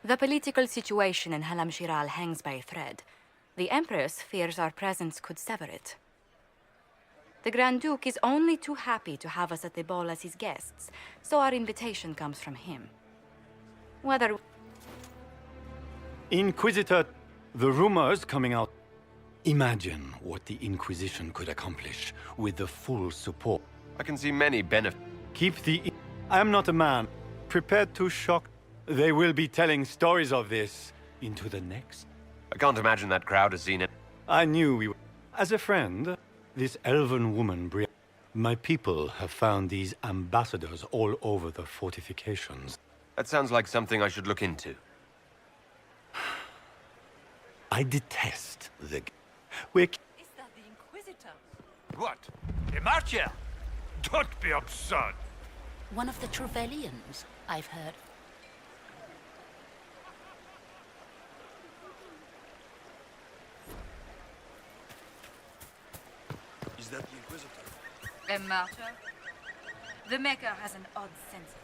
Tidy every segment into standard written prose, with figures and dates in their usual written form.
The political situation in Halam Shiral hangs by a thread. The Empress fears our presence could sever it. The Grand Duke is only too happy to have us at the ball as his guests, so our invitation comes from him. Whether... Inquisitor, the rumors coming out. Imagine what the Inquisition could accomplish with the full support. I can see many benefits. Keep the... I am not a man prepared to shock. They will be telling stories of this into the next. I can't imagine that crowd has seen it. I knew we were... As a friend, this elven woman, my people have found these ambassadors all over the fortifications. That sounds like something I should look into. I detest the... We're... Is that the Inquisitor? What? A marcher? Don't be absurd. One of the Trevellians, I've heard. Is that the Inquisitor? A martyr? The Maker has an odd sense of...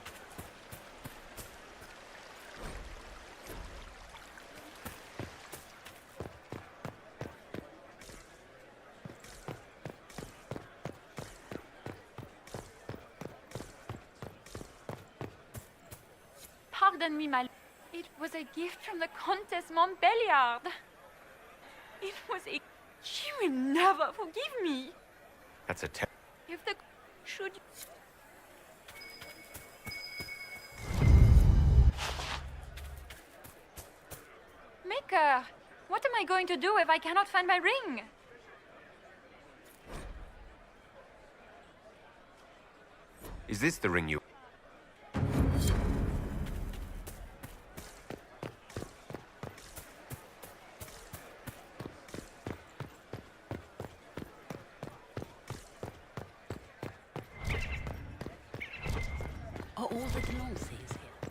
Pardon me, my... It was a gift from the Countess Montbelliard. It was a... She will never forgive me. That's a If the... Should... Maker, what am I going to do if I cannot find my ring? Is this the ring you... Are all the Glances here?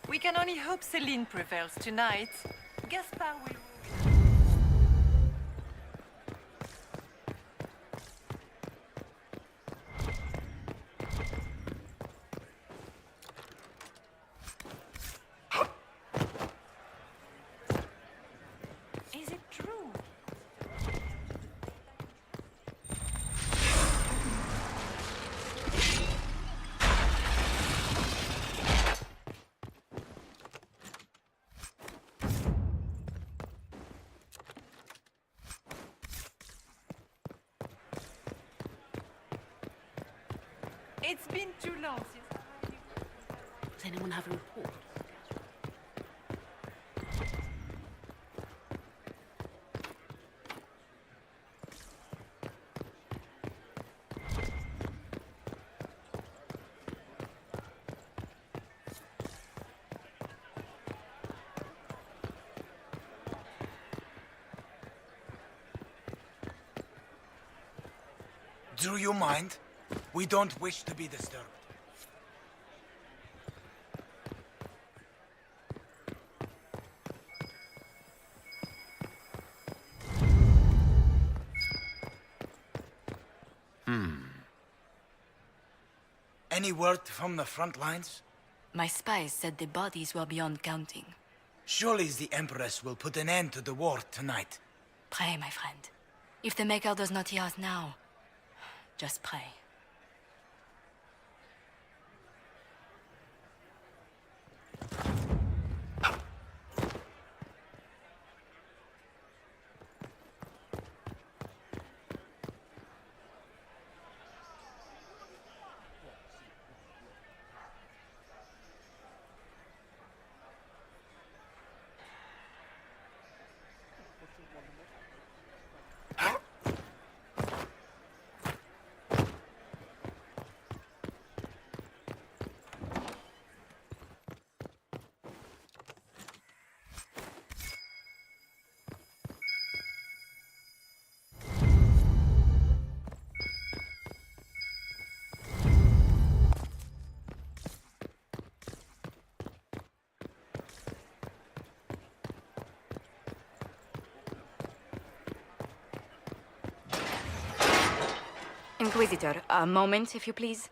We can only hope Celine prevails tonight. Gaspard will... Is it true? It's been too long since... Does anyone have a report? Do you mind? We don't wish to be disturbed. Any word from the front lines? My spies said the bodies were beyond counting. Surely the Empress will put an end to the war tonight. Pray, my friend. If the Maker does not hear us now, just pray. Inquisitor, a moment, if you please.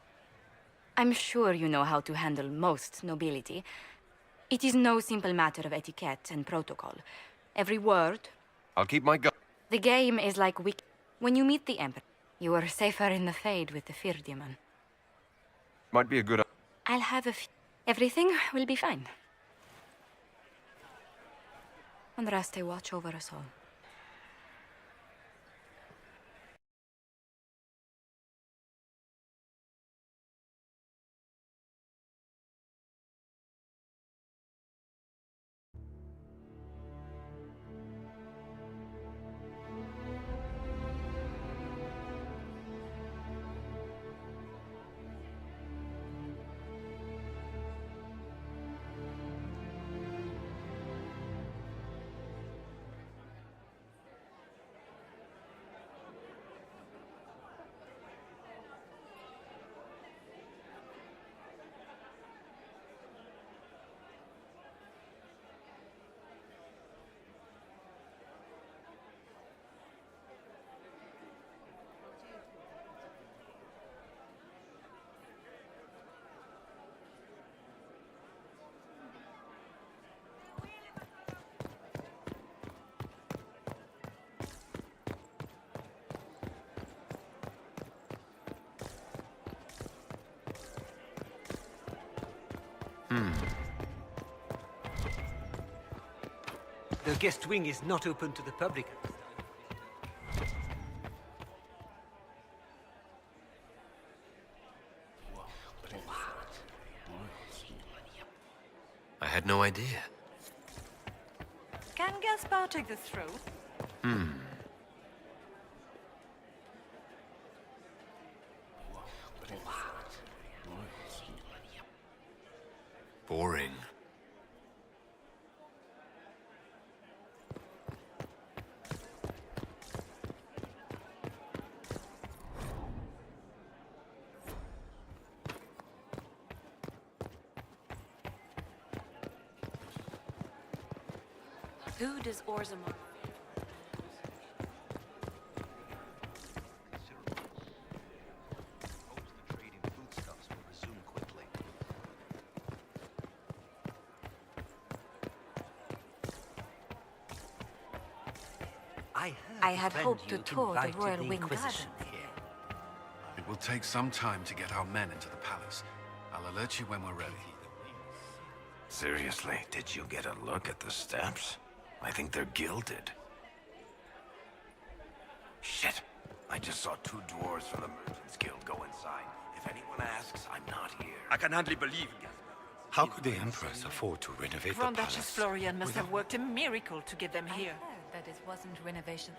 I'm sure you know how to handle most nobility. It is no simple matter of etiquette and protocol. Every word... I'll keep my gun. The game is like when you meet the Emperor, you are safer in the Fade with the Fear Demon. Might be a good... I'll have everything will be fine. Andraste, watch over us all. The guest wing is not open to the public. I had no idea. Can Gaspar take the throne? Boring. Who does Orzammar? I had hoped to tour the Royal Wing Garden. It will take some time to get our men into the palace. I'll alert you when we're ready. Seriously, did you get a look at the steps? I think they're gilded. Shit! I just saw two dwarves from the Merchants Guild go inside. If anyone asks, I'm not here. I can hardly believe it. How could the Empress afford to renovate the Grand palace? Duchess Florian must have worked a miracle to get them here. That it wasn't renovation.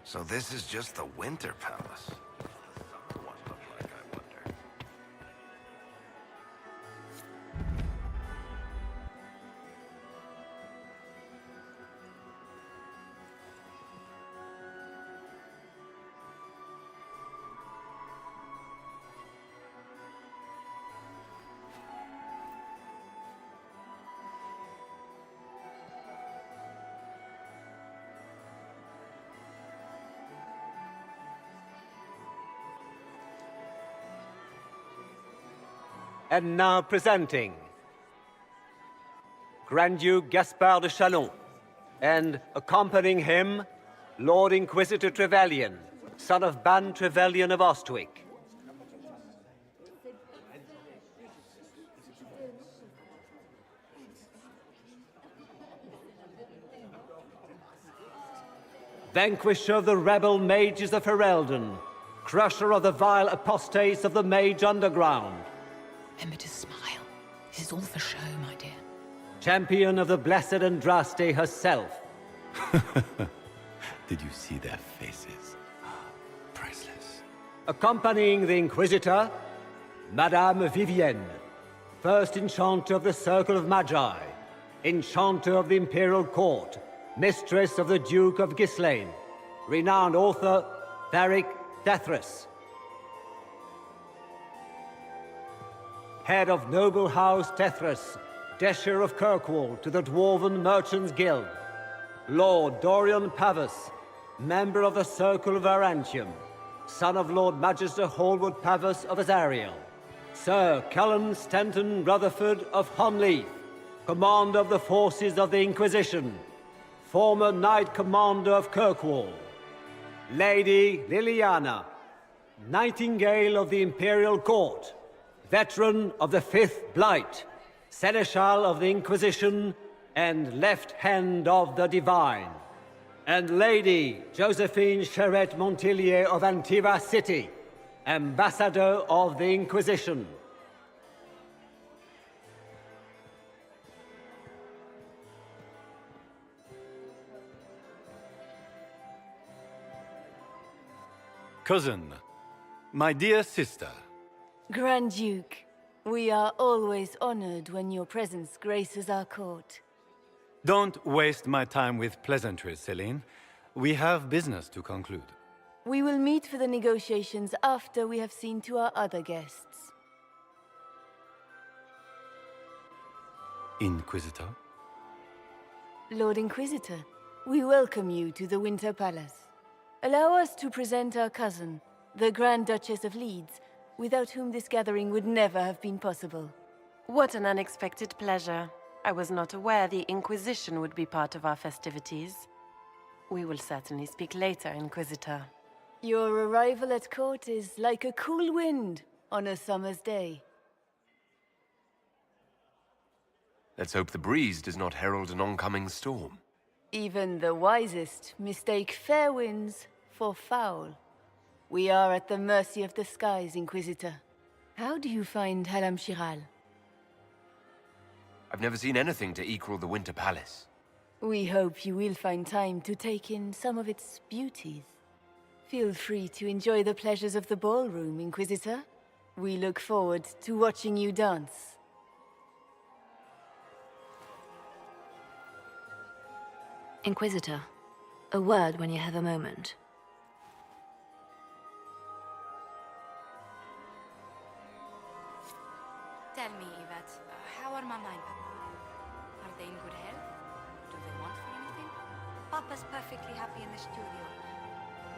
So this is just the Winter Palace. What does the summer one look like, I wonder? And now presenting Grand Duke Gaspard de Chalon, and accompanying him, Lord Inquisitor Trevelyan, son of Ban Trevelyan of Ostwick. Vanquisher of the rebel mages of Ferelden, crusher of the vile apostates of the Mage Underground. Remember to smile. This is all for show, my dear. Champion of the blessed Andraste herself. Did you see their faces? Priceless. Accompanying the Inquisitor, Madame Vivienne, first Enchanter of the Circle of Magi, Enchanter of the Imperial Court, Mistress of the Duke of Ghislaine, renowned author Tharic Dethras. Head of Noble House Tethras, Desher of Kirkwall to the Dwarven Merchants Guild, Lord Dorian Pavus, member of the Circle of Arantium, son of Lord Magister Hallward Pavus of Azariel, Sir Callum Stanton Rutherford of Honleith, commander of the forces of the Inquisition, former Knight Commander of Kirkwall, Lady Liliana, Nightingale of the Imperial Court, veteran of the Fifth Blight, Seneschal of the Inquisition, and Left Hand of the Divine, and Lady Josephine Charette Montillier of Antiva City, Ambassador of the Inquisition. Cousin, my dear sister, Grand Duke, we are always honored when your presence graces our court. don't waste my time with pleasantries, Celine. We have business to conclude. We will meet for the negotiations after we have seen to our other guests. Inquisitor? Lord Inquisitor, we welcome you to the Winter Palace. Allow us to present our cousin, the Grand Duchess of Leeds, without whom this gathering would never have been possible. What an unexpected pleasure. I was not aware the Inquisition would be part of our festivities. We will certainly speak later, Inquisitor. Your arrival at court is like a cool wind on a summer's day. Let's hope the breeze does not herald an oncoming storm. Even the wisest mistake fair winds for foul. We are at the mercy of the skies, Inquisitor. How do you find Halam Shiral? I've never seen anything to equal the Winter Palace. We hope you will find time to take in some of its beauties. Feel free to enjoy the pleasures of the ballroom, Inquisitor. We look forward to watching you dance. Inquisitor, a word when you have a moment. Tell me, Yvette, how are Mama and Papa? Are they in good health? Do they want for anything? Papa's perfectly happy in the studio.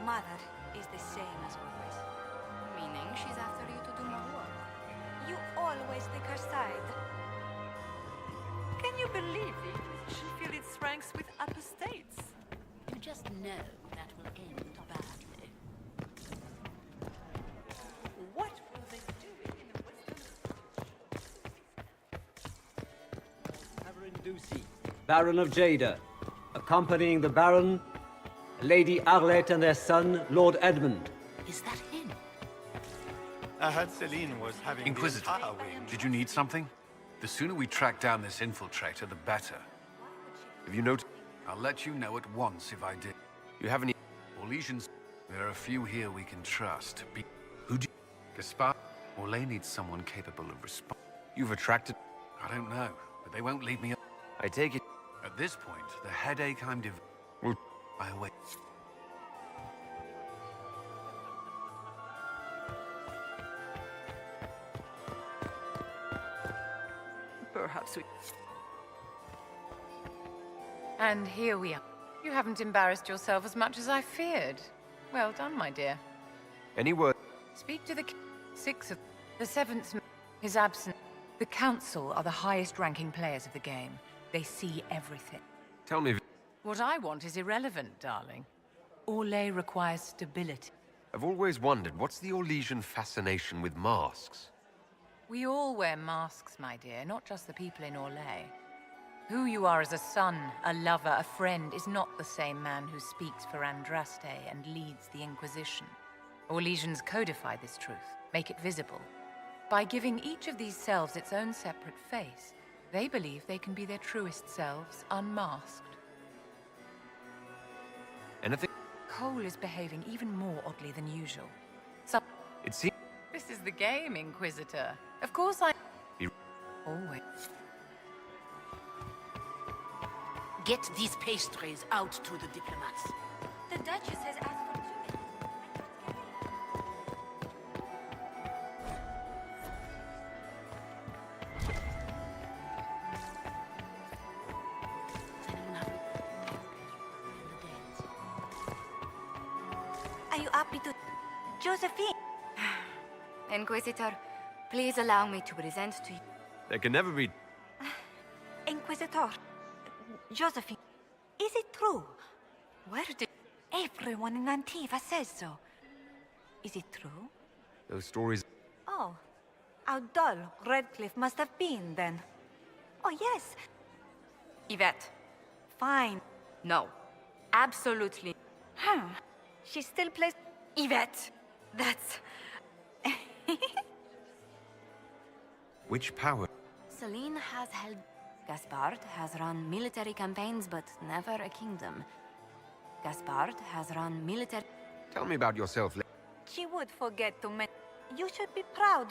Mother is the same as always. Meaning she's after you to do more work. You always take her side. Can you believe the Inquisition filled its ranks with apostates? You just know that will end badly. What were they doing in the Western... Baron Ducey, Baron of Jada, accompanying the Baron, Lady Arlette and their son, Lord Edmund. Is that him? I heard Celine was having Inquisitor, the entire wing. did you need something? The sooner we track down this infiltrator, the better. Have you noticed? I'll let you know at once if I did. You have any... Orlesians, there are a few here we can trust. Who do you... Gaspar? Orlais needs someone capable of responding. You've attracted... I don't know, but they won't leave me up. I take it... At this point, the headache I'm Well, I await. Perhaps we... And here we are. You haven't embarrassed yourself as much as I feared. Well done, my dear. any word... Speak to the six of the seventh is absent. The council are the highest-ranking players of the game. They see everything. Tell me... What I want is irrelevant, darling. Orlais requires stability. I've always wondered, what's the Orlesian fascination with masks? We all wear masks, my dear, not just the people in Orlais. Who you are as a son, a lover, a friend, is not the same man who speaks for Andraste and leads the Inquisition. Orlesians codify this truth, make it visible. By giving each of these selves its own separate face, they believe they can be their truest selves, unmasked. Anything? Cole is behaving even more oddly than usual. It seems... This is the game, Inquisitor. Of course I... Always. Get these pastries out to the diplomats. The Duchess has asked for two. Does anyone have in the dance? happy to... Josephine! Inquisitor, please allow me to present to you. There can never be... Inquisitor. Josephine, is it true? Where did... Everyone in Antiva says so. Is it true? Those stories... Oh. How dull Redcliffe must have been, then. Oh, yes. Yvette. Fine. No. Absolutely. She still plays... Yvette! That's... Which power? Celine has held... Gaspard has run military campaigns, but never a kingdom. Gaspard has run military... Tell me about yourself. She would forget to mention... You should be proud.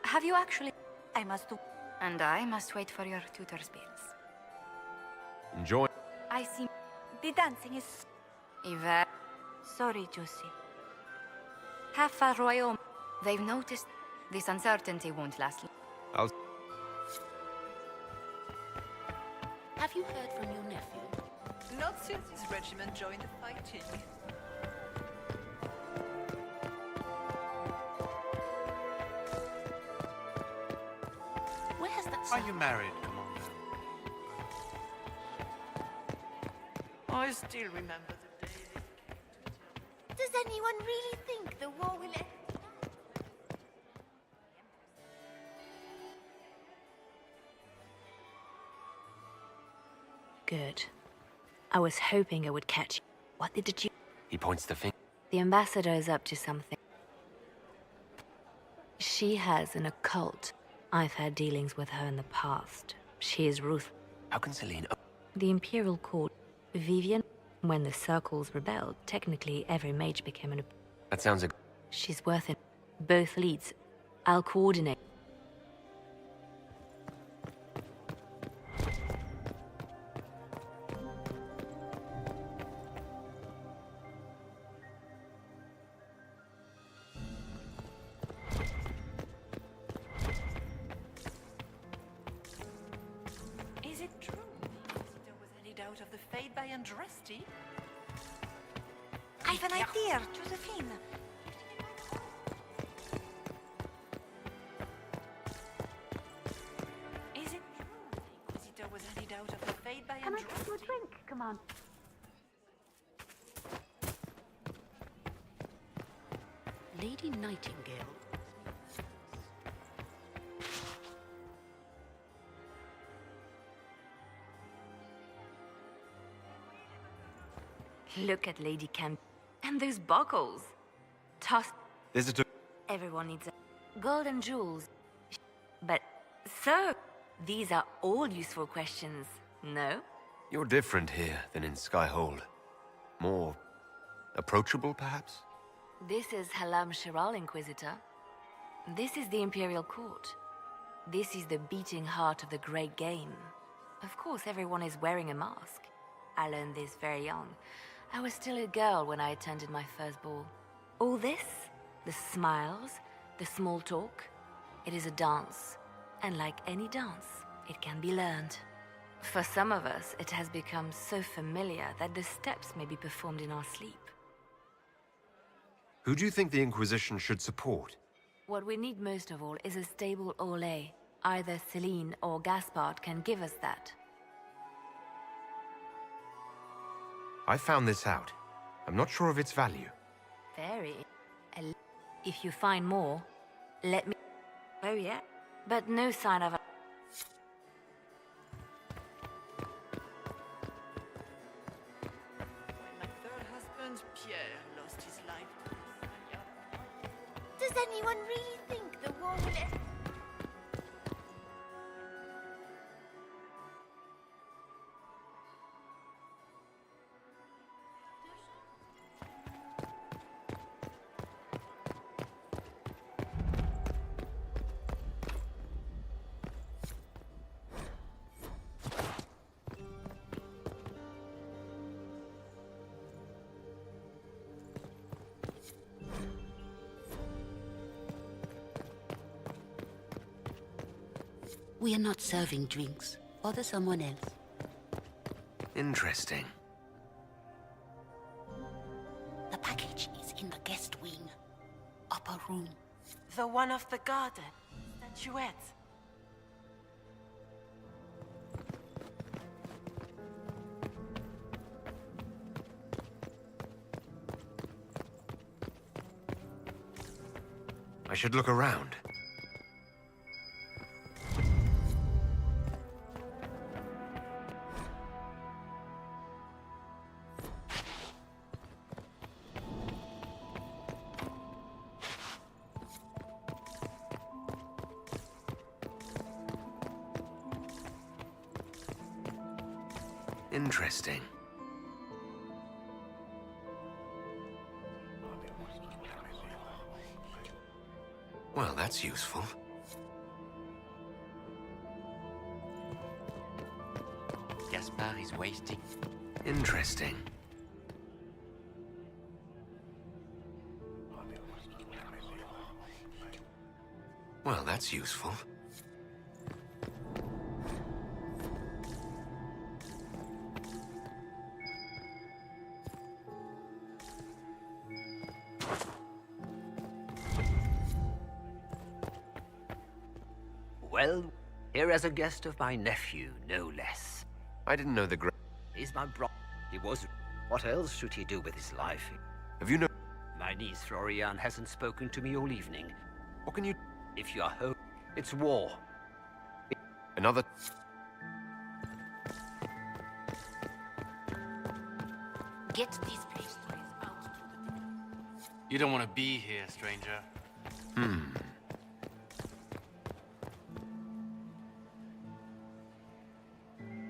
Have you actually... I must do... And I must wait for your tutor's bills. Enjoy. I see... The dancing is... Yvette... Sorry, Josie. Half a royal... They've noticed this uncertainty won't last long. I'll... Have you heard from your nephew? Not since his regiment joined the fighting. Where has that Are sound? you married, Commander? I still remember the day. Does anyone really think the war will end? Good. I was hoping I would catch you. What did you... He points the finger. The ambassador is up to something. She has an occult. I've had dealings with her in the past. She is ruthless. How can Celine... The Imperial Court, Vivian, when the Circles rebelled, technically every mage became an... That sounds like... She's worth it. Both leads. I'll coordinate. Is it true? There was any doubt of the fate by Andraste? I've an idea, Josephine. Is it true? There was any doubt of the fate by Can I Andraste? take you a drink, Commander? Lady Nightingale. Look at Lady Camp. And those buckles. Toss. There's a... Everyone needs a... Gold and jewels. But, so, these are all useful questions, no? You're different here than in Skyhold. More... approachable, perhaps? This is Halam Shiral, Inquisitor. This is the Imperial Court. This is the beating heart of the Great Game. Of course, everyone is wearing a mask. I learned this very young. I was still a girl when I attended my first ball. All this, the smiles, the small talk, it is a dance. And like any dance, it can be learned. For some of us, it has become so familiar that the steps may be performed in our sleep. Who do you think the Inquisition should support? What we need most of all is a stable Orlais. Either Celine or Gaspard can give us that. I found this out. I'm not sure of its value. Very. If you find more, let me... Oh yeah? But no sign of a... When my third husband, Pierre, lost his life. Does anyone really think the war will end? We are not serving drinks. Order someone else. Interesting. The package is in the guest wing. Upper room. The one of the garden. Statuette. I should look around. Interesting. Well, that's useful. Gaspard is wasting. Interesting. Well, that's useful. Well, here as a guest of my nephew, no less. I didn't know the He's my bro. He was. What else should he do with his life? Have you no... My niece Florian hasn't spoken to me all evening. What can you... If you are home, it's war. Another... Get these pastries out to the... You don't want to be here, stranger.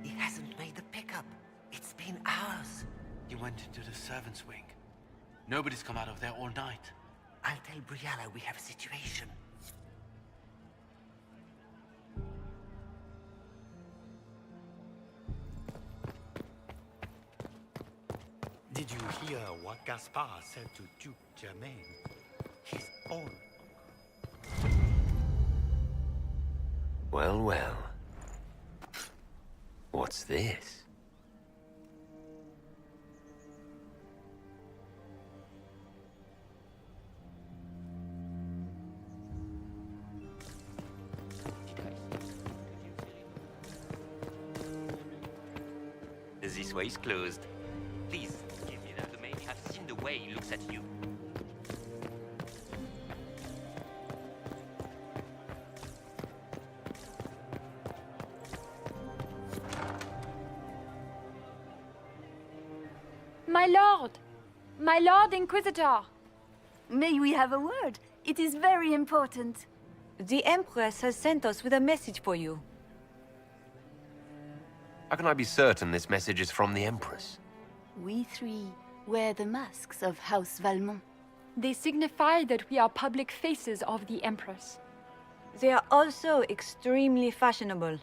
He hasn't made the pickup. It's been hours. He went into the servants' wing. Nobody's come out of there all night. I'll tell Brianna we have a situation. Did you hear what Gaspard said to Duke Germain? His own. Well, well. What's this? This way is closed. Please, give me that. You may have seen the way he looks at you. My Lord Inquisitor! May we have a word? It is very important. The Empress has sent us with a message for you. How can I be certain this message is from the Empress? We three wear the masks of House Valmont. They signify that we are public faces of the Empress. They are also extremely fashionable.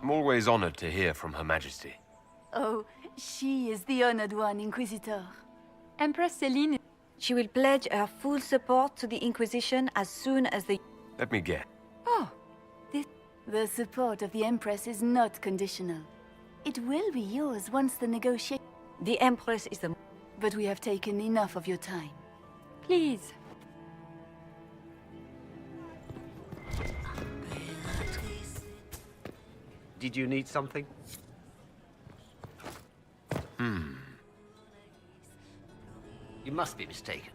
I'm always honored to hear from Her Majesty. Oh, she is the honored one, Inquisitor. Empress Celine... She will pledge her full support to the Inquisition as soon as the... Let me guess. Oh, the support of the Empress is not conditional. It will be yours once the negotiation... The Empress is the... But we have taken enough of your time. Please. Did you need something? You must be mistaken.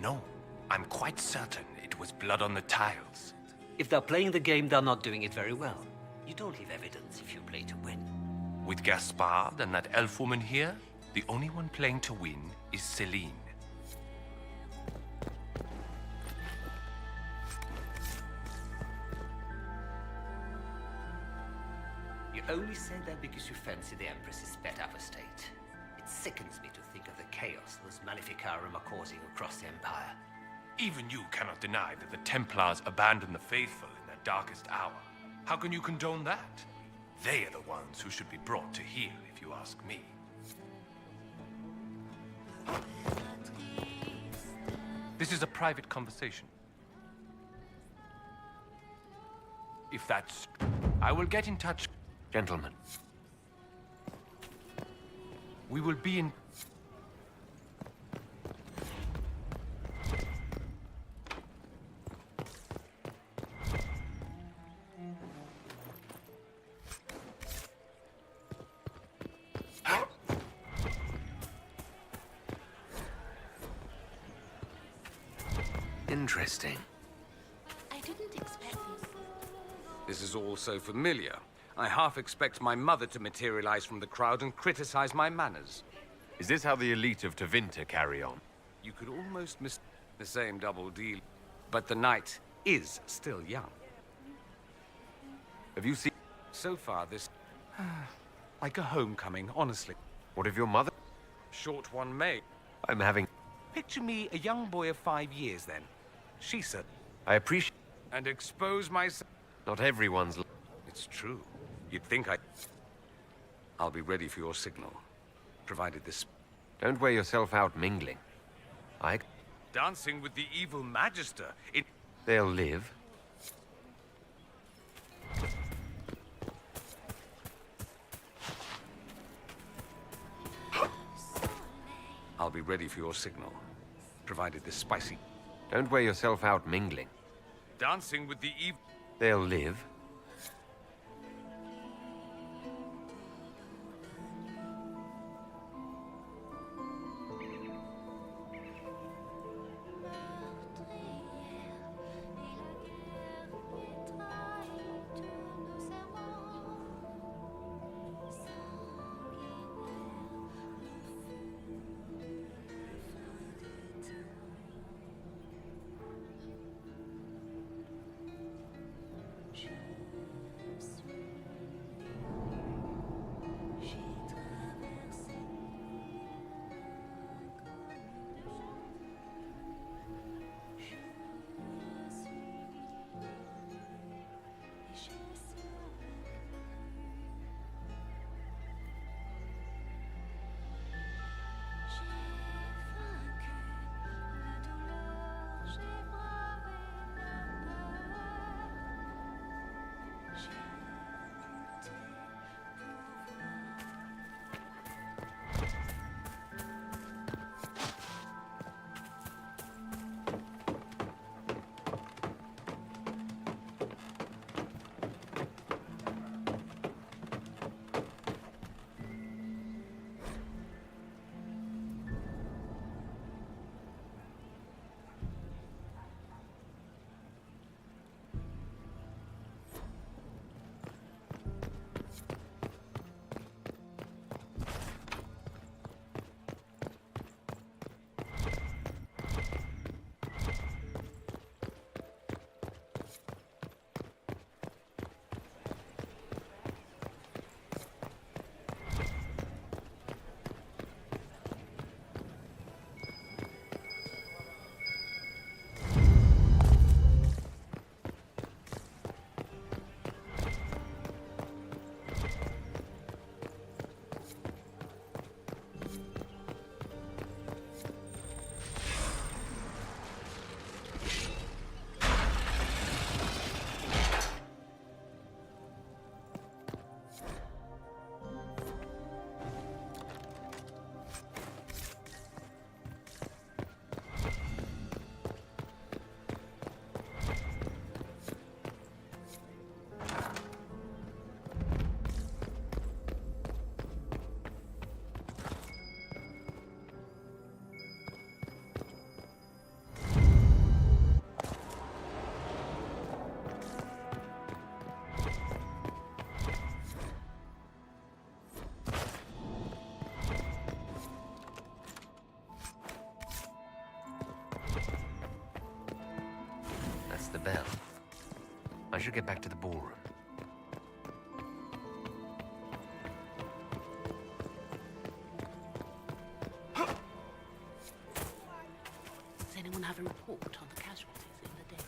No, I'm quite certain it was blood on the tiles. If they're playing the game, they're not doing it very well. You don't leave evidence if you play to win. With Gaspard and that elf woman here, the only one playing to win is Celine. You only said that because you fancy the Empress's pet apostate. It sickens me to think of the chaos those Maleficarum are causing across the Empire. Even you cannot deny that the Templars abandoned the faithful in their darkest hour. How can you condone that? They are the ones who should be brought to heel, if you ask me. This is a private conversation. If that's... I will get in touch... Gentlemen. We will be in... Interesting. I didn't expect this. This is all so familiar. I half expect my mother to materialize from the crowd and criticize my manners. Is this how the elite of Tevinter carry on? You could almost miss the same double deal. But the night is still young. Have you seen... So far, this... like a homecoming, honestly. What of your mother? Short one may. I'm having... Picture me a young boy of 5 years, then. She said... I appreciate... And expose myself... Not everyone's... It's true. You'd think I'll be ready for your signal. Provided this... Don't wear yourself out mingling. Dancing with the evil Magister, They'll live. I'll be ready for your signal. Provided this spicy... Don't wear yourself out mingling. Dancing with the evil... They'll live. The bell. I should get back to the ballroom. Does anyone have a report on the casualties in the day?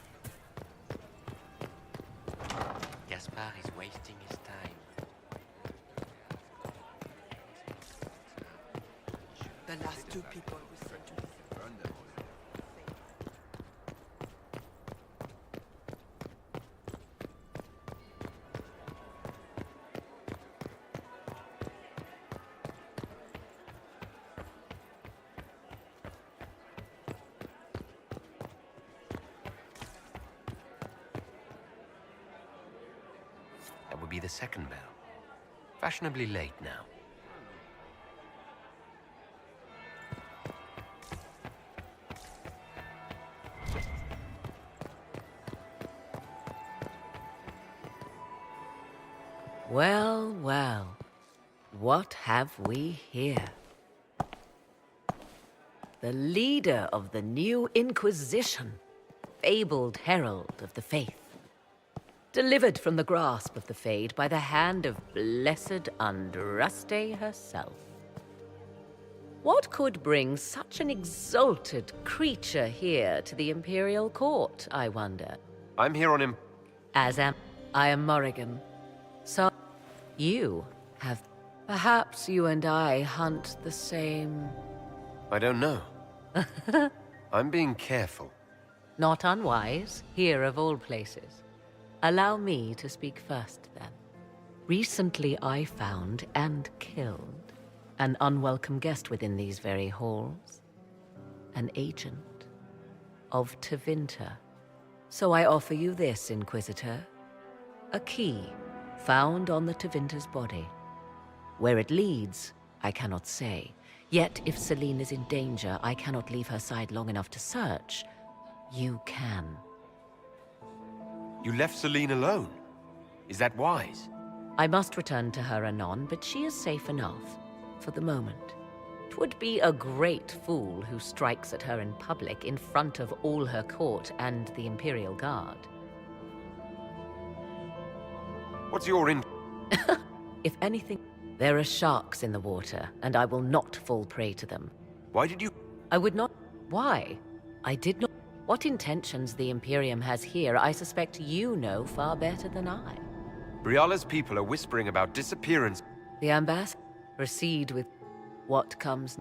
Gaspar is wasting his time. The last two people we sent to burn them all. That would be the second bell. Fashionably late now. Well, well. What have we here? The leader of the new Inquisition, fabled herald of the faith. Delivered from the grasp of the Fade by the hand of blessed Andraste herself. What could bring such an exalted creature here to the Imperial Court, I wonder? I'm here on I am Morrigan. So, you have... Perhaps you and I hunt the same... I don't know. I'm being careful. Not unwise, here of all places. Allow me to speak first, then. Recently I found and killed an unwelcome guest within these very halls. An agent of Tevinter. So I offer you this, Inquisitor. A key found on the Tevinter's body. Where it leads, I cannot say. Yet if Celine is in danger, I cannot leave her side long enough to search. You can. You left Celine alone? Is that wise? I must return to her anon, but she is safe enough, for the moment. 'Twould be a great fool who strikes at her in public in front of all her court and the Imperial Guard. What's your If anything, there are sharks in the water, and I will not fall prey to them. Why did you... I would not... Why? I did not... What intentions the Imperium has here, I suspect you know far better than I. Briala's people are whispering about disappearance. The ambassador... Proceed with what comes...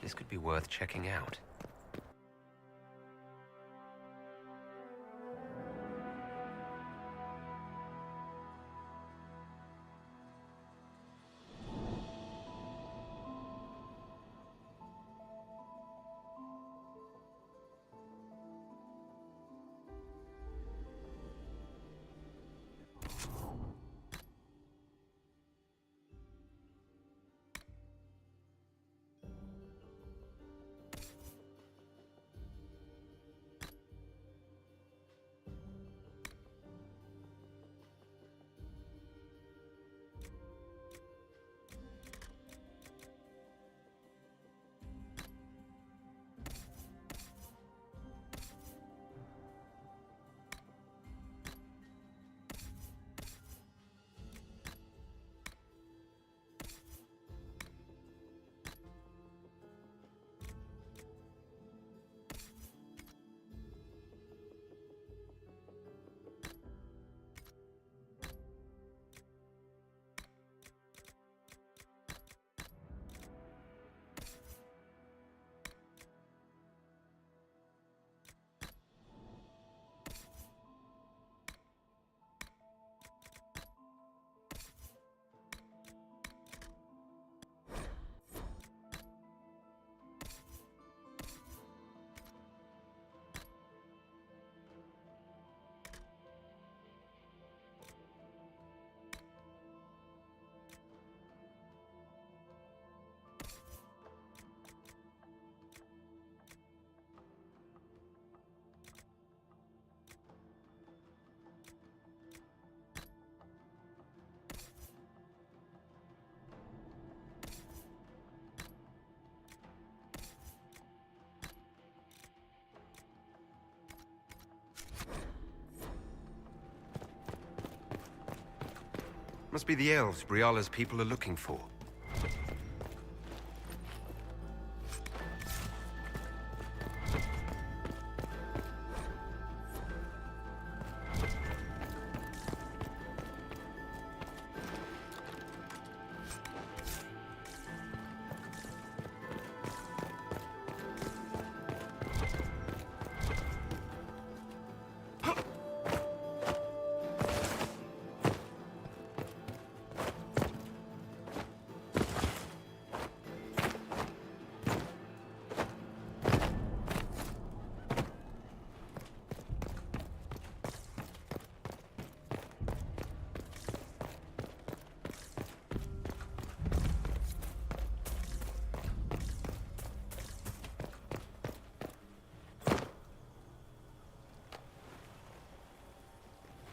This could be worth checking out. Must be the elves Briala's people are looking for.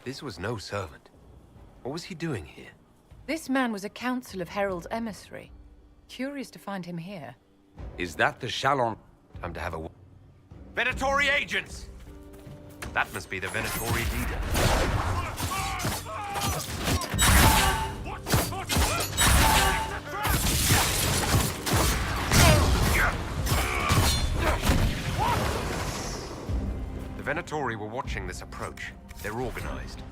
This was no servant. What was he doing here? This man was a Council of Herald's emissary. Curious to find him here. Is that the Shalon? Time to have a... Venatori agents! That must be the Venatori leader. The Venatori were watching this approach. They're organized.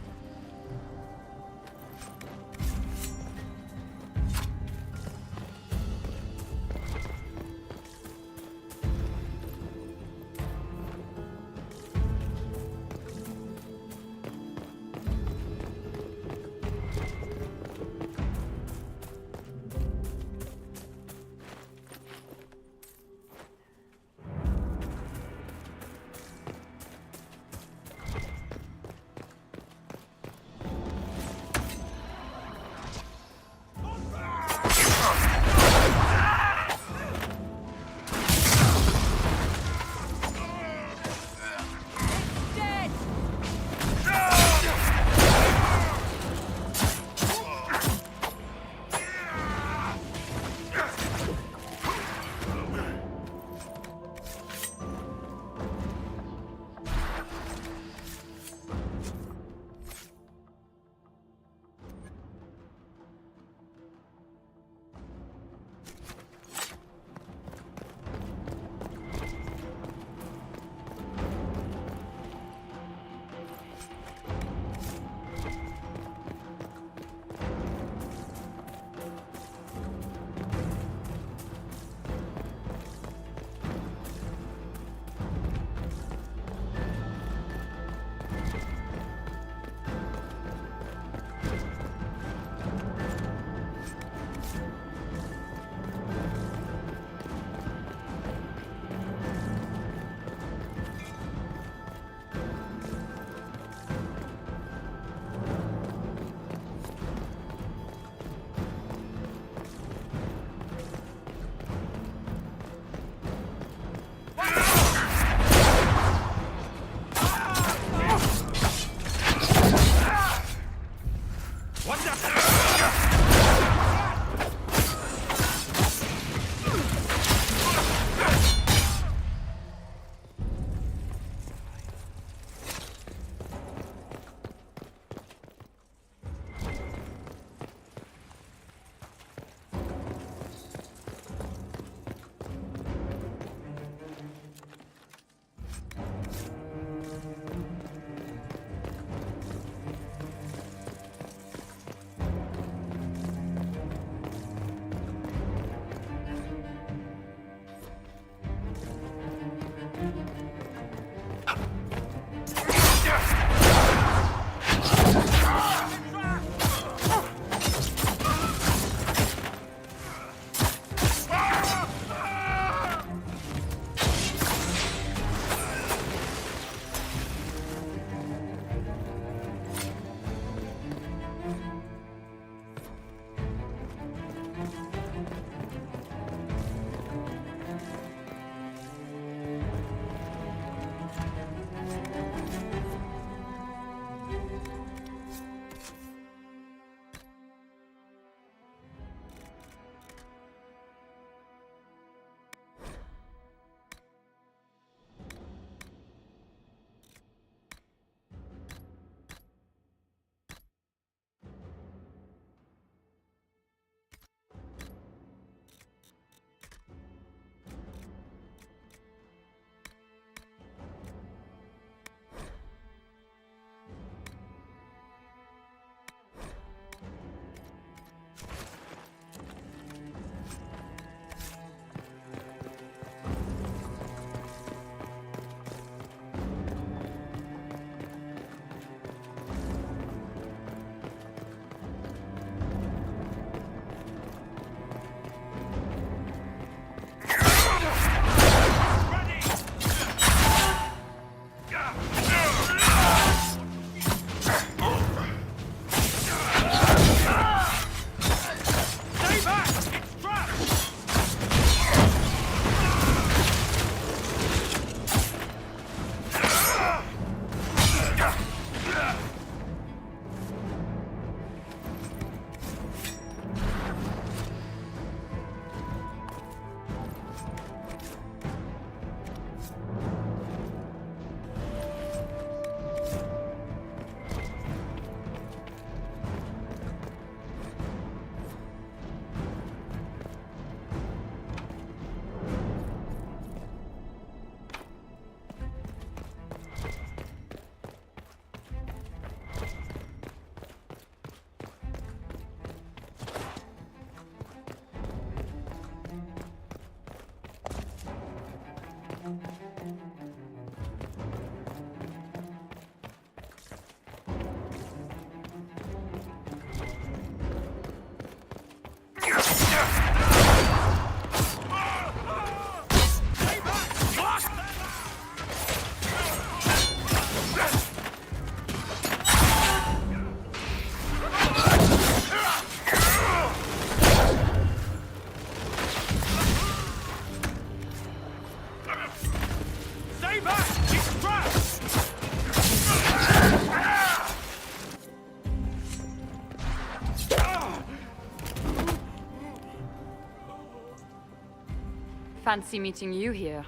Fancy meeting you here.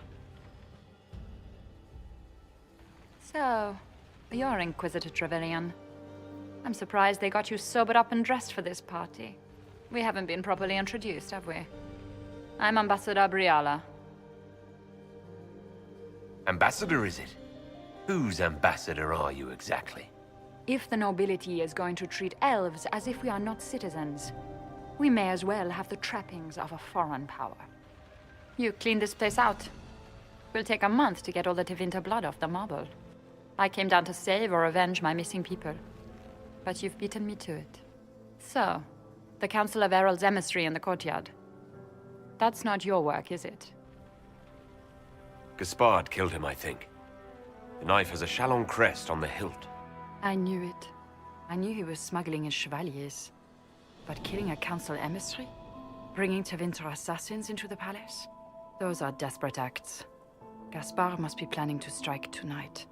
So, you're Inquisitor Trevelyan. I'm surprised they got you sobered up and dressed for this party. We haven't been properly introduced, have we? I'm Ambassador Briala. Ambassador, is it? Whose ambassador are you exactly? If the nobility is going to treat elves as if we are not citizens, we may as well have the trappings of a foreign power. You clean this place out. Will take a month to get all the Tevinter blood off the marble. I came down to save or avenge my missing people. But you've beaten me to it. So, the Council of Herald's emissary in the courtyard. That's not your work, is it? Gaspard killed him, I think. The knife has a Chalon crest on the hilt. I knew it. I knew he was smuggling his chevaliers. But killing a council emissary? Bringing Tevinter assassins into the palace? Those are desperate acts. Gaspard must be planning to strike tonight.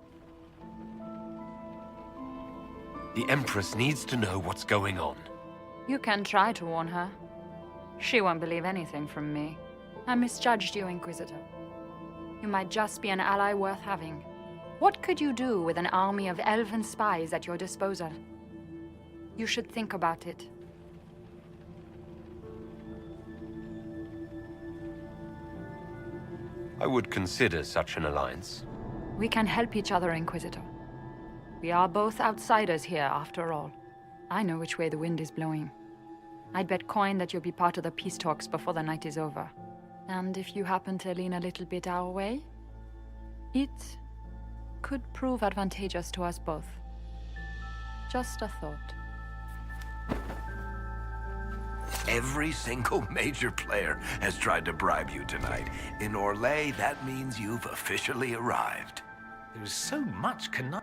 The Empress needs to know what's going on. You can try to warn her. She won't believe anything from me. I misjudged you, Inquisitor. You might just be an ally worth having. What could you do with an army of elven spies at your disposal? You should think about it. I would consider such an alliance. We can help each other, Inquisitor. We are both outsiders here, after all. I know which way the wind is blowing. I'd bet coin that you'll be part of the peace talks before the night is over. And if you happen to lean a little bit our way, it could prove advantageous to us both. Just a thought. Every single major player has tried to bribe you tonight. In Orlais, that means you've officially arrived. There's so much conniving.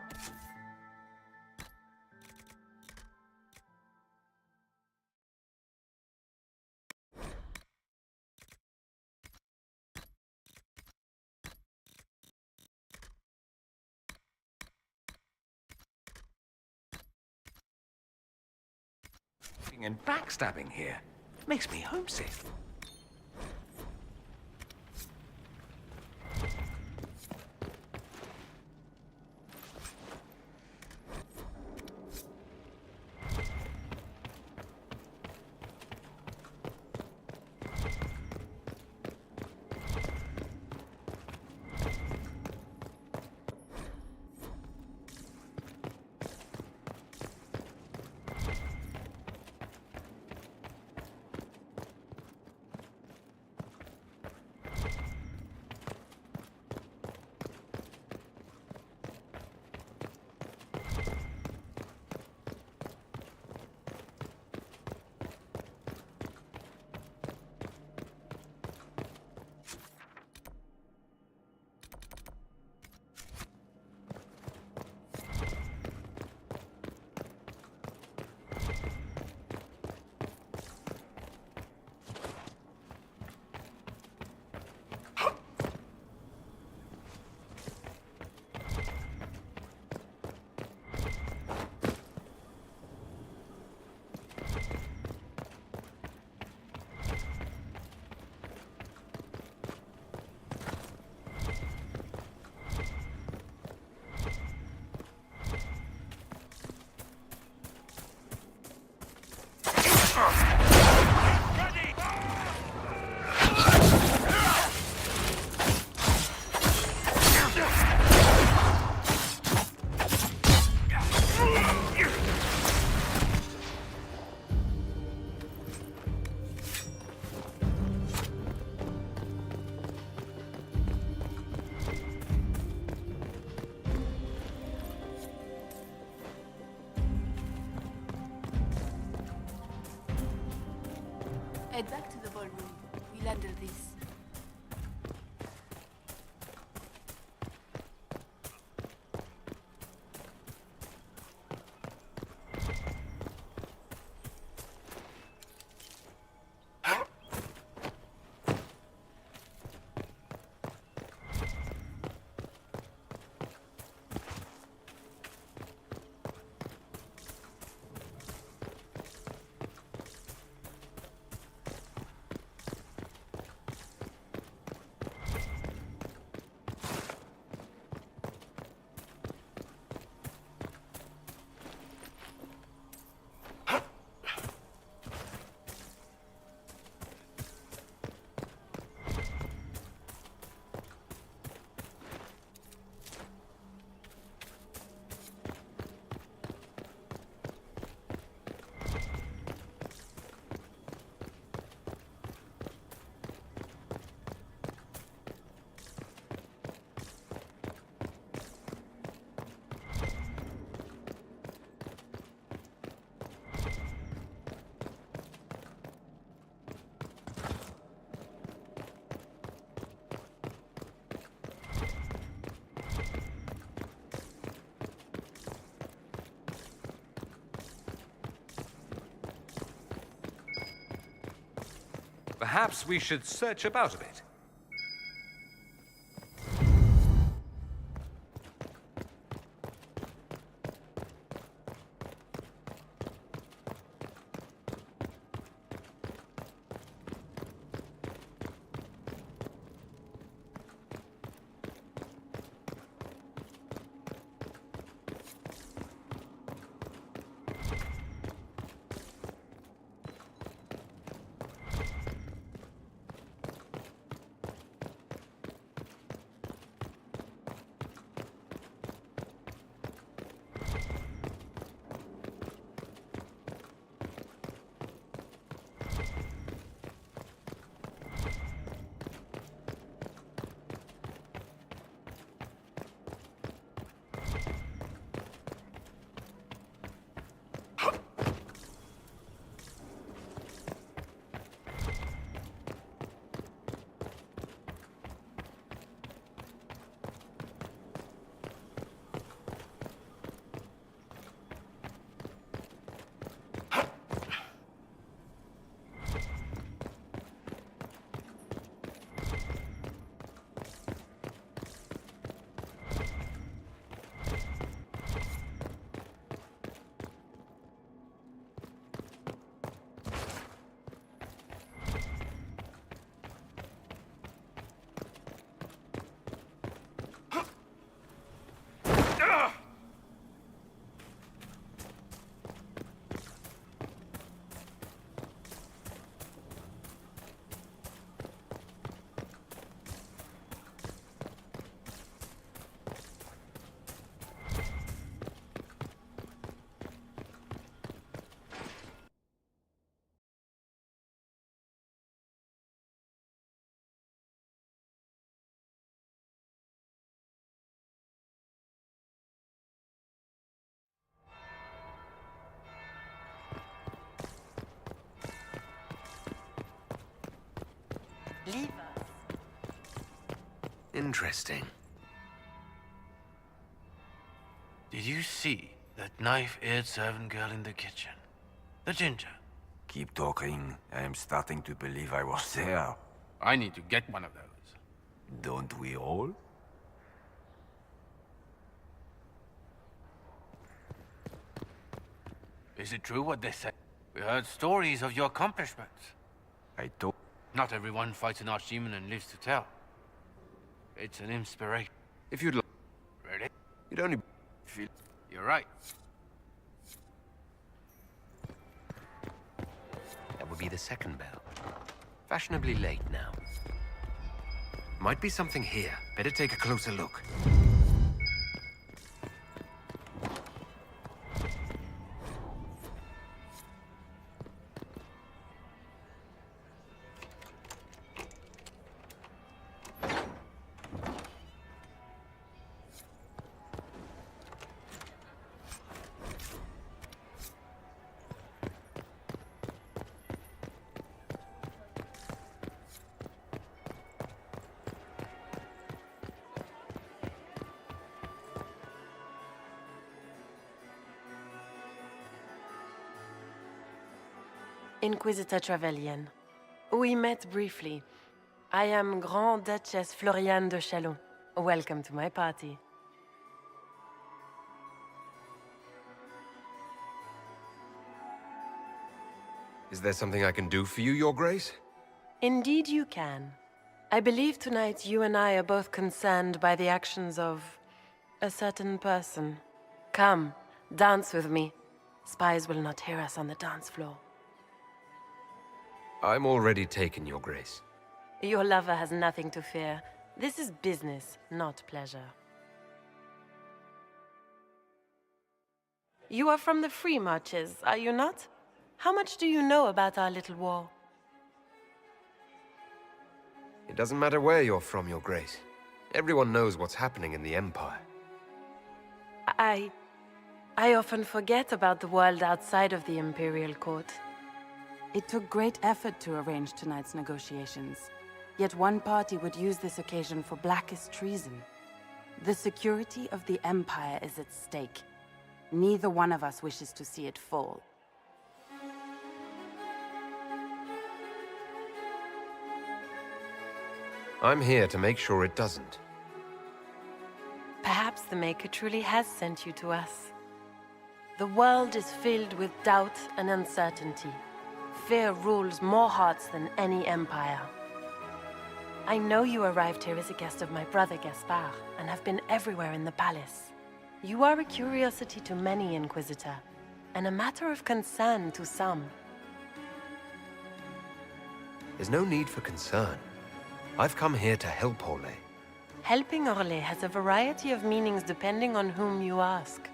And backstabbing here makes me homesick. Perhaps we should search about a bit. Leave us. Interesting. Did you see that knife-eared servant girl in the kitchen? The ginger. Keep talking. I am starting to believe I was there. I need to get one of those. Don't we all? Is it true what they say? We heard stories of your accomplishments. I don't. Not everyone fights an archdemon and lives to tell. It's an inspiration. If you'd like. Really? You'd only feel. You're right. That would be the second bell. Fashionably late now. Might be something here. Better take a closer look. Inquisitor Trevelyan. We met briefly. I am Grand Duchess Floriane de Chalon. Welcome to my party. Is there something I can do for you, Your Grace? Indeed you can. I believe tonight you and I are both concerned by the actions of a certain person. Come, dance with me. Spies will not hear us on the dance floor. I'm already taken, Your Grace. Your lover has nothing to fear. This is business, not pleasure. You are from the Free Marches, are you not? How much do you know about our little war? It doesn't matter where you're from, Your Grace. Everyone knows what's happening in the Empire. I often forget about the world outside of the Imperial Court. It took great effort to arrange tonight's negotiations. Yet one party would use this occasion for blackest treason. The security of the Empire is at stake. Neither one of us wishes to see it fall. I'm here to make sure it doesn't. Perhaps the Maker truly has sent you to us. The world is filled with doubt and uncertainty. Fear rules more hearts than any empire. I know you arrived here as a guest of my brother Gaspard, and have been everywhere in the palace. You are a curiosity to many, Inquisitor, and a matter of concern to some. There's no need for concern. I've come here to help Orlais. Helping Orlais has a variety of meanings depending on whom you ask.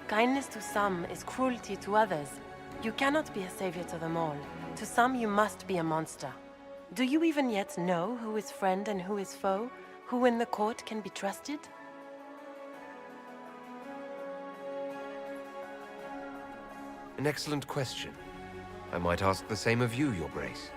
Kindness to some is cruelty to others. You cannot be a savior to them all. To some, you must be a monster. Do you even yet know who is friend and who is foe? Who in the court can be trusted? An excellent question. I might ask the same of you, Your Grace.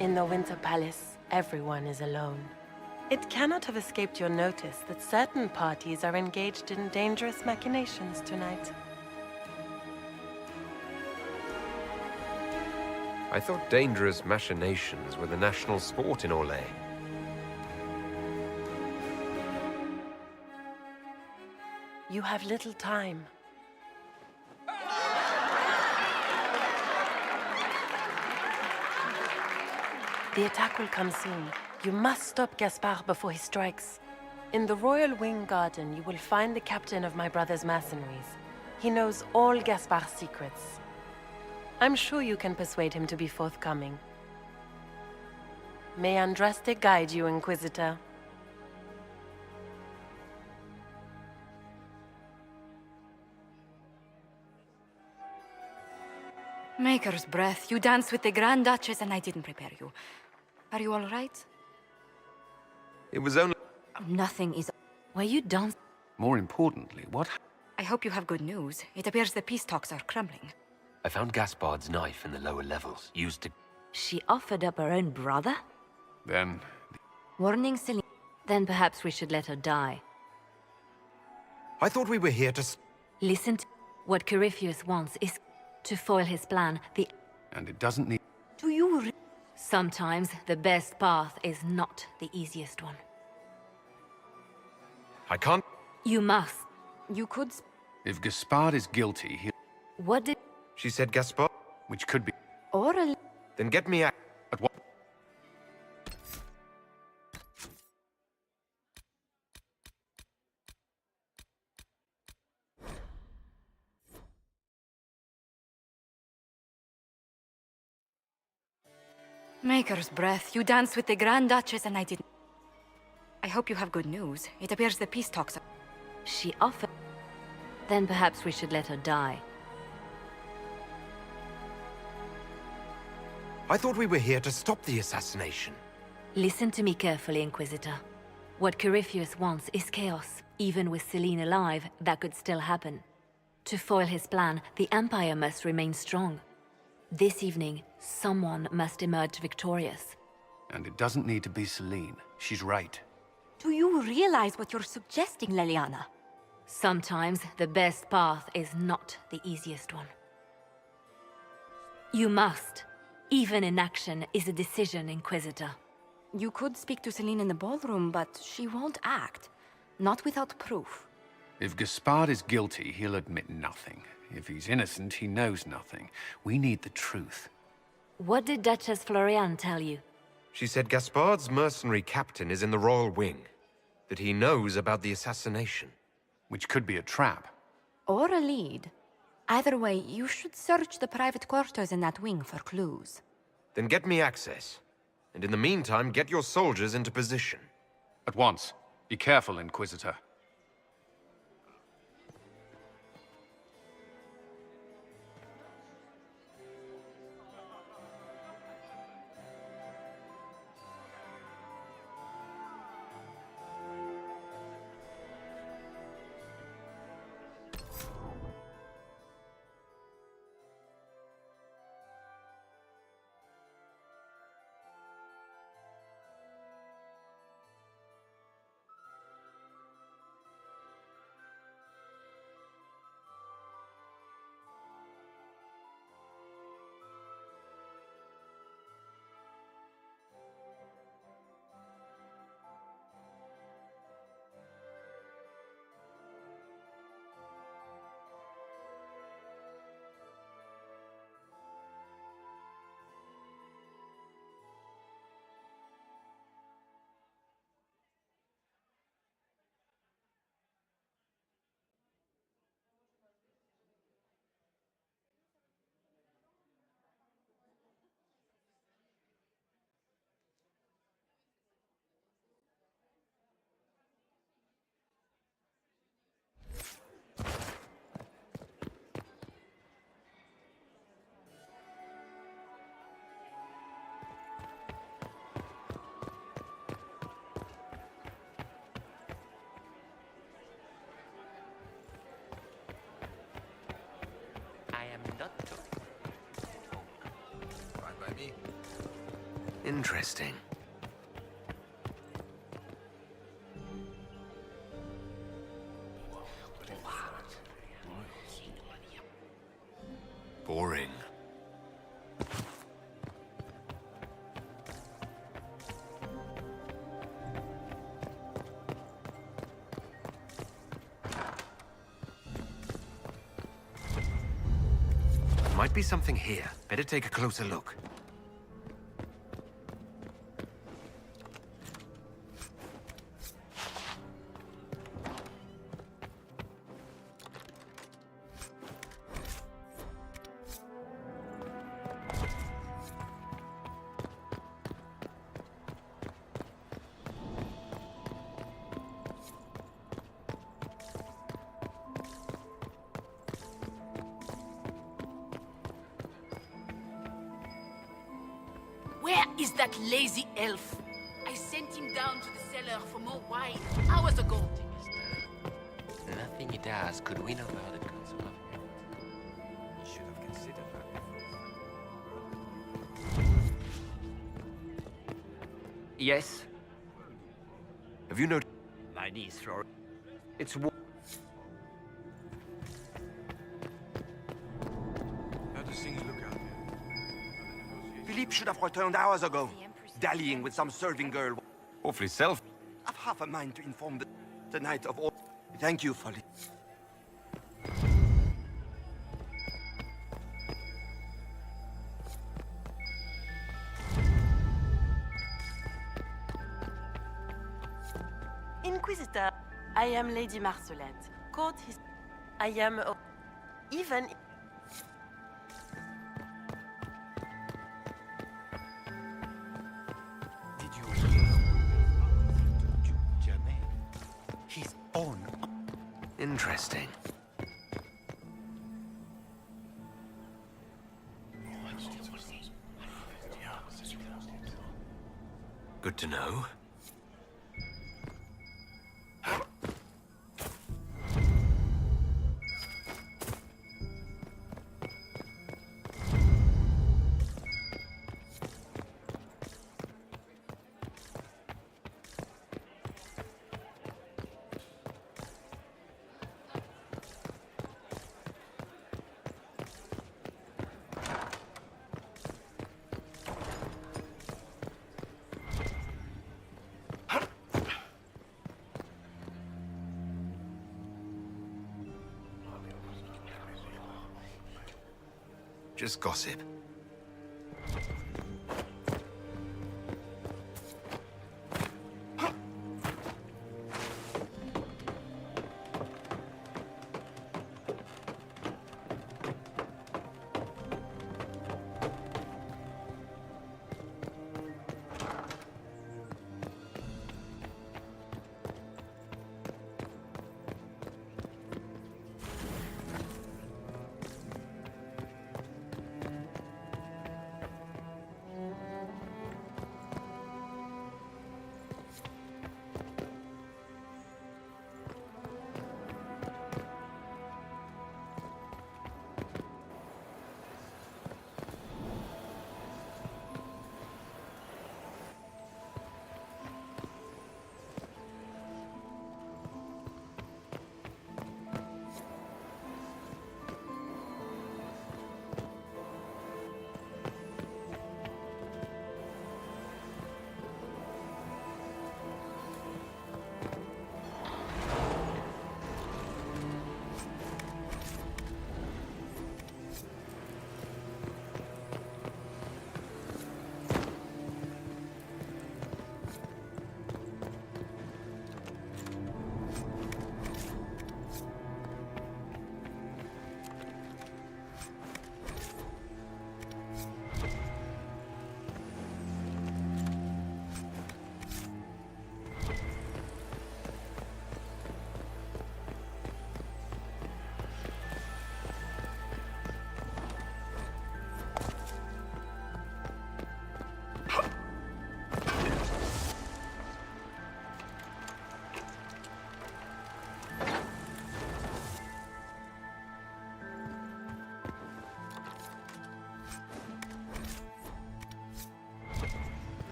In the Winter Palace, everyone is alone. It cannot have escaped your notice that certain parties are engaged in dangerous machinations tonight. I thought dangerous machinations were the national sport in Orlais. You have little time. The attack will come soon. You must stop Gaspard before he strikes. In the Royal Wing Garden, you will find the captain of my brother's mercenaries. He knows all Gaspard's secrets. I'm sure you can persuade him to be forthcoming. May Andraste guide you, Inquisitor. Maker's breath. You danced with the Grand Duchess and I didn't prepare you. Are you all right? It was only... Nothing is... Were you done? More importantly, what... I hope you have good news. It appears the peace talks are crumbling. I found Gaspard's knife in the lower levels, used to... She offered up her own brother? Then... Warning Celine. Then perhaps we should let her die. I thought we were here to... Listen to... What Corypheus wants is to foil his plan. And it doesn't need... Do you... Sometimes the best path is not the easiest one. I can't... You must. You could... If Gaspard is guilty, he... What did... She said Gaspard? Which could be... Or a... Then get me out... At what... Maker's breath. You danced with the Grand Duchess and I didn't... I hope you have good news. It appears the peace talks are... She offered... Then perhaps we should let her die. I thought we were here to stop the assassination. Listen to me carefully, Inquisitor. What Corypheus wants is chaos. Even with Celine alive, that could still happen. To foil his plan, the Empire must remain strong. This evening, someone must emerge victorious. And it doesn't need to be Celine. She's right. Do you realize what you're suggesting, Leliana? Sometimes the best path is not the easiest one. You must. Even inaction is a decision, Inquisitor. You could speak to Celine in the ballroom, but she won't act. Not without proof. If Gaspard is guilty, he'll admit nothing. If he's innocent, he knows nothing. We need the truth. What did Duchess Floriane tell you? She said Gaspard's mercenary captain is in the Royal Wing. That he knows about the assassination. Which could be a trap. Or a lead. Either way, you should search the private quarters in that wing for clues. Then get me access. And in the meantime, get your soldiers into position. At once. Be careful, Inquisitor. I'm not talking. Fine by me. Interesting. Boring. Might be something here. Better take a closer look. Where is that lazy elf? I sent him down to the cellar for more wine hours ago. Nothing he does could win over the council of Heaven. You should have considered that before. Yes? Have you noticed? My niece, Flora. It's How does things look out there? Philippe should have returned hours ago, dallying with some serving girl. Awfully self. I've half a mind to inform the Knight of all. Thank you, Folly. Inquisitor, I am Lady Marcelette. Court his... I am... even... Did you hear? His own. Interesting. Good to know. Just gossip.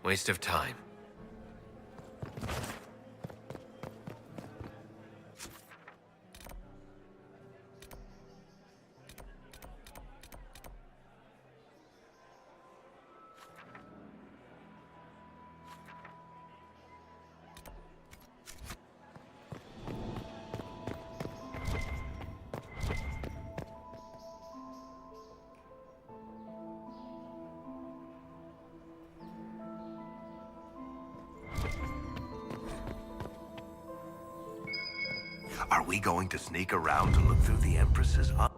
Waste of time. Are we going to sneak around to look through the Empress's hut?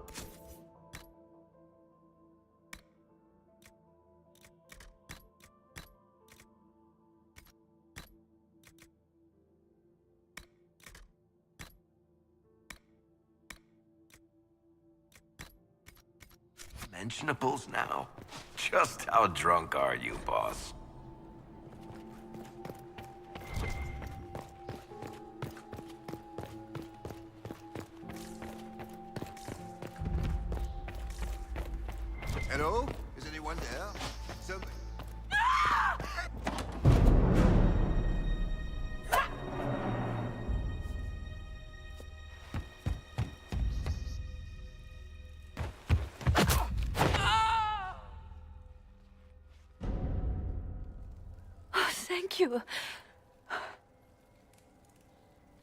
Mentionables now? Just how drunk are you, boss? Hello? Is anyone there? Some... Oh, thank you.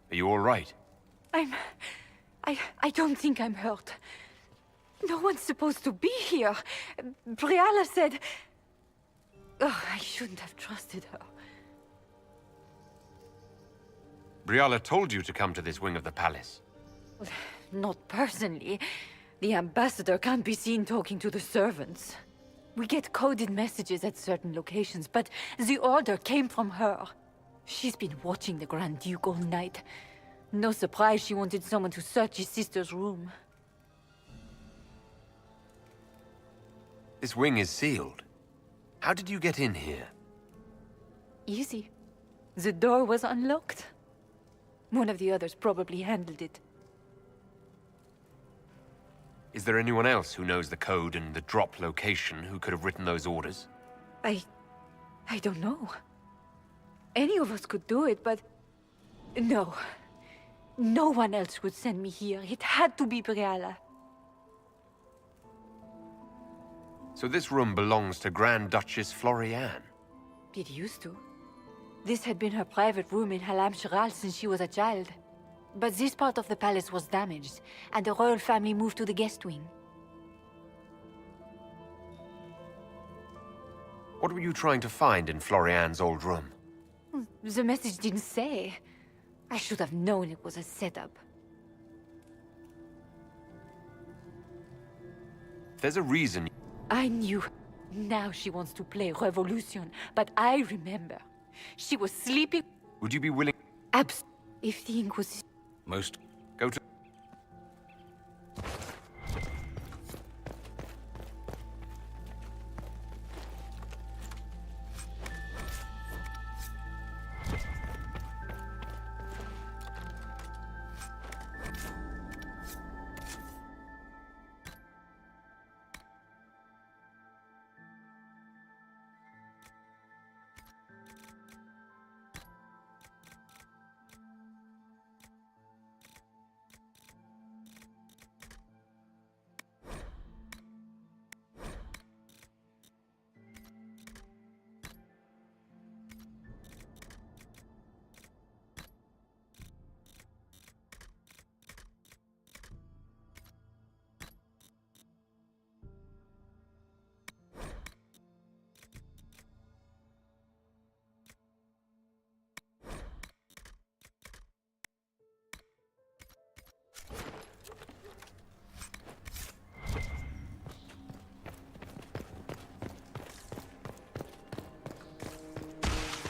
Are you all right? I don't think I'm hurt. No one's supposed to be here. Briala said... Oh, I shouldn't have trusted her. Briala told you to come to this wing of the palace. Not personally. The ambassador can't be seen talking to the servants. We get coded messages at certain locations, but the order came from her. She's been watching the Grand Duke all night. No surprise she wanted someone to search his sister's room. This wing is sealed. How did you get in here? Easy. The door was unlocked. One of the others probably handled it. Is there anyone else who knows the code and the drop location who could have written those orders? I don't know. Any of us could do it, but... No. No one else would send me here. It had to be Briala. So this room belongs to Grand Duchess Florianne? It used to. This had been her private room in Halam Shiral since she was a child. But this part of the palace was damaged, and the royal family moved to the guest wing. What were you trying to find in Florianne's old room? The message didn't say. I should have known it was a setup. There's a reason... I knew. Now she wants to play revolution, but I remember. She was sleeping... Would you be willing... If the Inquisition... Most... Go to...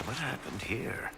What happened here?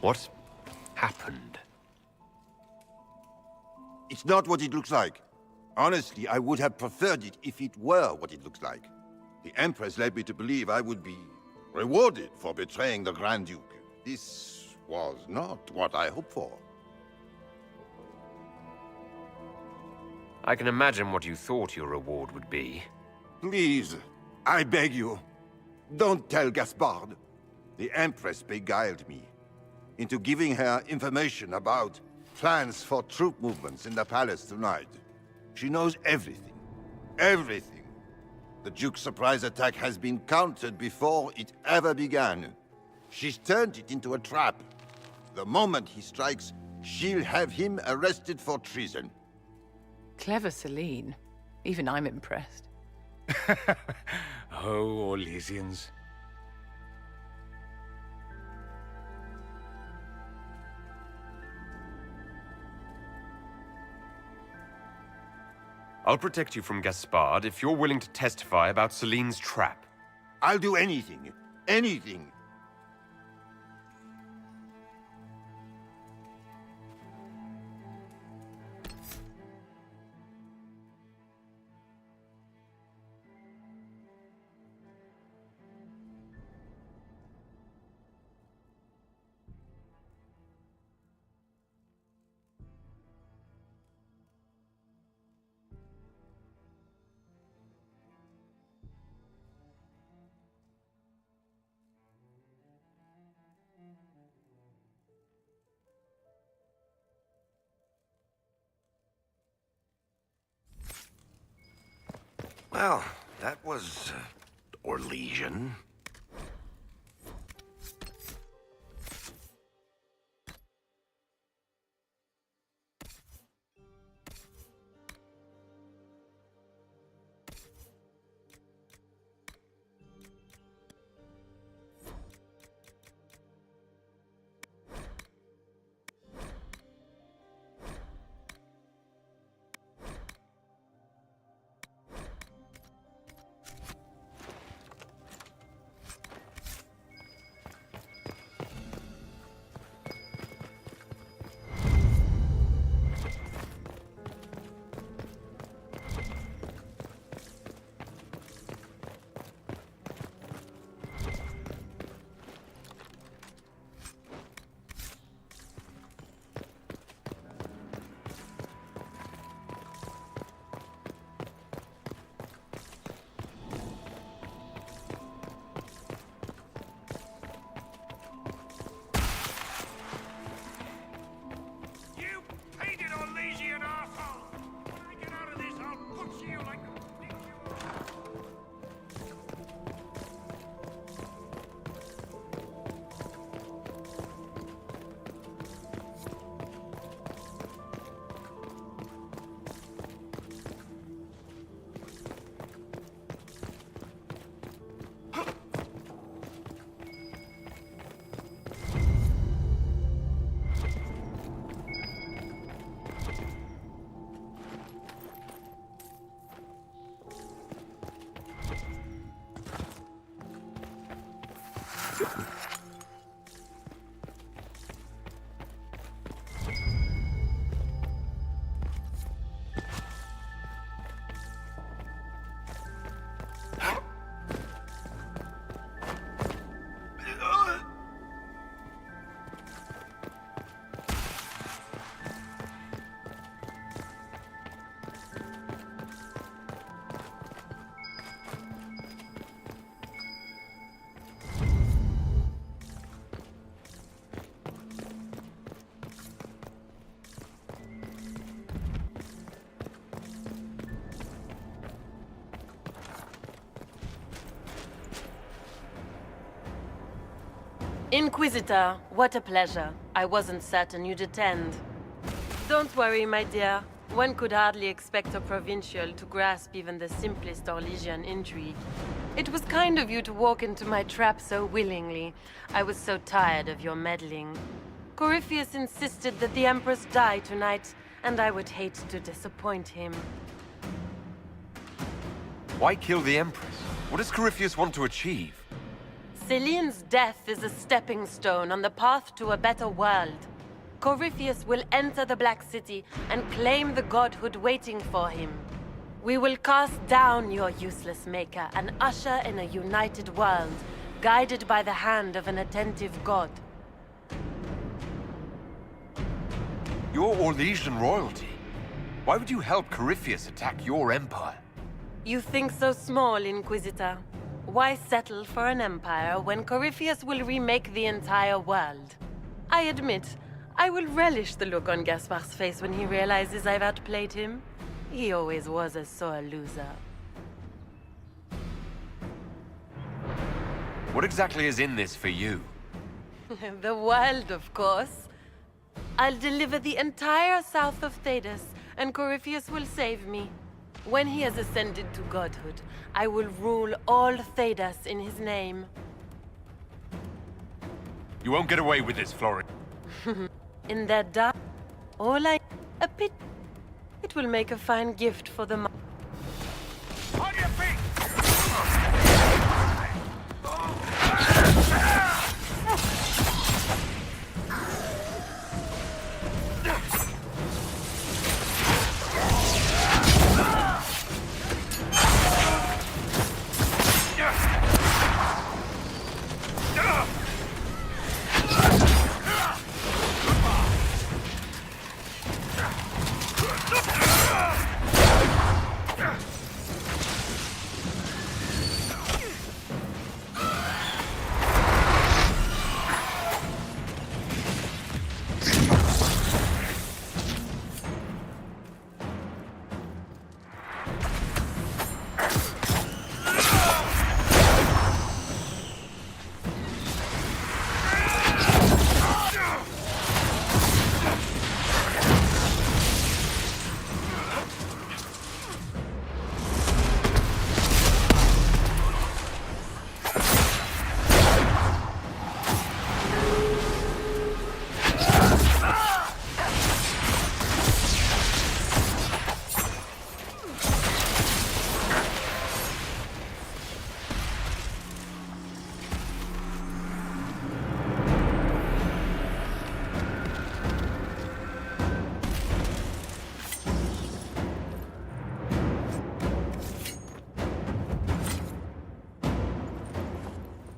What happened? It's not what it looks like. Honestly, I would have preferred it if it were what it looks like. The Empress led me to believe I would be rewarded for betraying the Grand Duke. This was not what I hoped for. I can imagine what you thought your reward would be. Please, I beg you, don't tell Gaspard. The Empress beguiled me into giving her information about plans for troop movements in the palace tonight. She knows everything. Everything. The Duke's surprise attack has been countered before it ever began. She's turned it into a trap. The moment he strikes, she'll have him arrested for treason. Clever Celine. Even I'm impressed. Oh, Orlesians. I'll protect you from Gaspard if you're willing to testify about Celine's trap. I'll do anything. Anything. Well, that was Orlesian. Inquisitor, what a pleasure. I wasn't certain you'd attend. Don't worry, my dear. One could hardly expect a provincial to grasp even the simplest Orlesian intrigue. It was kind of you to walk into my trap so willingly. I was so tired of your meddling. Corypheus insisted that the Empress die tonight, and I would hate to disappoint him. Why kill the Empress? What does Corypheus want to achieve? Celine's death is a stepping stone on the path to a better world. Corypheus will enter the Black City and claim the godhood waiting for him. We will cast down your useless maker and usher in a united world, guided by the hand of an attentive god. You're Orlesian royalty. Why would you help Corypheus attack your empire? You think so small, Inquisitor. Why settle for an empire when Corypheus will remake the entire world? I admit, I will relish the look on Gaspard's face when he realizes I've outplayed him. He always was a sore loser. What exactly is in this for you? The world, of course. I'll deliver the entire south of Thedas, and Corypheus will save me. When he has ascended to godhood, I will rule all Thedas in his name. You won't get away with this, Florid. In that dark, a pit. It will make a fine gift for the. On your feet!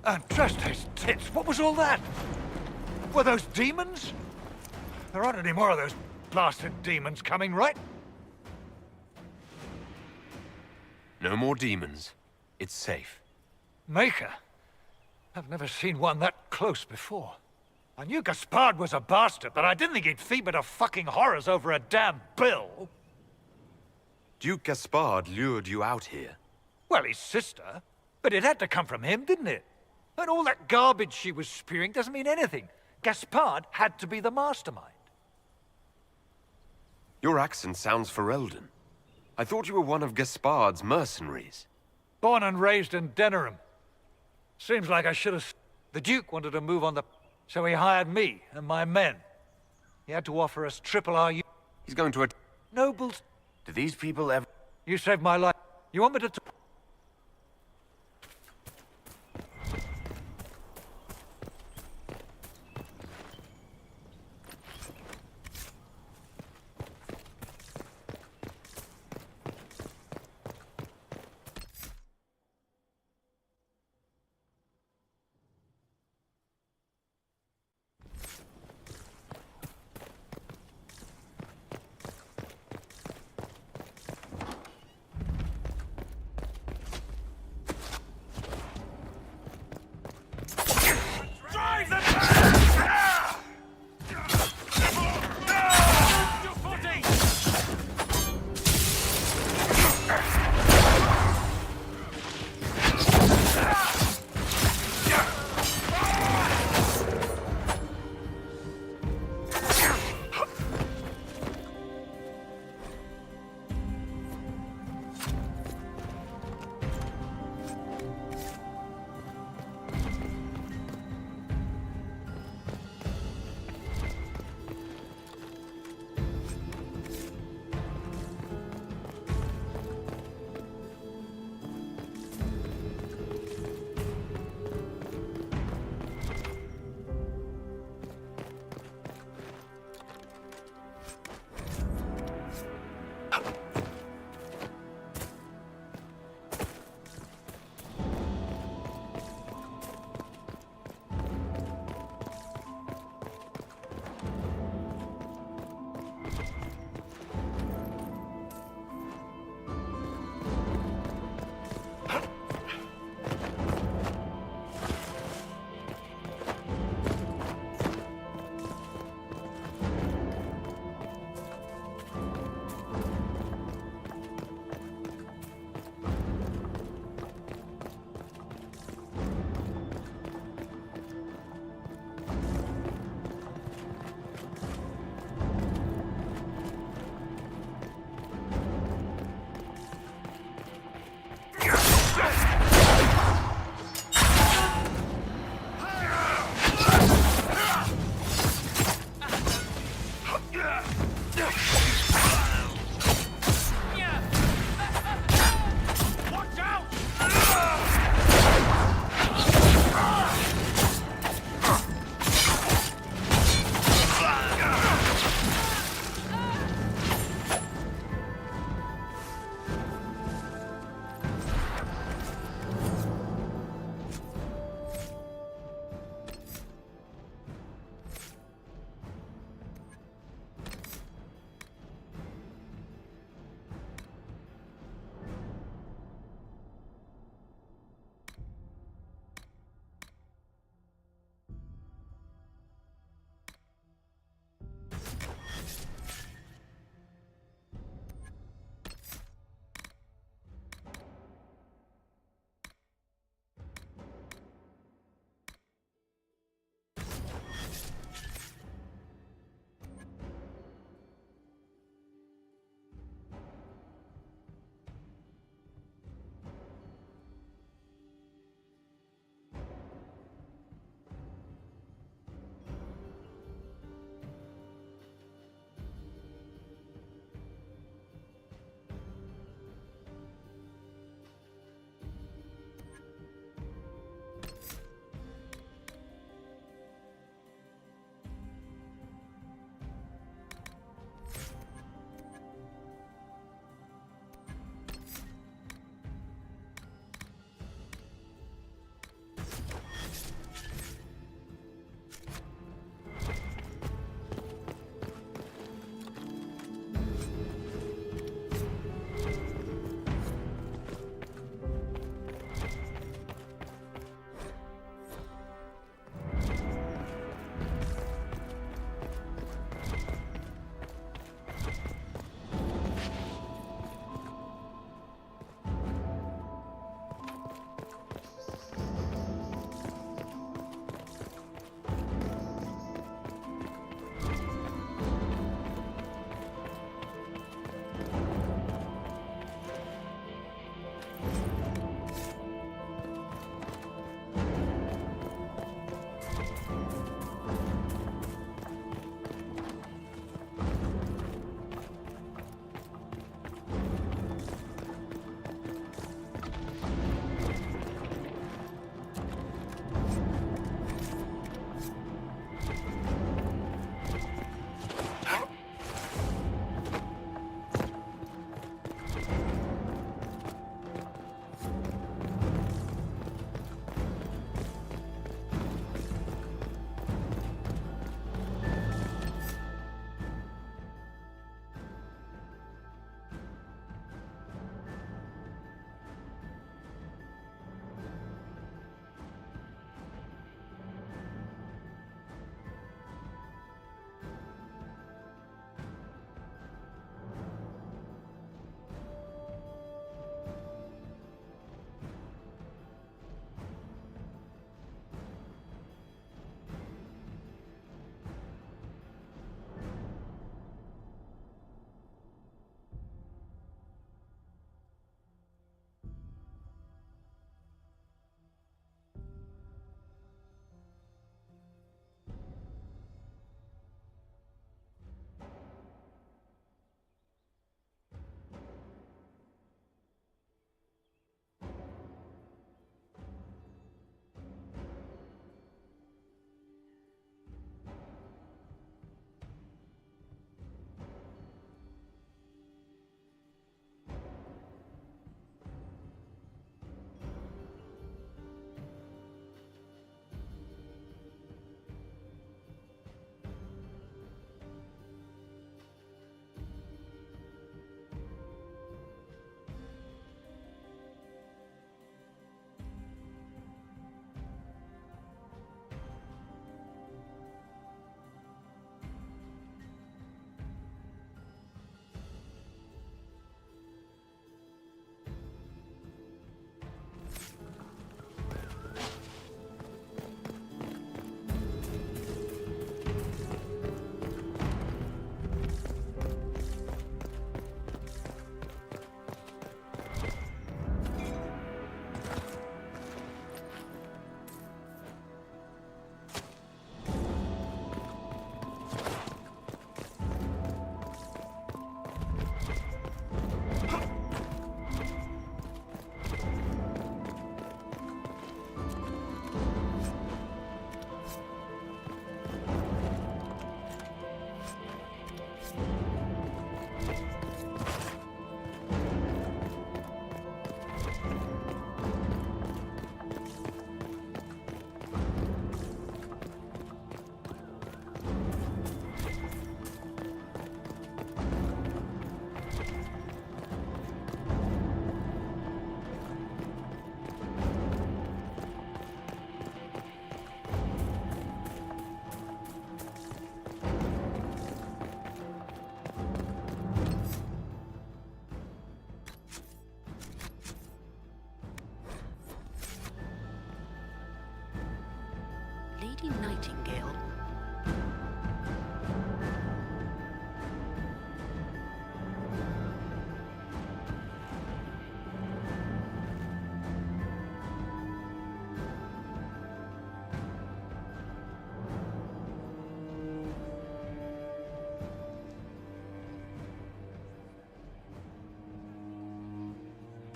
Andraste's tits, what was all that? Were those demons? There aren't any more of those blasted demons coming, right? No more demons. It's safe. Maker? I've never seen one that close before. I knew Gaspard was a bastard, but I didn't think he'd feed me to fucking horrors over a damn bill. Duke Gaspard lured you out here. Well, his sister. But it had to come from him, didn't it? And all that garbage she was spewing doesn't mean anything. Gaspard had to be the mastermind. Your accent sounds Ferelden. I thought you were one of Gaspard's mercenaries. Born and raised in Denerim. Seems like I should have... The Duke wanted to move on the... So he hired me and my men. He had to offer us triple our... He's going to... Nobles... Do these people ever... You saved my life. You want me to...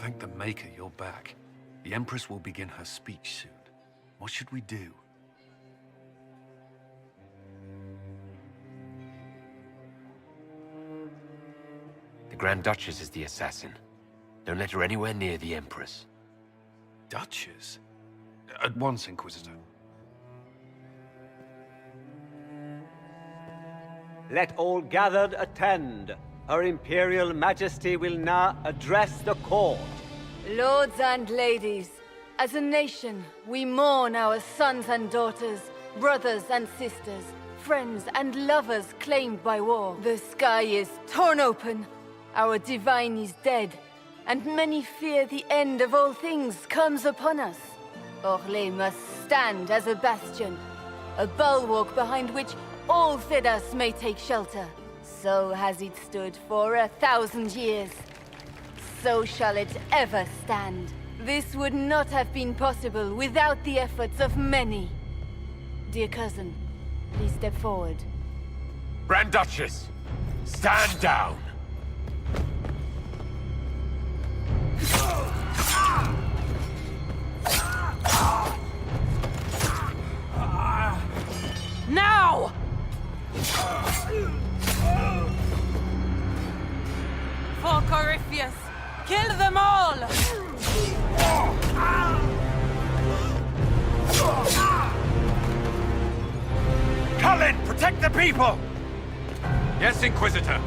Thank the Maker you're back. The Empress will begin her speech soon. What should we do? The Grand Duchess is the assassin. Don't let her anywhere near the Empress. Duchess? At once, Inquisitor. Let all gathered attend. Her Imperial Majesty will now address the court. Lords and ladies, as a nation, we mourn our sons and daughters, brothers and sisters, friends and lovers claimed by war. The sky is torn open, our divine is dead, and many fear the end of all things comes upon us. Orlais must stand as a bastion, a bulwark behind which all Thedas may take shelter. So has it stood for 1,000 years. So shall it ever stand. This would not have been possible without the efforts of many. Dear cousin, please step forward. Grand Duchess, stand down! Now! For Corypheus, kill them all! Cullen, protect the people! Yes, Inquisitor.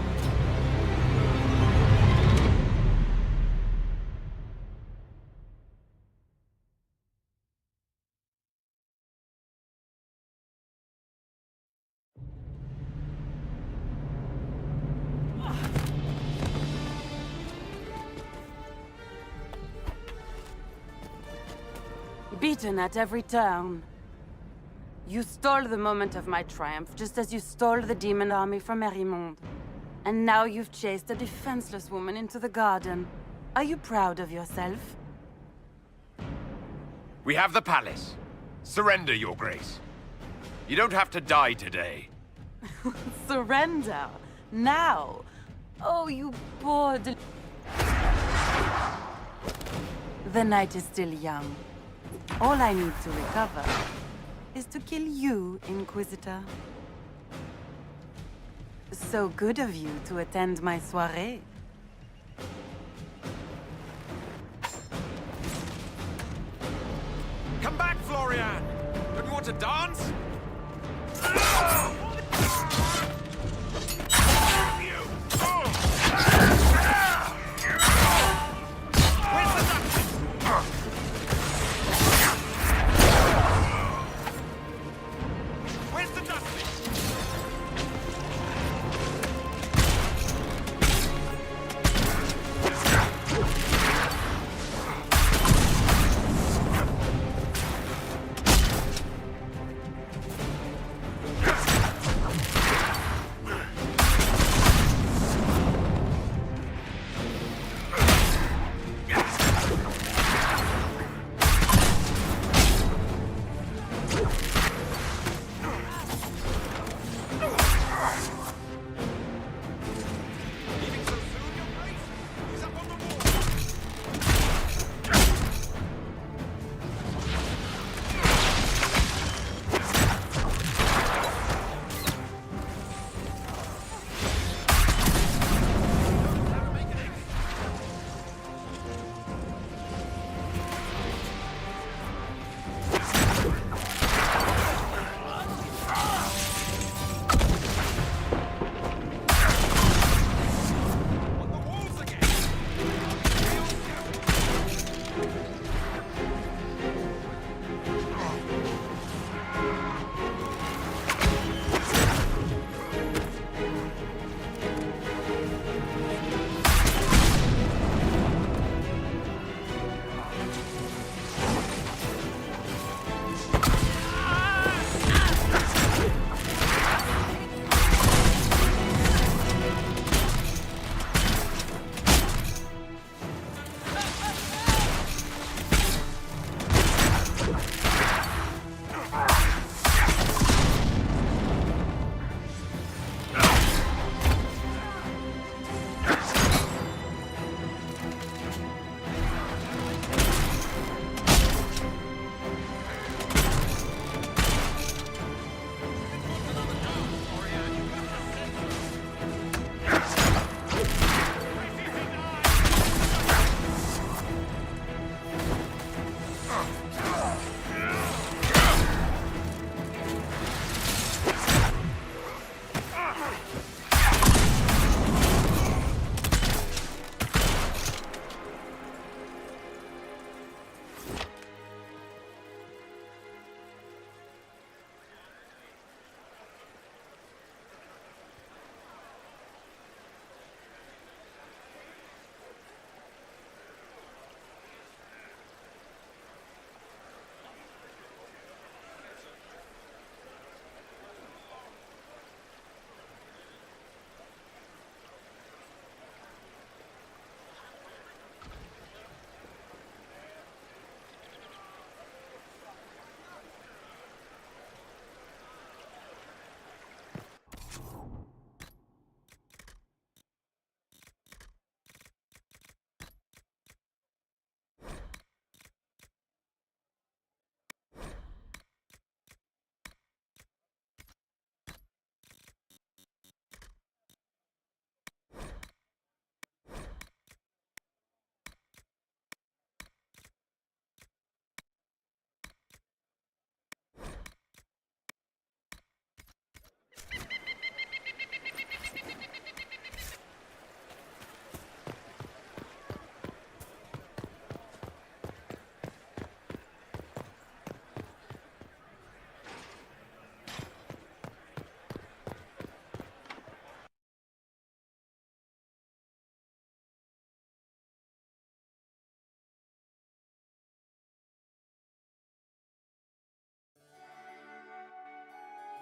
Beaten at every turn. You stole the moment of my triumph, just as you stole the demon army from Merimonde. And now you've chased a defenseless woman into the garden. Are you proud of yourself? We have the palace. Surrender, Your Grace. You don't have to die today. Surrender? Now? Oh, you poor The night is still young. All I need to recover is to kill you, Inquisitor. So good of you to attend my soirée. Come back, Florian! Don't you want to dance?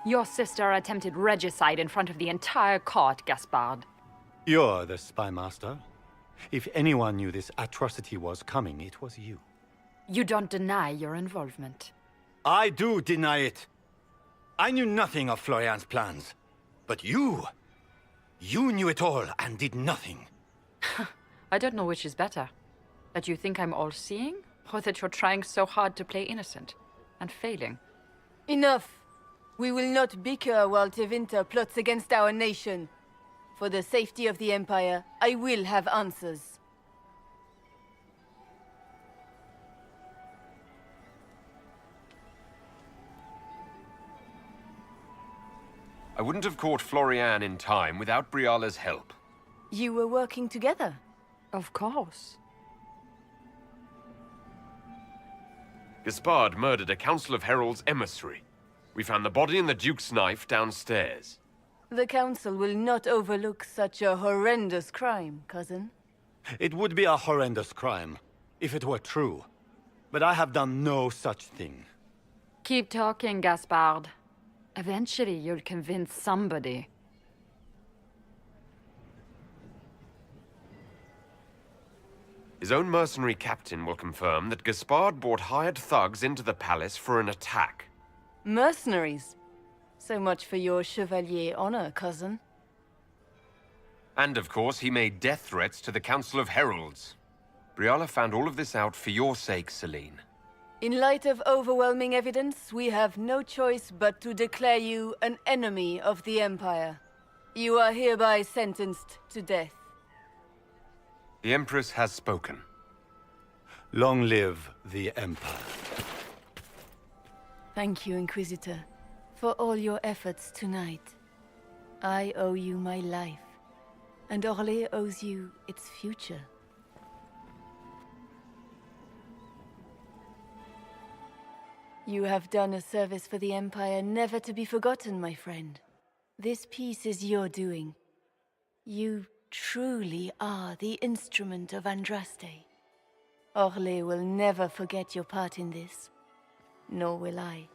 Your sister attempted regicide in front of the entire court, Gaspard. You're the spy master. If anyone knew this atrocity was coming, it was you. You don't deny your involvement. I do deny it. I knew nothing of Florian's plans. But you knew it all and did nothing. I don't know which is better. That you think I'm all-seeing, or that you're trying so hard to play innocent and failing. Enough! We will not bicker while Tevinter plots against our nation. For the safety of the Empire, I will have answers. I wouldn't have caught Florian in time without Briala's help. You were working together? Of course. Gaspard murdered a Council of Heralds emissary. We found the body and the Duke's knife downstairs. The Council will not overlook such a horrendous crime, cousin. It would be a horrendous crime, if it were true. But I have done no such thing. Keep talking, Gaspard. Eventually, you'll convince somebody. His own mercenary captain will confirm that Gaspard brought hired thugs into the palace for an attack. Mercenaries? So much for your chevalier honor, cousin. And of course, he made death threats to the Council of Heralds. Briala found all of this out for your sake, Celine. In light of overwhelming evidence, we have no choice but to declare you an enemy of the Empire. You are hereby sentenced to death. The Empress has spoken. Long live the Empire. Thank you, Inquisitor, for all your efforts tonight. I owe you my life, and Orlais owes you its future. You have done a service for the Empire never to be forgotten, my friend. This piece is your doing. You truly are the instrument of Andraste. Orlais will never forget your part in this. Nor will I.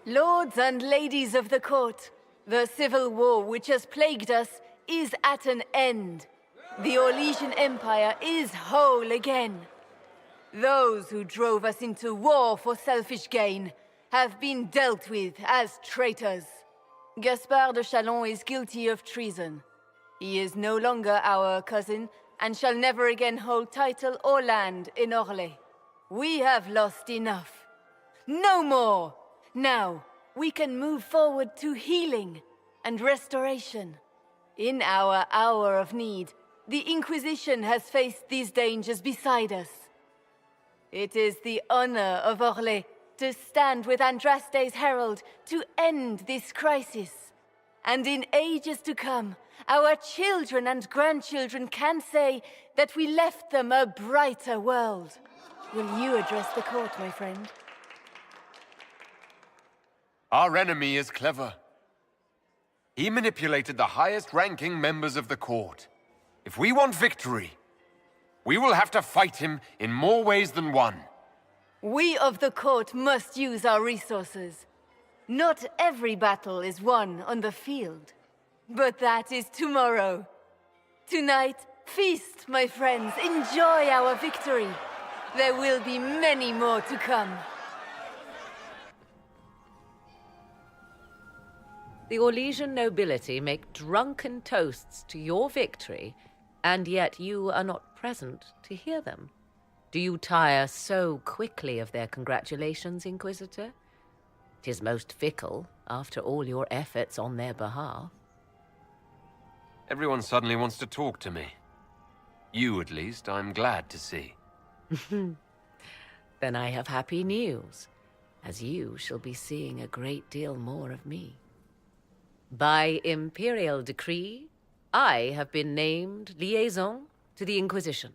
Lords and ladies of the court, the civil war which has plagued us is at an end. The Orlesian Empire is whole again. Those who drove us into war for selfish gain have been dealt with as traitors. Gaspard de Chalon is guilty of treason. He is no longer our cousin, and shall never again hold title or land in Orlais. We have lost enough. No more! Now, we can move forward to healing and restoration. In our hour of need, the Inquisition has faced these dangers beside us. It is the honor of Orlais to stand with Andraste's herald to end this crisis. And in ages to come, our children and grandchildren can say that we left them a brighter world. Will you address the court, my friend? Our enemy is clever. He manipulated the highest-ranking members of the court. If we want victory, we will have to fight him in more ways than one. We of the court must use our resources. Not every battle is won on the field. But that is tomorrow. Tonight, feast, my friends. Enjoy our victory. There will be many more to come. The Orlesian nobility make drunken toasts to your victory, and yet you are not present to hear them. Do you tire so quickly of their congratulations, Inquisitor? 'Tis most fickle, after all your efforts on their behalf. Everyone suddenly wants to talk to me. You, at least, I'm glad to see. Then I have happy news, as you shall be seeing a great deal more of me. By imperial decree, I have been named liaison to the Inquisition.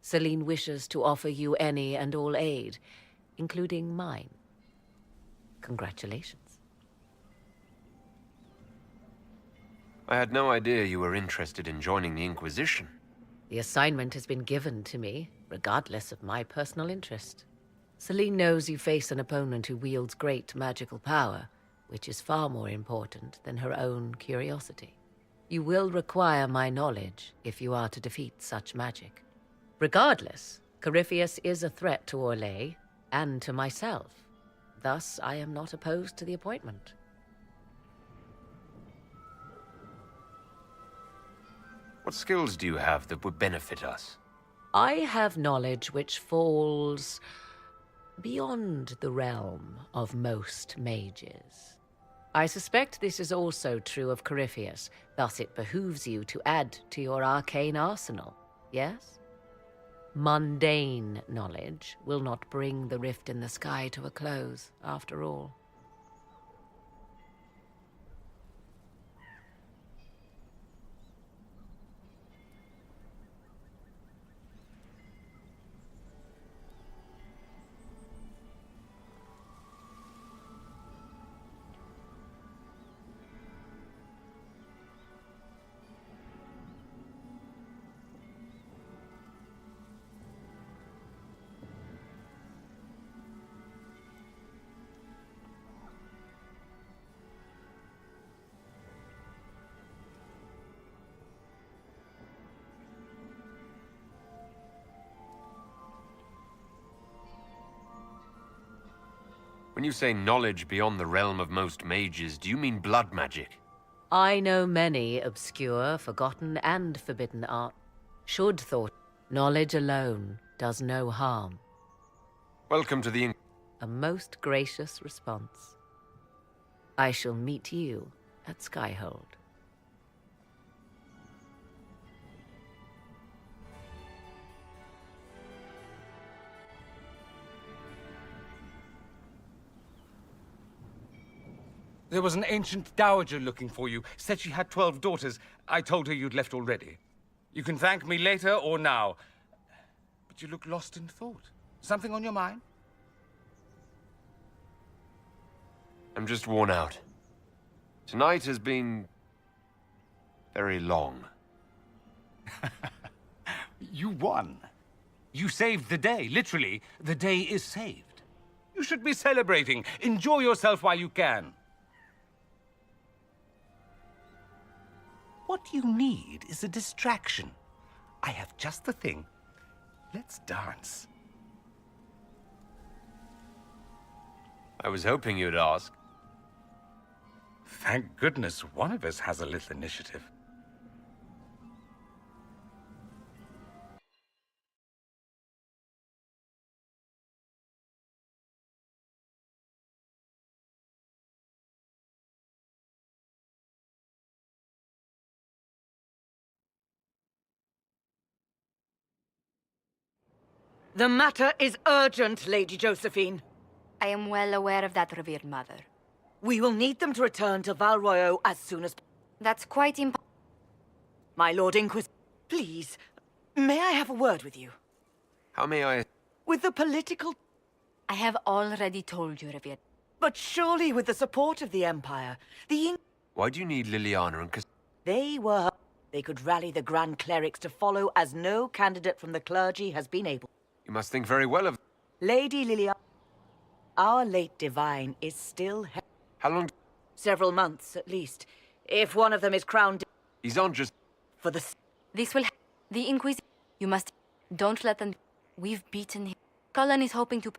Celine wishes to offer you any and all aid, including mine. Congratulations. I had no idea you were interested in joining the Inquisition. The assignment has been given to me, regardless of my personal interest. Celine knows you face an opponent who wields great magical power, which is far more important than her own curiosity. You will require my knowledge if you are to defeat such magic. Regardless, Corypheus is a threat to Orlais and to myself. Thus, I am not opposed to the appointment. What skills do you have that would benefit us? I have knowledge which falls beyond the realm of most mages. I suspect this is also true of Corypheus, thus it behooves you to add to your arcane arsenal, yes? Mundane knowledge will not bring the rift in the sky to a close, after all. When you say knowledge beyond the realm of most mages, do you mean blood magic? I know many obscure, forgotten, and forbidden art. Should thought, knowledge alone does no harm. Welcome to the A most gracious response. I shall meet you at Skyhold. There was an ancient dowager looking for you. Said she had 12 daughters. I told her you'd left already. You can thank me later or now. But you look lost in thought. Something on your mind? I'm just worn out. Tonight has been very long. You won. You saved the day, literally. The day is saved. You should be celebrating. Enjoy yourself while you can. What you need is a distraction. I have just the thing. Let's dance. I was hoping you'd ask. Thank goodness one of us has a little initiative. The matter is urgent, Lady Josephine. I am well aware of that, revered mother. We will need them to return to Val Royeaux as soon as... That's quite My Lord Inquisitor, please, may I have a word with you? How may I... With the political... I have already told you, Riviera. But surely with the support of the Empire, Why do you need Liliana and They were... They could rally the Grand Clerics to follow as no candidate from the clergy has been able. You must think very well of... Lady Liliana, our late divine is still... How long... Several months, at least. If one of them is crowned... He's on just... For the... This will... The Inquisition... You must... Don't let them... We've beaten him. Cullen is hoping to...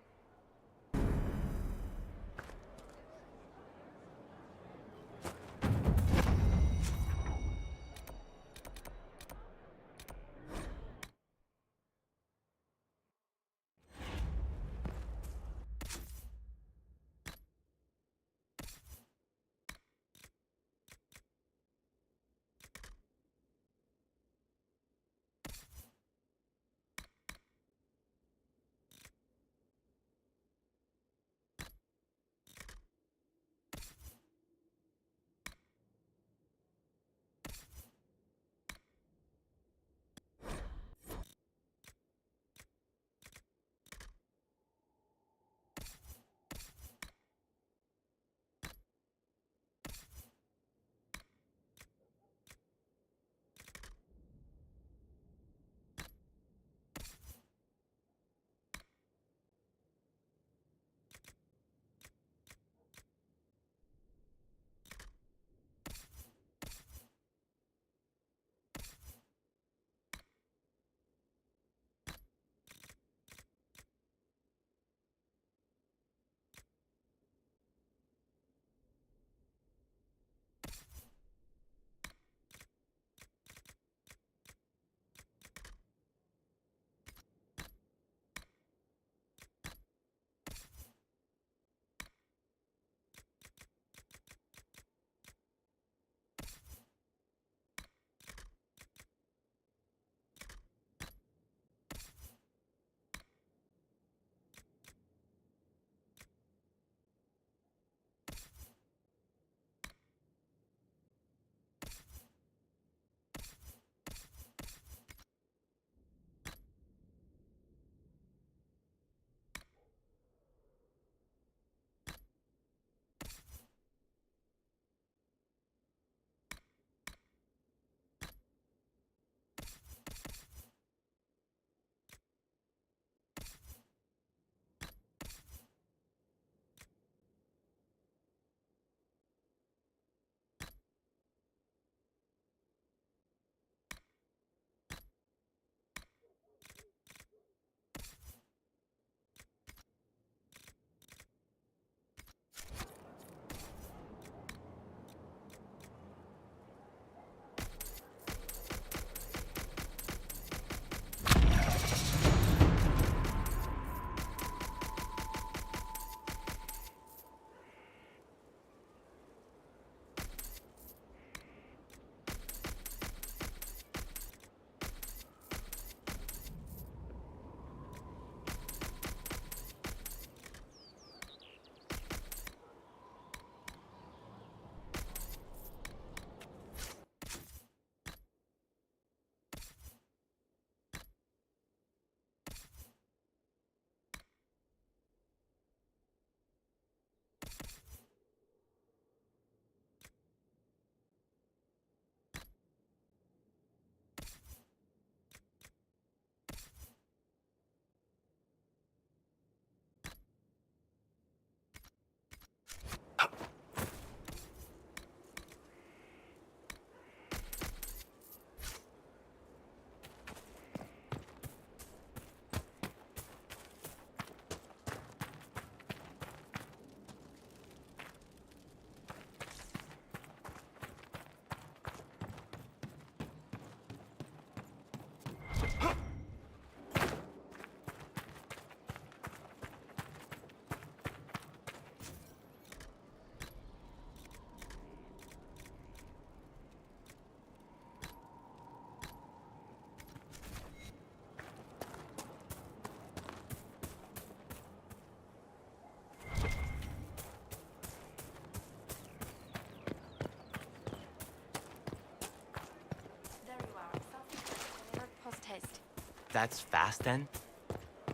That's fast then?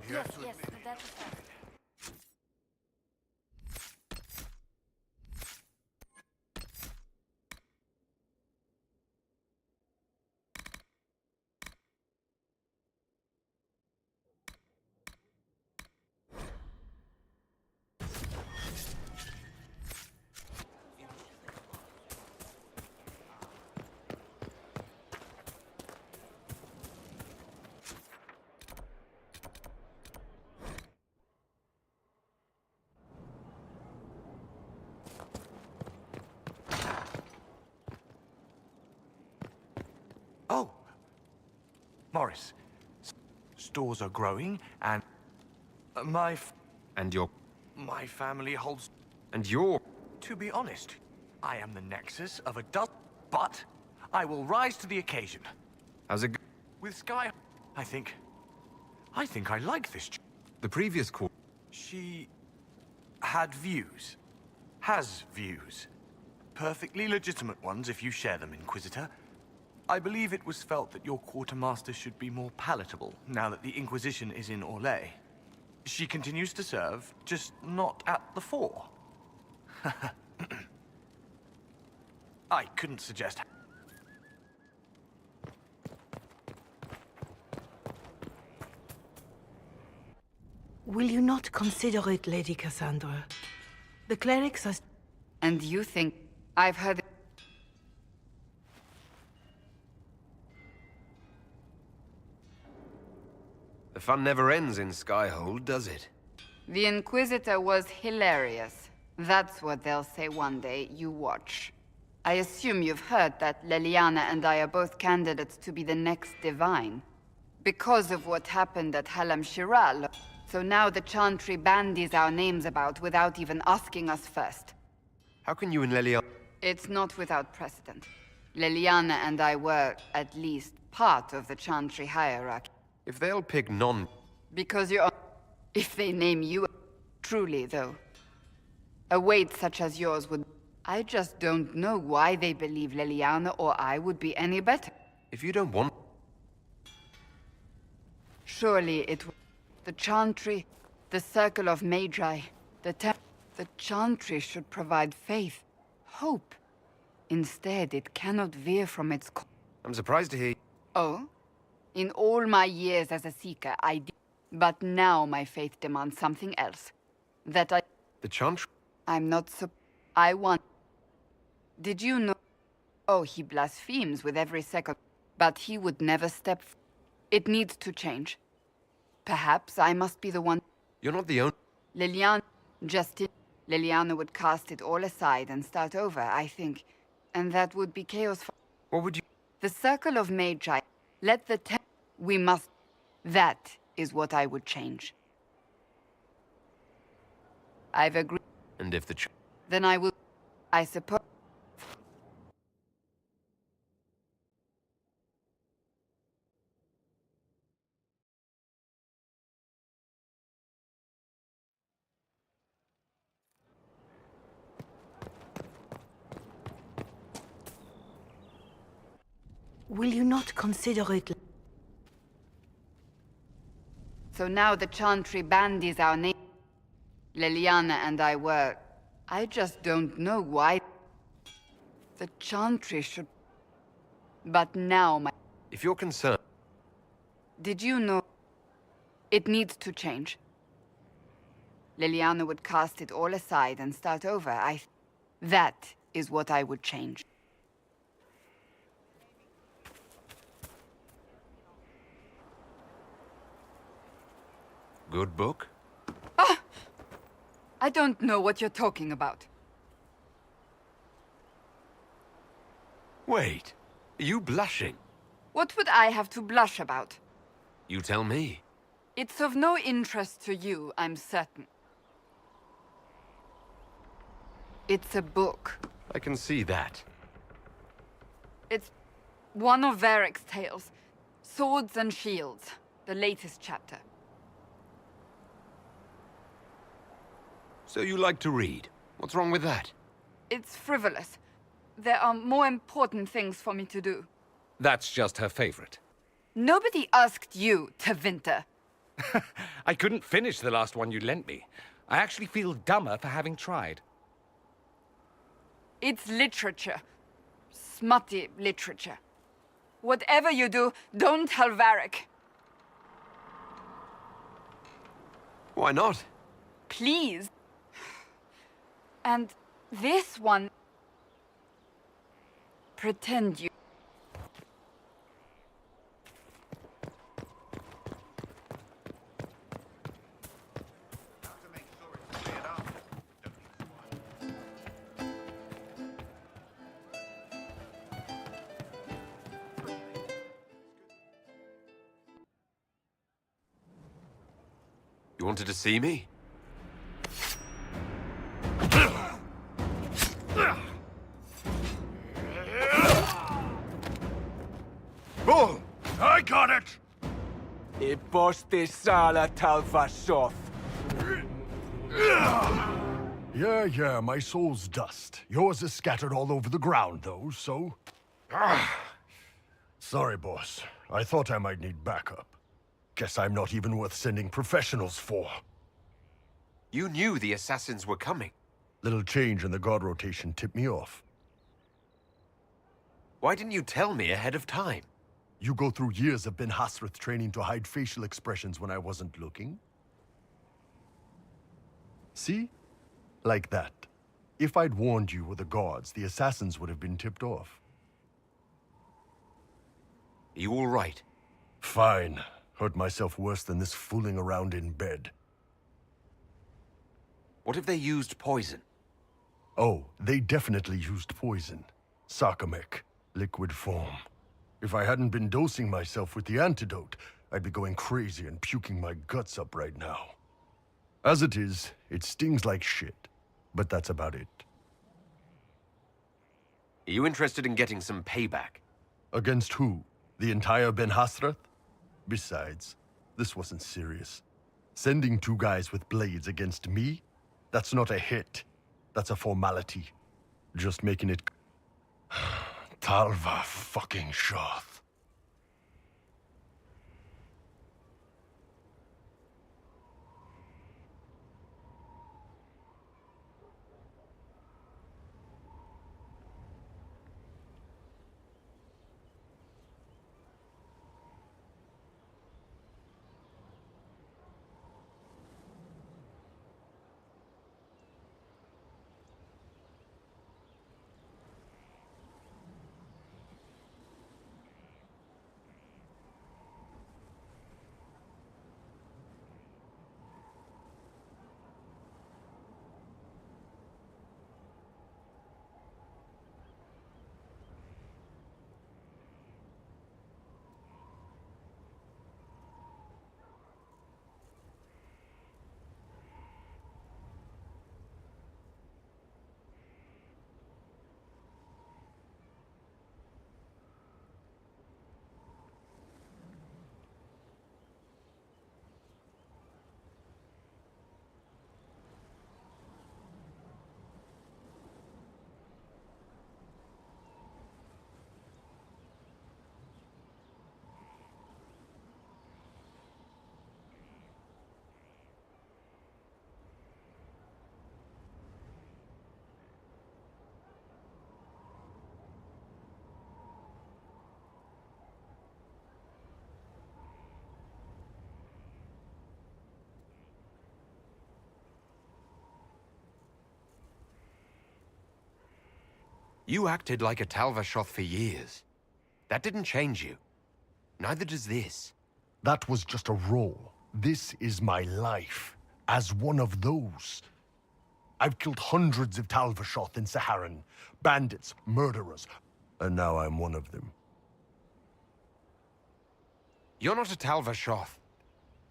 Yes, that is fast. Oh! Morris, stores are growing, and And your... my family holds... And your... To be honest, I am the nexus of a dozen, but I will rise to the occasion. How's it go? With Sky, I think I like this. The previous court... She had views. Has views. Perfectly legitimate ones if you share them, Inquisitor. I believe it was felt that your quartermaster should be more palatable now that the Inquisition is in Orlais. She continues to serve, just not at the fore. I couldn't suggest... Will you not consider it, Lady Cassandra? The clerics are... And you think... I've heard... The fun never ends in Skyhold, does it? The Inquisitor was hilarious. That's what they'll say one day. You watch. I assume you've heard that Leliana and I are both candidates to be the next Divine. Because of what happened at Halam Shiral. So now the Chantry bandies our names about without even asking us first. How can you and Leliana... It's not without precedent. Leliana and I were, at least, part of the Chantry hierarchy. If they'll pick non... Because you're... If they name you... Truly, though. A weight such as yours would... I just don't know why they believe Leliana or I would be any better. If you don't want... Surely it... The Chantry, the Circle of Magi, the Chantry should provide faith, hope. Instead, it cannot veer from its... I'm surprised to hear... Oh? In all my years as a Seeker, I did... But now my faith demands something else. That I... The Chantry? I'm not so... I want... Did you know... Oh, he blasphemes with every second. But he would never step... It needs to change. Perhaps I must be the one... You're not the only... Liliana... Liliana would cast it all aside and start over, I think. And that would be chaos for... What would you... The Circle of Magi. Let the We must... That is what I would change. I've agreed. And if the... Then I will... I suppose... Will you not consider it... So now the Chantry bandies our name. Leliana and I were... I just don't know why... The Chantry should... But now my... If you're concerned... Did you know... It needs to change. Leliana would cast it all aside and start over, That is what I would change. Good book? Ah! I don't know what you're talking about. Wait. Are you blushing? What would I have to blush about? You tell me. It's of no interest to you, I'm certain. It's a book. I can see that. It's one of Varric's tales. Swords and Shields. The latest chapter. So you like to read. What's wrong with that? It's frivolous. There are more important things for me to do. That's just her favorite. Nobody asked you to winter. I couldn't finish the last one you lent me. I actually feel dumber for having tried. It's literature. Smutty literature. Whatever you do, don't tell Varric. Why not? Please. And this one... Pretend you... You wanted to see me? Bull! I got it! E posti sala talvashoth. Yeah, my soul's dust. Yours is scattered all over the ground, though, so... Sorry, boss. I thought I might need backup. Guess I'm not even worth sending professionals for. You knew the assassins were coming. Little change in the guard rotation tipped me off. Why didn't you tell me ahead of time? You go through years of Ben Hasrath training to hide facial expressions when I wasn't looking? See? Like that. If I'd warned you were the guards, the assassins would have been tipped off. Are you all right? Fine. Hurt myself worse than this fooling around in bed. What if they used poison? Oh, they definitely used poison. Sarcomec, liquid form. If I hadn't been dosing myself with the antidote, I'd be going crazy and puking my guts up right now. As it is, it stings like shit. But that's about it. Are you interested in getting some payback? Against who? The entire Ben Hasrath? Besides, this wasn't serious. Sending two guys with blades against me? That's not a hit. That's a formality. Just making it... Talva fucking Shoth. You acted like a Talvashoth for years. That didn't change you. Neither does this. That was just a role. This is my life. As one of those. I've killed hundreds of Talvashoth in Saharan. Bandits, murderers. And now I'm one of them. You're not a Talvashoth.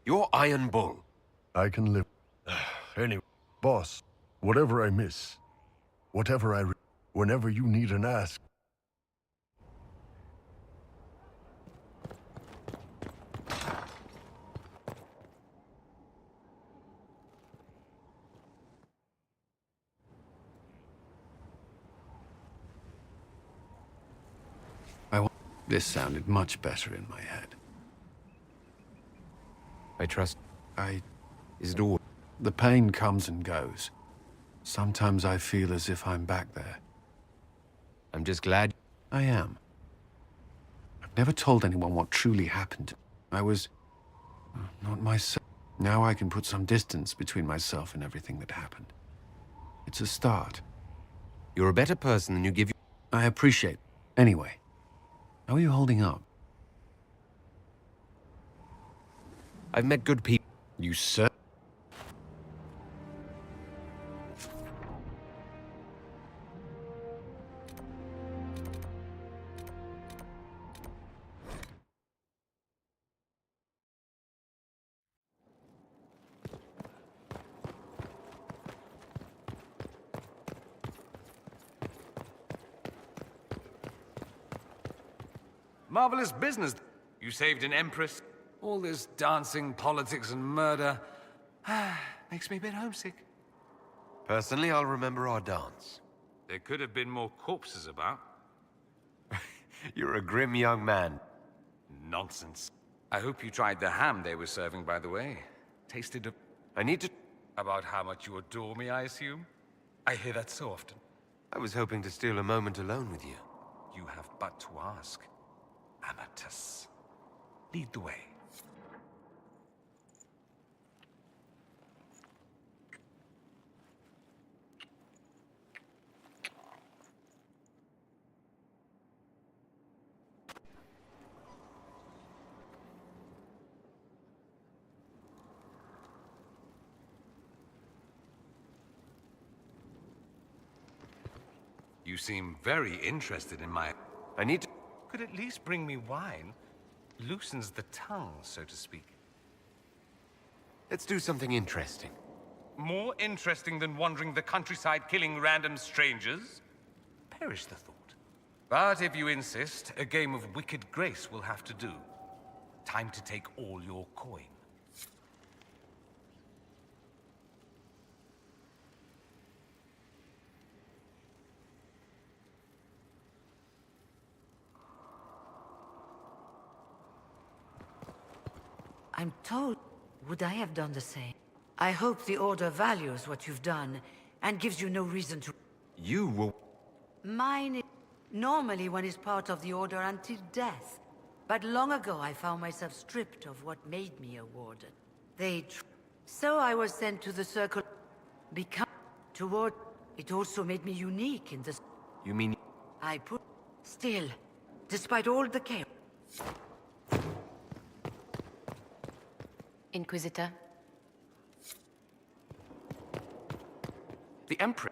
You're Iron Bull. I can live... Anyway, boss, whatever I miss, whatever whenever you need an ask. This sounded much better in my head. I trust. I... Is it all? The pain comes and goes. Sometimes I feel as if I'm back there. I'm just glad. I am. I've never told anyone what truly happened. I was... not myself. Now I can put some distance between myself and everything that happened. It's a start. You're a better person than you give you. I appreciate it. Anyway, how are you holding up? I've met good people. You sir? Marvelous business. You saved an empress. All this dancing, politics, and murder makes me a bit homesick. Personally, I'll remember our dance. There could have been more corpses about. You're a grim young man. Nonsense. I hope you tried the ham they were serving, by the way. Tasted of... I need to... About how much you adore me, I assume? I hear that so often. I was hoping to steal a moment alone with you. You have but to ask. Amatus. Lead the way. You seem very interested in my... I need to... Could at least bring me wine. Loosens the tongue, so to speak. Let's do something interesting. More interesting than wandering the countryside killing random strangers? Perish the thought. But if you insist, a game of Wicked Grace will have to do. Time to take all your coin. I'm told, would I have done the same? I hope the Order values what you've done, and gives you no reason to... You will... Mine is... Normally one is part of the Order until death. But long ago I found myself stripped of what made me a Warden. So I was sent to the Circle... Become... Toward... It also made me unique in the... You mean... I put... Still, despite all the chaos... Inquisitor. The Emperor.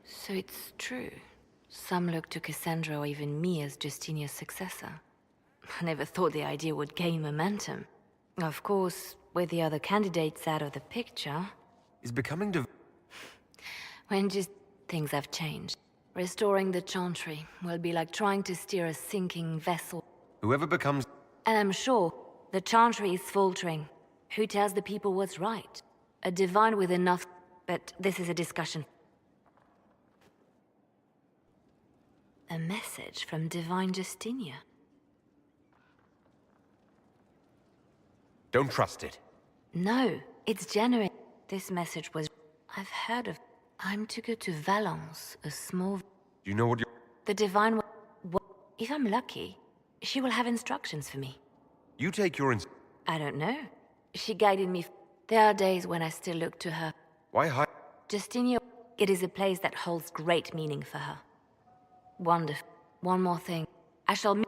So it's true. Some look to Cassandra or even me as Justinia's successor. I never thought the idea would gain momentum. Of course, with the other candidates out of the picture... Is becoming When just things have changed. Restoring the Chantry will be like trying to steer a sinking vessel. Whoever becomes... And I'm sure the Chantry is faltering. Who tells the people what's right? A divine with enough... But this is a discussion. A message from Divine Justinia. Don't trust it. No, it's genuine. This message was... I've heard of... I'm to go to Valence, a small... You know what you're... The Divine... If I'm lucky, she will have instructions for me. You take your... I don't know. She guided me... There are days when I still look to her. Why hide... Justinia... It is a place that holds great meaning for her. Wonderful. One more thing. I shall...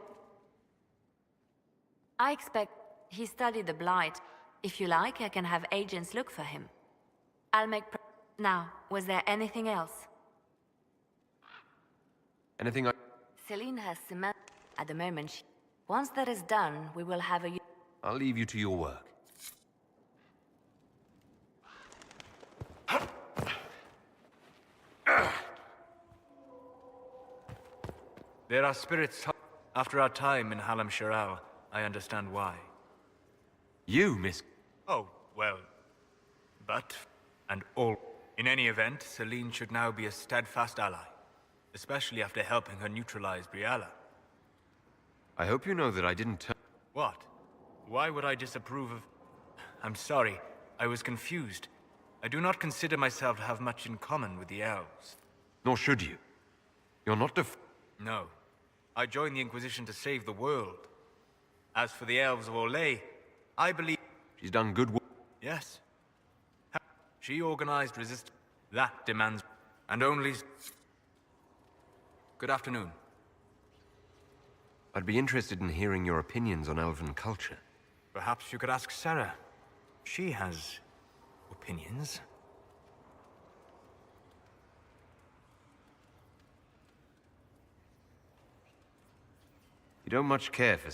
I expect he studied the Blight. If you like, I can have agents look for him. I'll make... Now, was there anything else? Anything I... Celine has cement... At the moment, Once that is done, we will have a... I'll leave you to your work. There are spirits... After our time in Halam Shiral, I understand why. You, Miss... Oh, well... But... And all... In any event, Celine should now be a steadfast ally, especially after helping her neutralize Briala. I hope you know that I didn't turn... What? Why would I disapprove of... I'm sorry, I was confused. I do not consider myself to have much in common with the elves. Nor should you. You're not No. I joined the Inquisition to save the world. As for the elves of Orlais, I believe... She's done good work. Yes. She organized resistance. That demands... And only... Good afternoon. I'd be interested in hearing your opinions on elven culture. Perhaps you could ask Sarah. She has... opinions. You don't much care for...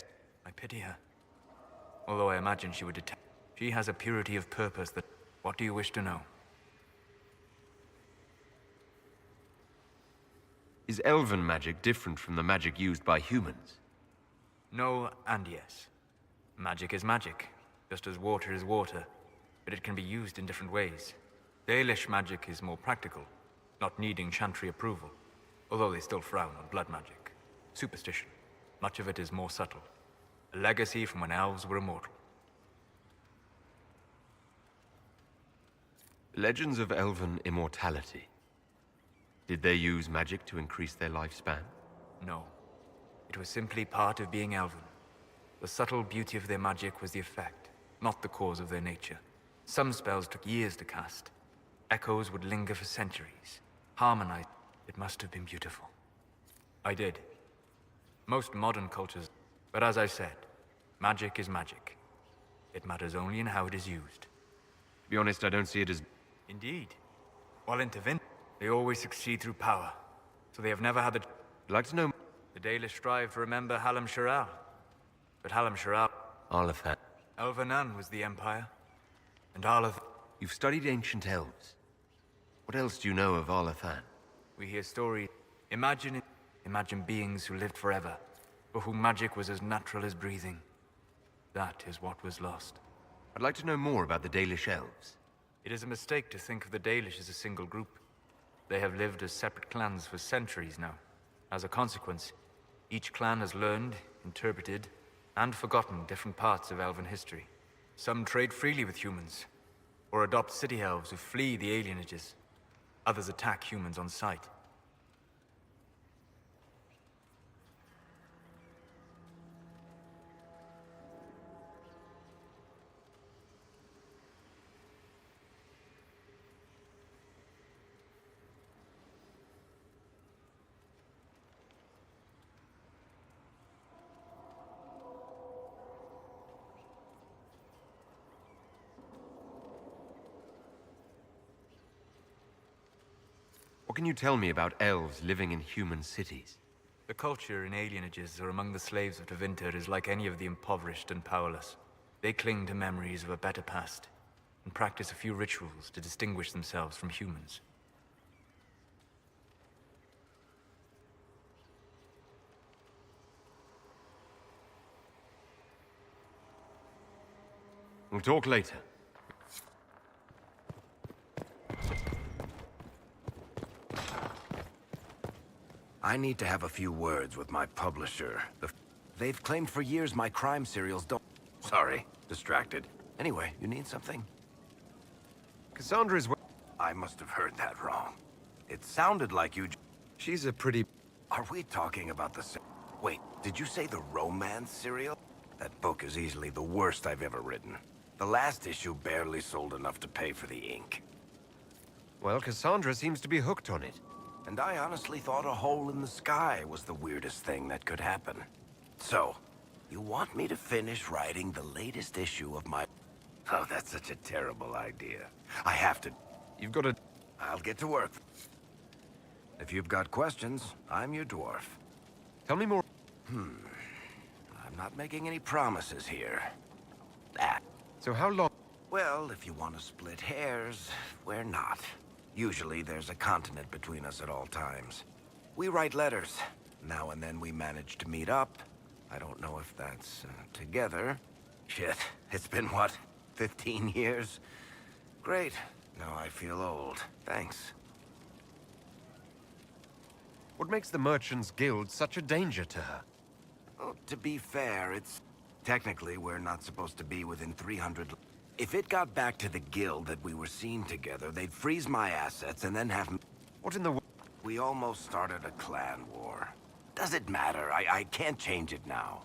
I pity her. Although I imagine she would detect... She has a purity of purpose that... What do you wish to know? Is elven magic different from the magic used by humans? No and yes. Magic is magic, just as water is water, but it can be used in different ways. Dalish magic is more practical, not needing chantry approval, although they still frown on blood magic. Superstition. Much of it is more subtle. A legacy from when elves were immortal. Legends of elven immortality. Did they use magic to increase their lifespan? No. It was simply part of being elven. The subtle beauty of their magic was the effect, not the cause of their nature. Some spells took years to cast. Echoes would linger for centuries. Harmonized. It must have been beautiful. I did. Most modern cultures... But as I said, magic is magic. It matters only in how it is used. To be honest, I don't see it as... Indeed. While in Tevin, they always succeed through power. So they have never had the... I'd like to know... The Dalish strive to remember Hallam Sharal. But Hallam Sharal... Arlathan. Elvanan was the Empire. And Arlathan... You've studied ancient elves. What else do you know of Arlathan? We hear stories. Imagine beings who lived forever, for whom magic was as natural as breathing. That is what was lost. I'd like to know more about the Dalish elves. It is a mistake to think of the Dalish as a single group. They have lived as separate clans for centuries now. As a consequence, each clan has learned, interpreted, and forgotten different parts of elven history. Some trade freely with humans, or adopt city elves who flee the alienages. Others attack humans on sight. What can you tell me about elves living in human cities? The culture in alienages or among the slaves of Tevinter is like any of the impoverished and powerless. They cling to memories of a better past, and practice a few rituals to distinguish themselves from humans. We'll talk later. I need to have a few words with my publisher. They've claimed for years my crime serials don't... Sorry, distracted. Anyway, you need something? Cassandra's... I must have heard that wrong. It sounded like you... She's a pretty... Are we talking about the same... Wait, did you say the romance serial? That book is easily the worst I've ever written. The last issue barely sold enough to pay for the ink. Well, Cassandra seems to be hooked on it. And I honestly thought a hole in the sky was the weirdest thing that could happen. So, you want me to finish writing the latest issue of my... Oh, that's such a terrible idea. I have to... You've got to... I'll get to work. If you've got questions, I'm your dwarf. Tell me more. I'm not making any promises here. That. So how long... Well, if you want to split hairs, we're not. Usually there's a continent between us at all times. We write letters. Now and then we manage to meet up. I don't know if that's together. Shit, it's been what, 15 years? Great. Now I feel old. Thanks. What makes the Merchants Guild such a danger to her? Oh, to be fair, it's... Technically, we're not supposed to be within 300... If it got back to the guild that we were seen together, they'd freeze my assets and then have... What in the... We almost started a clan war. Does it matter? I can't change it now.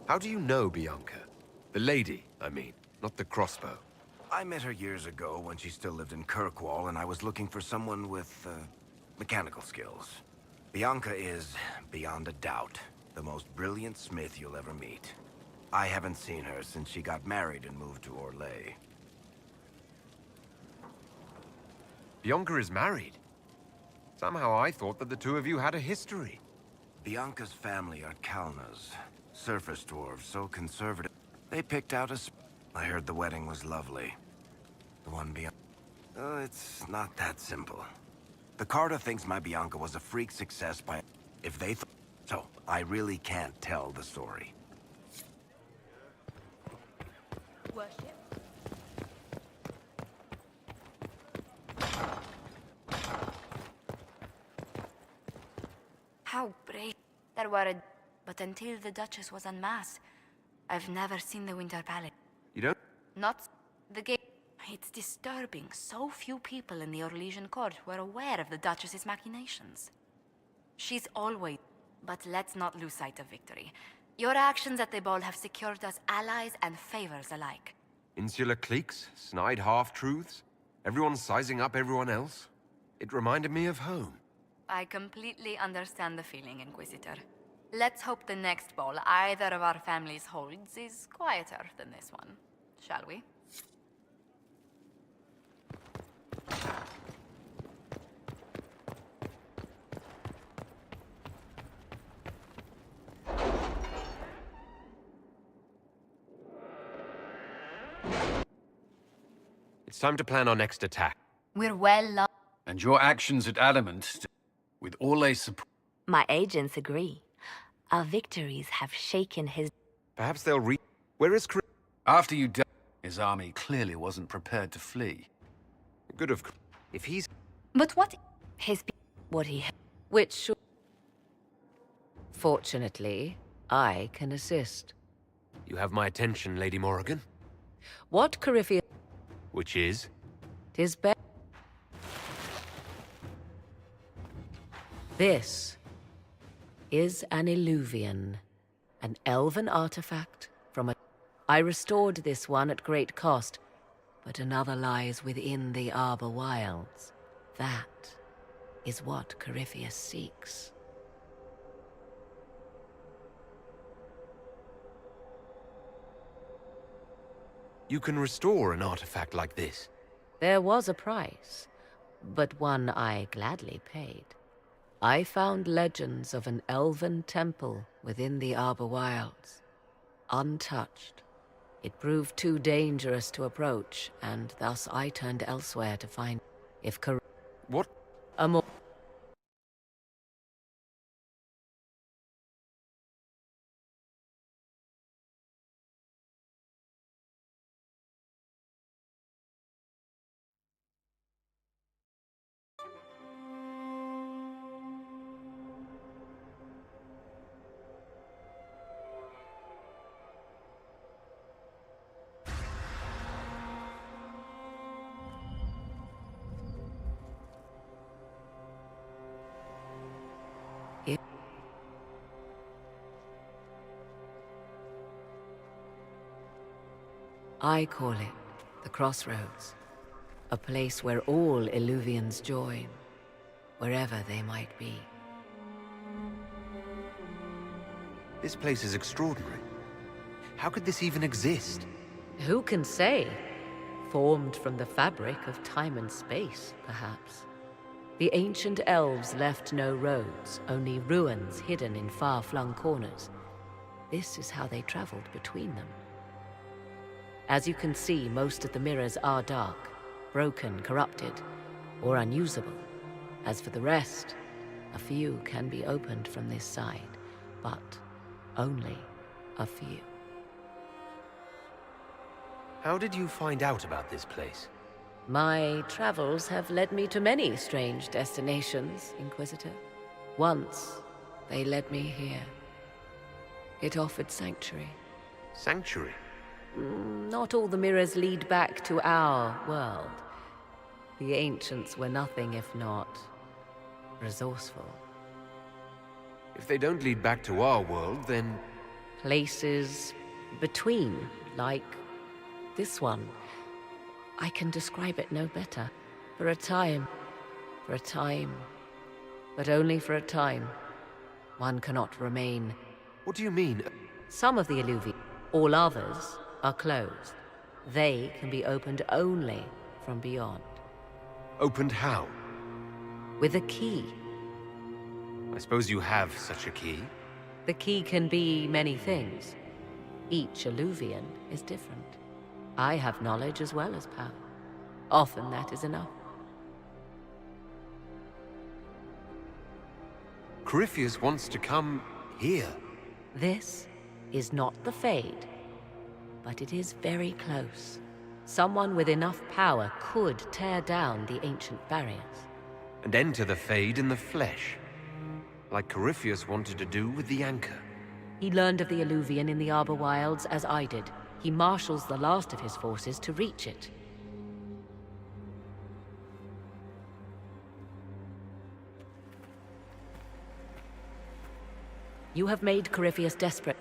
How do you know Bianca? The lady, I mean, not the crossbow. I met her years ago when she still lived in Kirkwall, and I was looking for someone with, mechanical skills. Bianca is, beyond a doubt, the most brilliant smith you'll ever meet. I haven't seen her since she got married and moved to Orlais. Bianca is married? Somehow I thought that the two of you had a history. Bianca's family are Kalnas, surface dwarves, so conservative. They picked out a... I heard the wedding was lovely. The one beyond... it's not that simple. The Carter thinks my Bianca was a freak success by... If they so, I really can't tell the story. Worship. How brave. There were but until the Duchess was en masse, I've never seen the Winter Palace. You don't? Not the gate. It's disturbing. So few people in the Orlesian court were aware of the Duchess's machinations. She's always... But let's not lose sight of victory. Your actions at the ball have secured us allies and favors alike. Insular cliques, snide half-truths, everyone sizing up everyone else. It reminded me of home. I completely understand the feeling, Inquisitor. Let's hope the next ball either of our families holds is quieter than this one, shall we? It's time to plan our next attack. We're well... And your actions at Adamant, with Orlais support... My agents agree. Our victories have shaken his... Perhaps they'll Where is After you died, his army clearly wasn't prepared to flee. Good of... If he's... But what... His... What he... Which... Fortunately, I can assist. You have my attention, Lady Morrigan. What Corypheus... Which is? 'Tis be... This is an Illuvian, an elven artifact from a... I restored this one at great cost, but another lies within the Arbor Wilds. That is what Corypheus seeks. You can restore an artifact like this. There was a price, but one I gladly paid. I found legends of an elven temple within the Arbor Wilds, untouched. It proved too dangerous to approach, and thus I turned elsewhere to find if What? A more... I call it the Crossroads, a place where all Illuvians join, wherever they might be. This place is extraordinary. How could this even exist? Who can say? Formed from the fabric of time and space, perhaps. The ancient elves left no roads, only ruins hidden in far-flung corners. This is how they traveled between them. As you can see, most of the mirrors are dark, broken, corrupted, or unusable. As for the rest, a few can be opened from this side, but only are few. How did you find out about this place? My travels have led me to many strange destinations, Inquisitor. Once, they led me here. It offered sanctuary. Sanctuary? Not all the mirrors lead back to our world. The ancients were nothing if not resourceful. If they don't lead back to our world, then... Places between, like this one. I can describe it no better. For a time, but only for a time, one cannot remain. What do you mean? Some of the Illuvi, all others, are closed. They can be opened only from beyond. Opened how? With a key. I suppose you have such a key? The key can be many things. Each Illuvian is different. I have knowledge as well as power. Often that is enough. Corypheus wants to come here. This is not the Fade, but it is very close. Someone with enough power could tear down the ancient barriers. And enter the Fade in the flesh. Like Corypheus wanted to do with the Anchor. He learned of the Illuvian in the Arbor Wilds as I did. He marshals the last of his forces to reach it. You have made Corypheus desperate.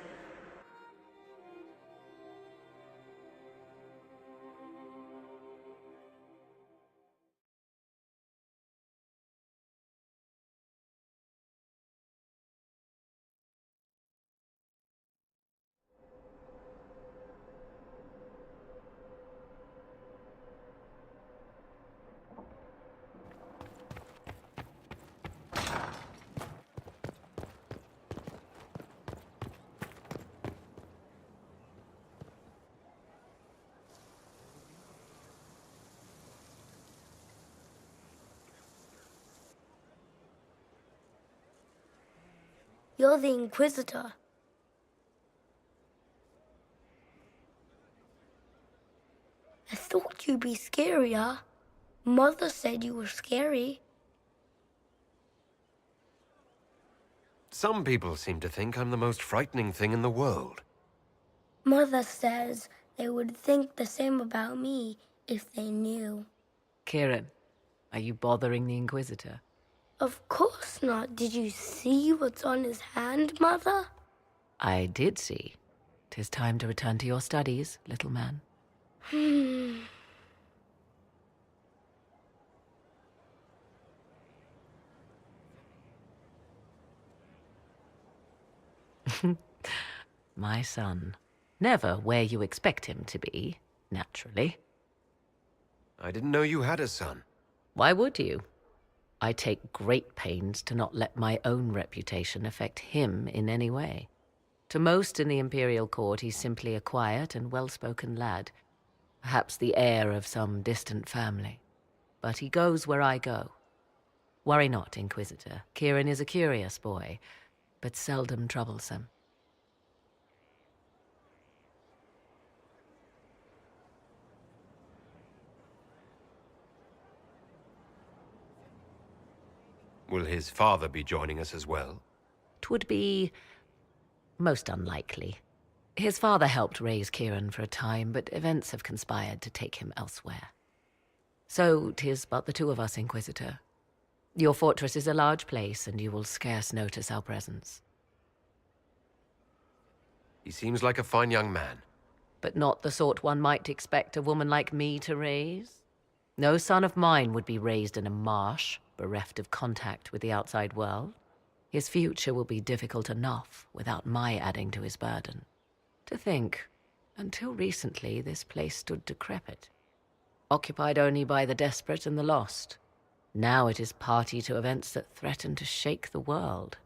You're the Inquisitor. I thought you'd be scarier. Mother said you were scary. Some people seem to think I'm the most frightening thing in the world. Mother says they would think the same about me if they knew. Kieran, are you bothering the Inquisitor? Of course not. Did you see what's on his hand, Mother? I did see. 'Tis time to return to your studies, little man. My son. Never where you expect him to be, naturally. I didn't know you had a son. Why would you? I take great pains to not let my own reputation affect him in any way. To most in the Imperial Court, he's simply a quiet and well-spoken lad, perhaps the heir of some distant family. But he goes where I go. Worry not, Inquisitor. Kieran is a curious boy, but seldom troublesome. Will his father be joining us as well? 'Twould be most unlikely. His father helped raise Kieran for a time, but events have conspired to take him elsewhere. So 'tis but the two of us, Inquisitor. Your fortress is a large place, and you will scarce notice our presence. He seems like a fine young man. But not the sort one might expect a woman like me to raise. No son of mine would be raised in a marsh, bereft of contact with the outside world. His future will be difficult enough without my adding to his burden. To think, until recently this place stood decrepit, occupied only by the desperate and the lost. Now it is party to events that threaten to shake the world.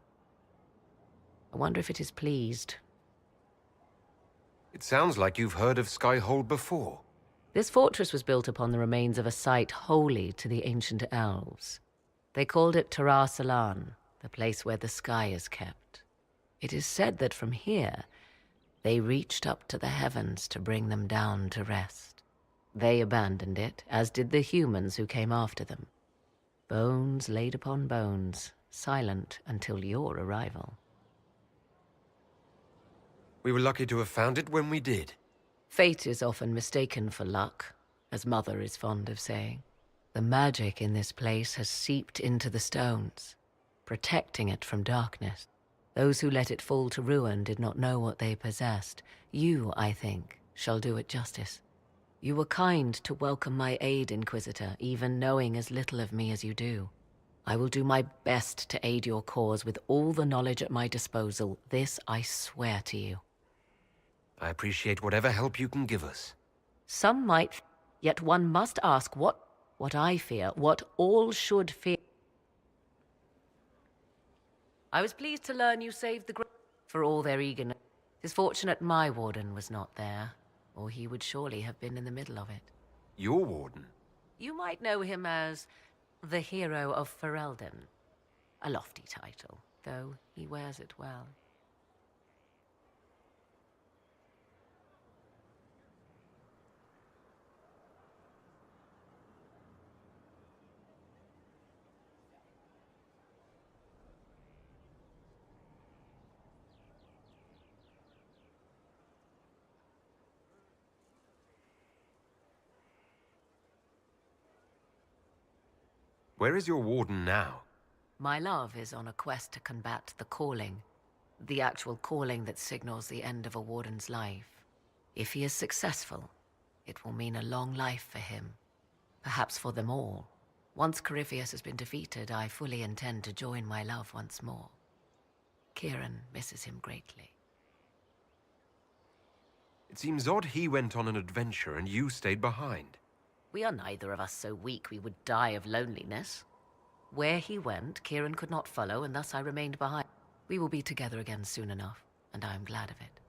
I wonder if it is pleased. It sounds like you've heard of Skyhold before. This fortress was built upon the remains of a site holy to the ancient elves. They called it Tarar Salan, the place where the sky is kept. It is said that from here, They reached up to the heavens to bring them down to rest. They abandoned it, as did the humans who came after them. Bones laid upon bones, silent until your arrival. We were lucky to have found it when we did. Fate is often mistaken for luck, as Mother is fond of saying. The magic in this place has seeped into the stones, protecting it from darkness. Those who let it fall to ruin did not know what they possessed. You, I think, shall do it justice. You were kind to welcome my aid, Inquisitor, even knowing as little of me as you do. I will do my best to aid your cause with all the knowledge at my disposal. This I swear to you. I appreciate whatever help you can give us. Some might, yet one must ask what I fear, what all should fear. I was pleased to learn you saved the for all their eagerness. It is fortunate my warden was not there, or he would surely have been in the middle of it. Your warden? You might know him as the hero of Ferelden. A lofty title, though he wears it well. Where is your warden now? My love is on a quest to combat the calling. The actual calling that signals the end of a warden's life. If he is successful, it will mean a long life for him. Perhaps for them all. Once Corypheus has been defeated, I fully intend to join my love once more. Kieran misses him greatly. It seems odd he went on an adventure and you stayed behind. We are neither of us so weak we would die of loneliness. Where he went, Kieran could not follow, and thus I remained behind. We will be together again soon enough, and I am glad of it.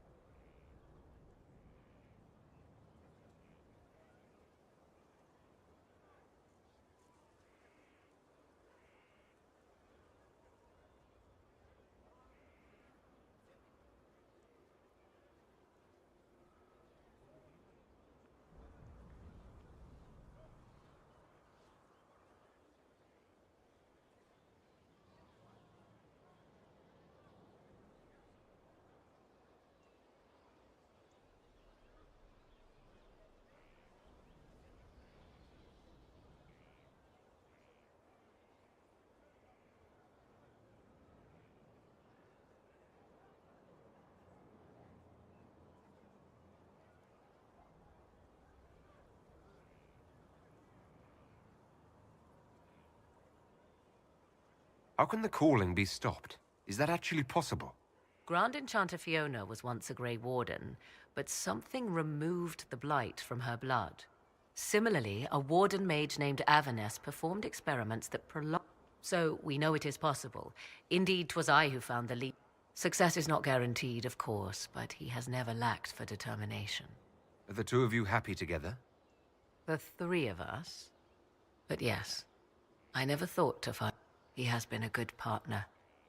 How can the calling be stopped? Is that actually possible? Grand Enchanter Fiona was once a Grey Warden, but something removed the blight from her blood. Similarly, a Warden mage named Avernus performed experiments that prolonged. So we know it is possible. Indeed, 'twas I who found the leap. Success is not guaranteed, of course, but he has never lacked for determination. Are the two of you happy together? The three of us? But yes, I never thought to find. He has been a good partner.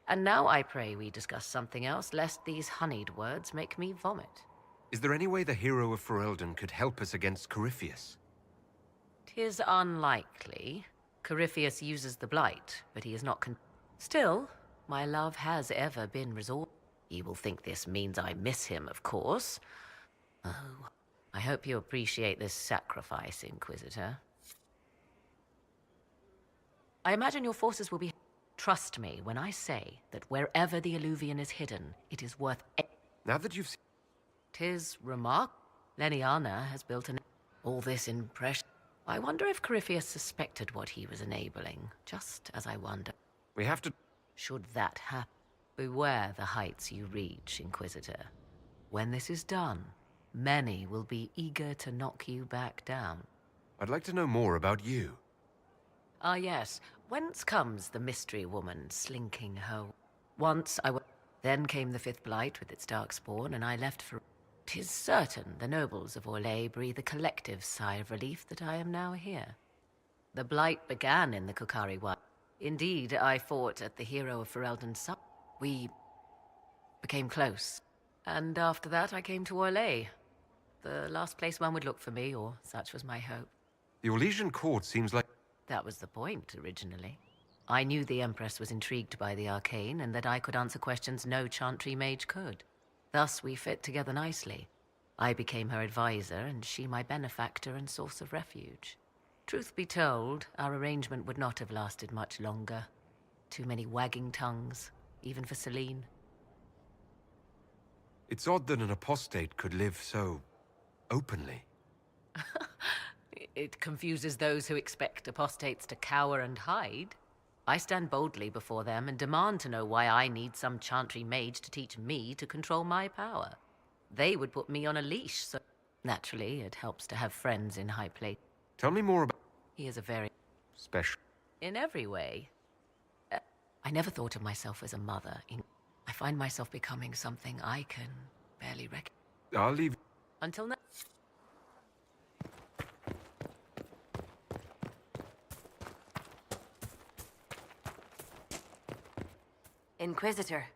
And now I pray we discuss something else, lest these honeyed words make me vomit. Is there any way the hero of Ferelden could help us against Corypheus? 'Tis unlikely. Corypheus uses the blight, but he is not Still, my love has ever been resolved. He will think this means I miss him, of course. Oh, I hope you appreciate this sacrifice, Inquisitor. I imagine your forces will be... Trust me when I say that wherever the Illuvian is hidden, it is worth... Now that you've... 'Tis remarkable. Leliana has built an... All this impression... I wonder if Corypheus suspected what he was enabling, just as I wonder. We have to... Should that happen, beware the heights you reach, Inquisitor. When this is done, many will be eager to knock you back down. I'd like to know more about you. Ah, yes. Whence comes the mystery woman slinking her? Once I Then came the fifth blight with its dark spawn, and I left for... 'Tis certain the nobles of Orlais breathe a collective sigh of relief that I am now here. The blight began in the Kukari Wild. Indeed, I fought at the hero of Ferelden's side. We became close. And after that, I came to Orlais. The last place one would look for me, or such was my hope. The Orlesian court seems like... That was the point, originally. I knew the Empress was intrigued by the arcane, and that I could answer questions no Chantry mage could. Thus, we fit together nicely. I became her advisor, and she my benefactor and source of refuge. Truth be told, our arrangement would not have lasted much longer. Too many wagging tongues, even for Celine. It's odd that an apostate could live so... openly. It confuses those who expect apostates to cower and hide. I stand boldly before them and demand to know why I need some Chantry mage to teach me to control my power. They would put me on a leash, so... Naturally, it helps to have friends in high place. Tell me more about... He is a very... special... in every way. I never thought of myself as a mother. I find myself becoming something I can barely recognize. I'll leave... Until now. Inquisitor.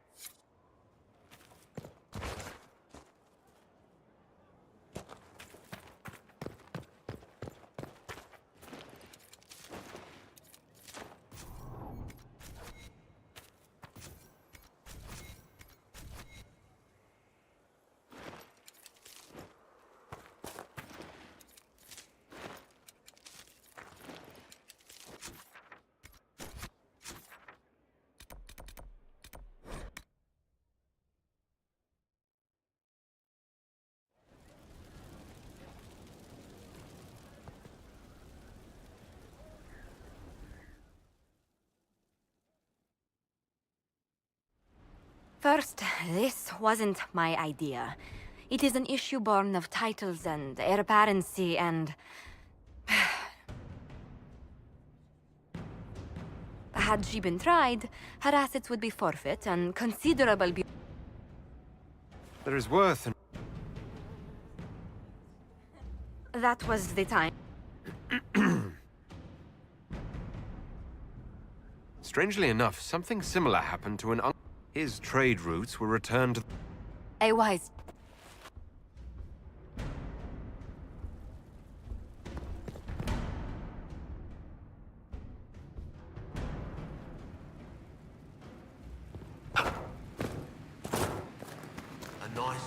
First, this wasn't my idea. It is an issue born of titles and heir apparency and... Had she been tried, her assets would be forfeit and considerable... There is worth in... That was the time. Strangely enough, something similar happened to an uncle. His trade routes were returned to... A wise... A nice...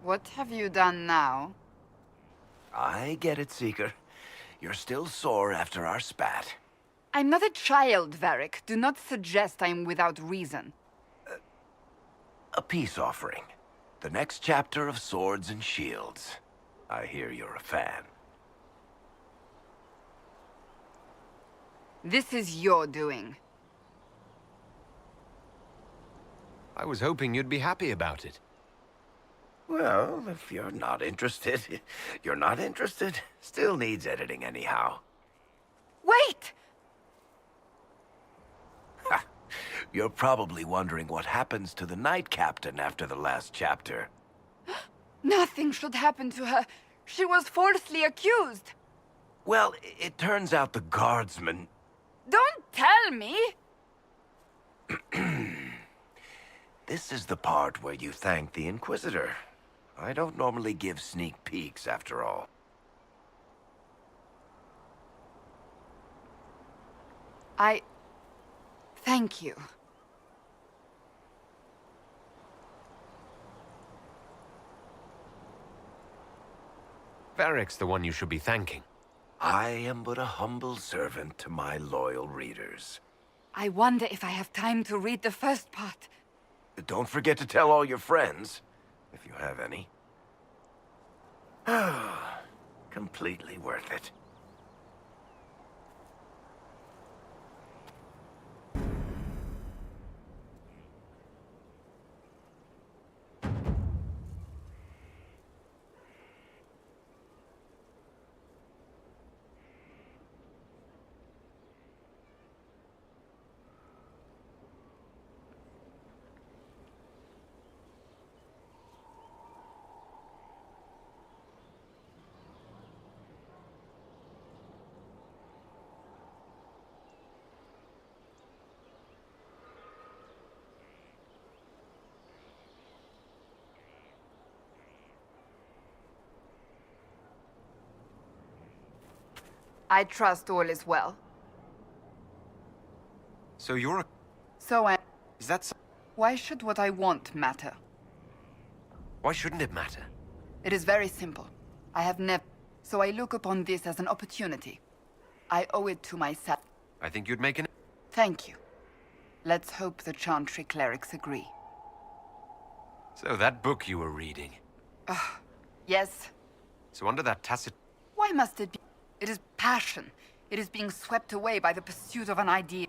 What have you done now? I get it, Seeker. You're still sore after our spat. I'm not a child, Varric. Do not suggest I'm without reason. A peace offering. The next chapter of Swords and Shields. I hear you're a fan. This is your doing. I was hoping you'd be happy about it. Well, if you're not interested, you're not interested. Still needs editing anyhow. Wait! You're probably wondering what happens to the Knight Captain after the last chapter. Nothing should happen to her. She was falsely accused. Well, it turns out the guardsman... Don't tell me! This is the part where you thank the Inquisitor. I don't normally give sneak peeks, after all. Thank you. Varric's the one you should be thanking. I am but a humble servant to my loyal readers. I wonder if I have time to read the first part. Don't forget to tell all your friends, if you have any. Completely worth it. I trust all is well. So you're a... So I... Is that so? Why should what I want matter? Why shouldn't it matter? It is very simple. I have never... So I look upon this as an opportunity. I owe it to myself. I think you'd make an... Thank you. Let's hope the Chantry clerics agree. So that book you were reading. Yes. So under that tacit... Why must it be? It is passion. It is being swept away by the pursuit of an idea.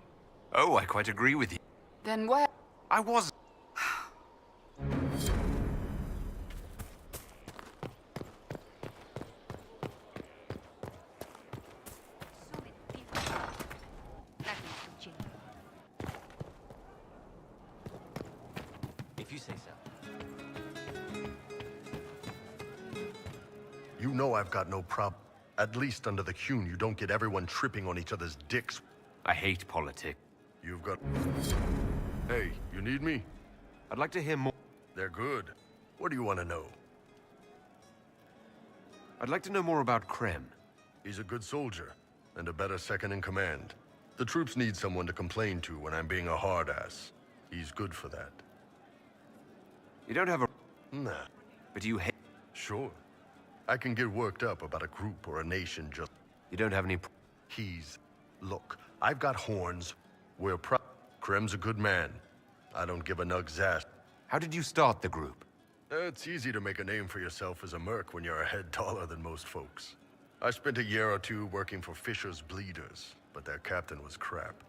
Oh, I quite agree with you. Then why? I was... If you say so. You know I've got no problem. At least under the Qun, you don't get everyone tripping on each other's dicks. I hate politics. You've got... Hey, you need me? I'd like to hear more. They're good. What do you want to know? I'd like to know more about Krem. He's a good soldier, and a better second-in-command. The troops need someone to complain to when I'm being a hard-ass. He's good for that. You don't have a... Nah. But do you hate... Sure. I can get worked up about a group or a nation just... You don't have any... Look, I've got horns. We're proud. Krem's a good man. I don't give a nug's ass. How did you start the group? It's easy to make a name for yourself as a merc when you're a head taller than most folks. I spent a year or two working for Fisher's Bleeders, but their captain was crap.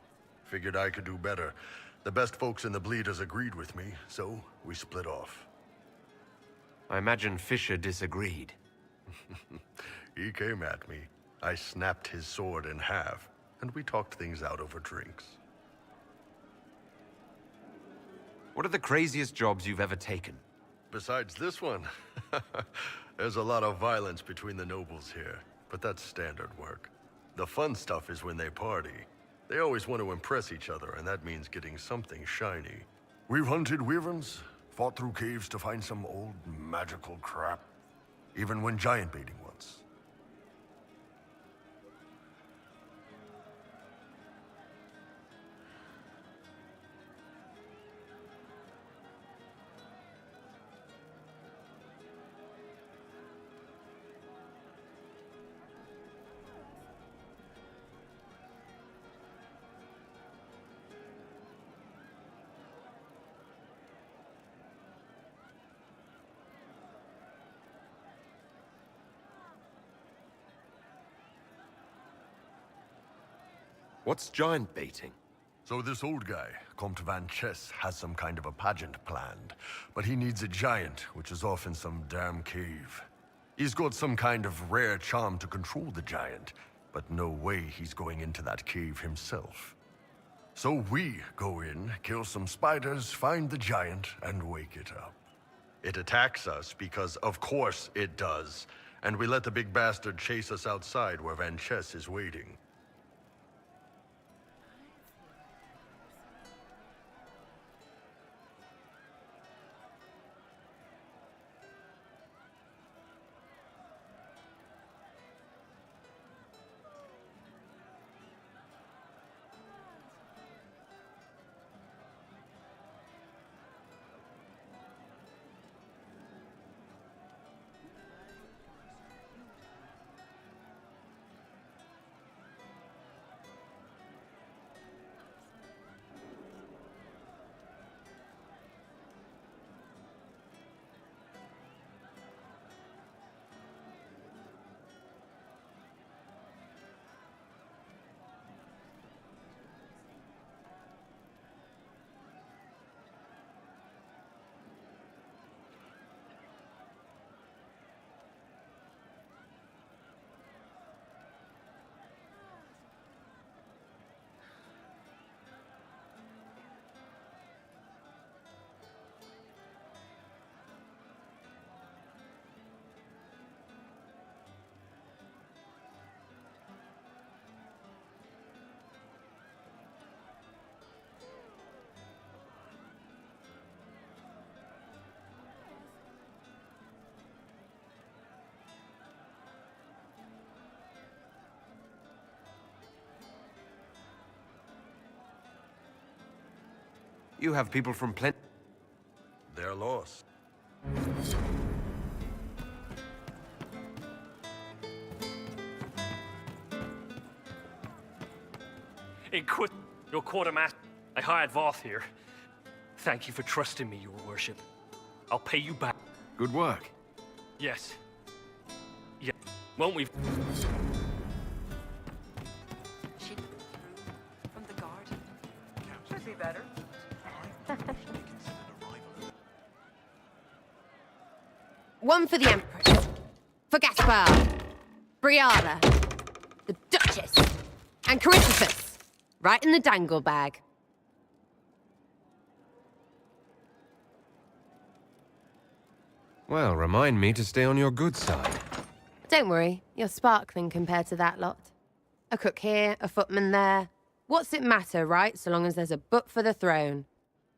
Figured I could do better. The best folks in the Bleeders agreed with me, so we split off. I imagine Fisher disagreed. He came at me. I snapped his sword in half, and we talked things out over drinks. What are the craziest jobs you've ever taken? Besides this one, there's a lot of violence between the nobles here, but that's standard work. The fun stuff is when they party. They always want to impress each other, and that means getting something shiny. We've hunted wyverns, fought through caves to find some old magical crap. Even went giant baiting once. What's giant baiting? So this old guy, Comte Van Chess, has some kind of a pageant planned, but he needs a giant, which is off in some damn cave. He's got some kind of rare charm to control the giant, but no way he's going into that cave himself. So we go in, kill some spiders, find the giant, and wake it up. It attacks us because, of course, it does, and we let the big bastard chase us outside where Van Chess is waiting. You have people from plenty. They're lost. Inquit your quartermaster. I hired Voth here. Thank you for trusting me, Your Worship. I'll pay you back. Good work. Yes. Yeah. Won't we? From the garden. Should be better. One for the Empress. For Gaspar. Briala. The Duchess. And Caristiphus. Right in the dangle bag. Well, remind me to stay on your good side. Don't worry, you're sparkling compared to that lot. A cook here, a footman there. What's it matter, right, so long as there's a butt for the throne?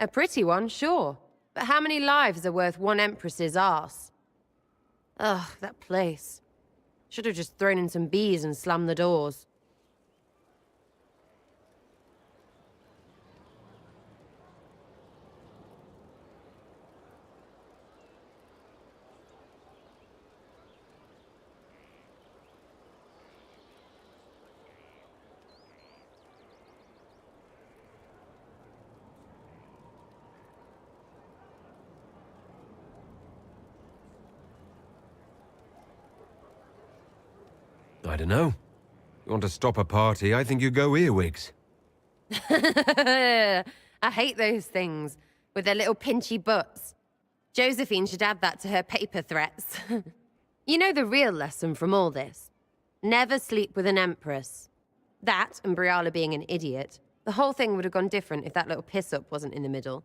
A pretty one, sure. But how many lives are worth one empress's arse? Ugh, that place. Should have just thrown in some bees and slammed the doors. I don't know. You want to stop a party, I think you go earwigs. I hate those things, with their little pinchy butts. Josephine should add that to her paper threats. You know the real lesson from all this? Never sleep with an empress. That, and Briala being an idiot. The whole thing would have gone different if that little piss-up wasn't in the middle.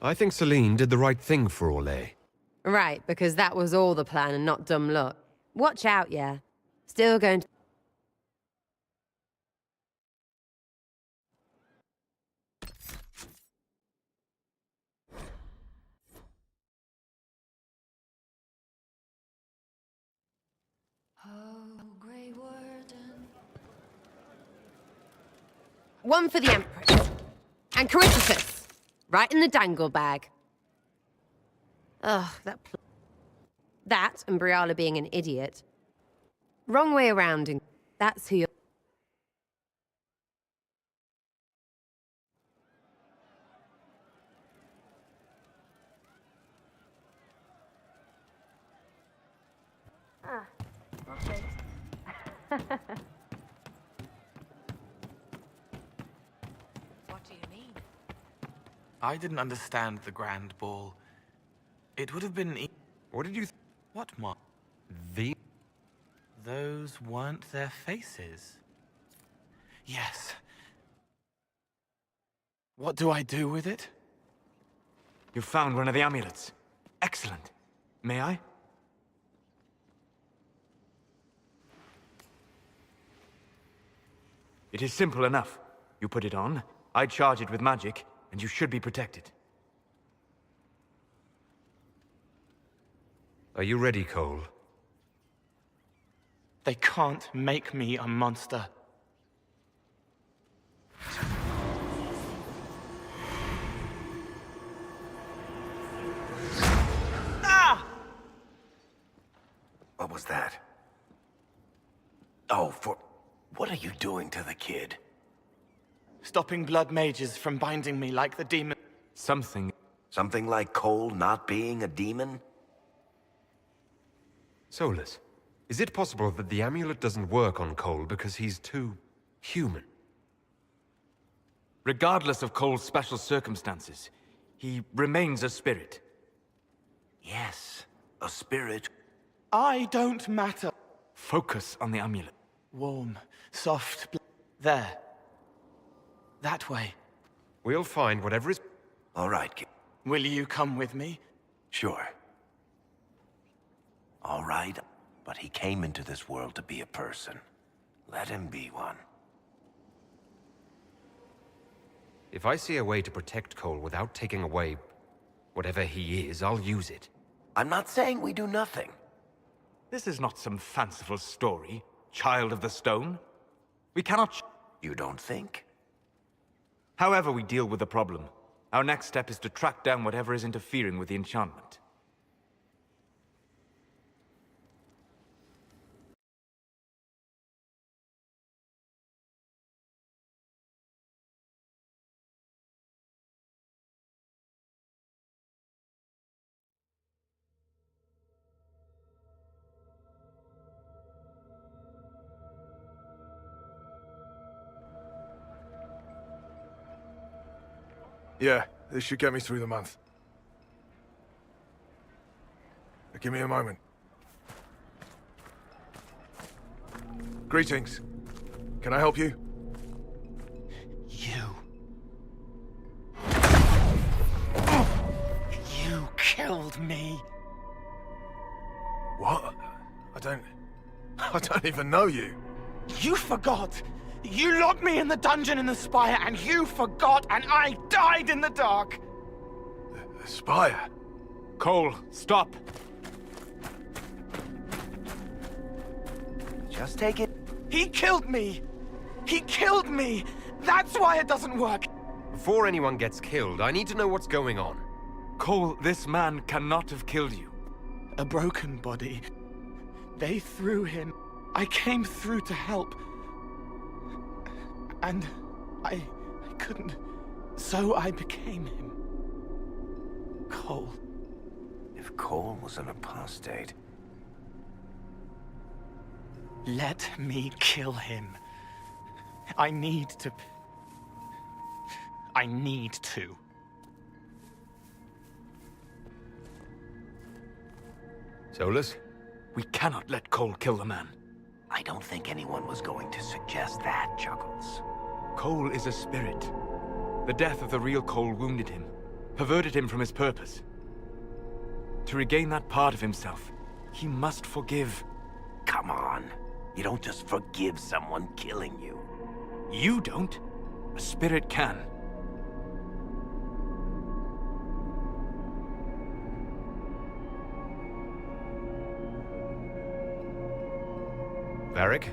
I think Celine did the right thing for Orlais. Right, because that was all the plan and not dumb luck. Watch out, yeah. Still going to... One for the Empress. And Caristiphus. Right in the dangle bag. Ugh, that and Briala being an idiot. Wrong way around, and that's who you're... What do you mean? I didn't understand the Grand Ball. It would have been What did you What, Mark? The... Those weren't their faces. Yes. What do I do with it? You found one of the amulets. Excellent. May I? It is simple enough. You put it on, I charge it with magic, and you should be protected. Are you ready, Cole? They can't make me a monster. Ah! What was that? Oh, what are you doing to the kid? Stopping blood mages from binding me like the demon. Something like Cole not being a demon? Solus, is it possible that the amulet doesn't work on Cole because he's too human? Regardless of Cole's special circumstances, he remains a spirit. Yes, a spirit. I don't matter. Focus on the amulet. Warm, soft, there. That way. We'll find whatever is... All right, kid. Will you come with me? Sure. All right, but he came into this world to be a person. Let him be one. If I see a way to protect Cole without taking away whatever he is, I'll use it. I'm not saying we do nothing. This is not some fanciful story, child of the stone. We cannot... You don't think? However we deal with the problem, our next step is to track down whatever is interfering with the enchantment. Yeah, this should get me through the month. Give me a moment. Greetings. Can I help you? You killed me. What? I don't even know you. You forgot. You locked me in the dungeon in the spire, and you forgot, and I died in the dark. The spire? Cole, stop. Just take it. He killed me. He killed me. That's why it doesn't work. Before anyone gets killed, I need to know what's going on. Cole, this man cannot have killed you. A broken body. They threw him. I came through to help. And I couldn't. So I became him. Cole. If Cole was an apostate... Let me kill him. I need to. Solus? We cannot let Cole kill the man. I don't think anyone was going to suggest that, Chuckles. Cole is a spirit. The death of the real Cole wounded him, perverted him from his purpose. To regain that part of himself, he must forgive. Come on. You don't just forgive someone killing you. You don't. A spirit can. Varric?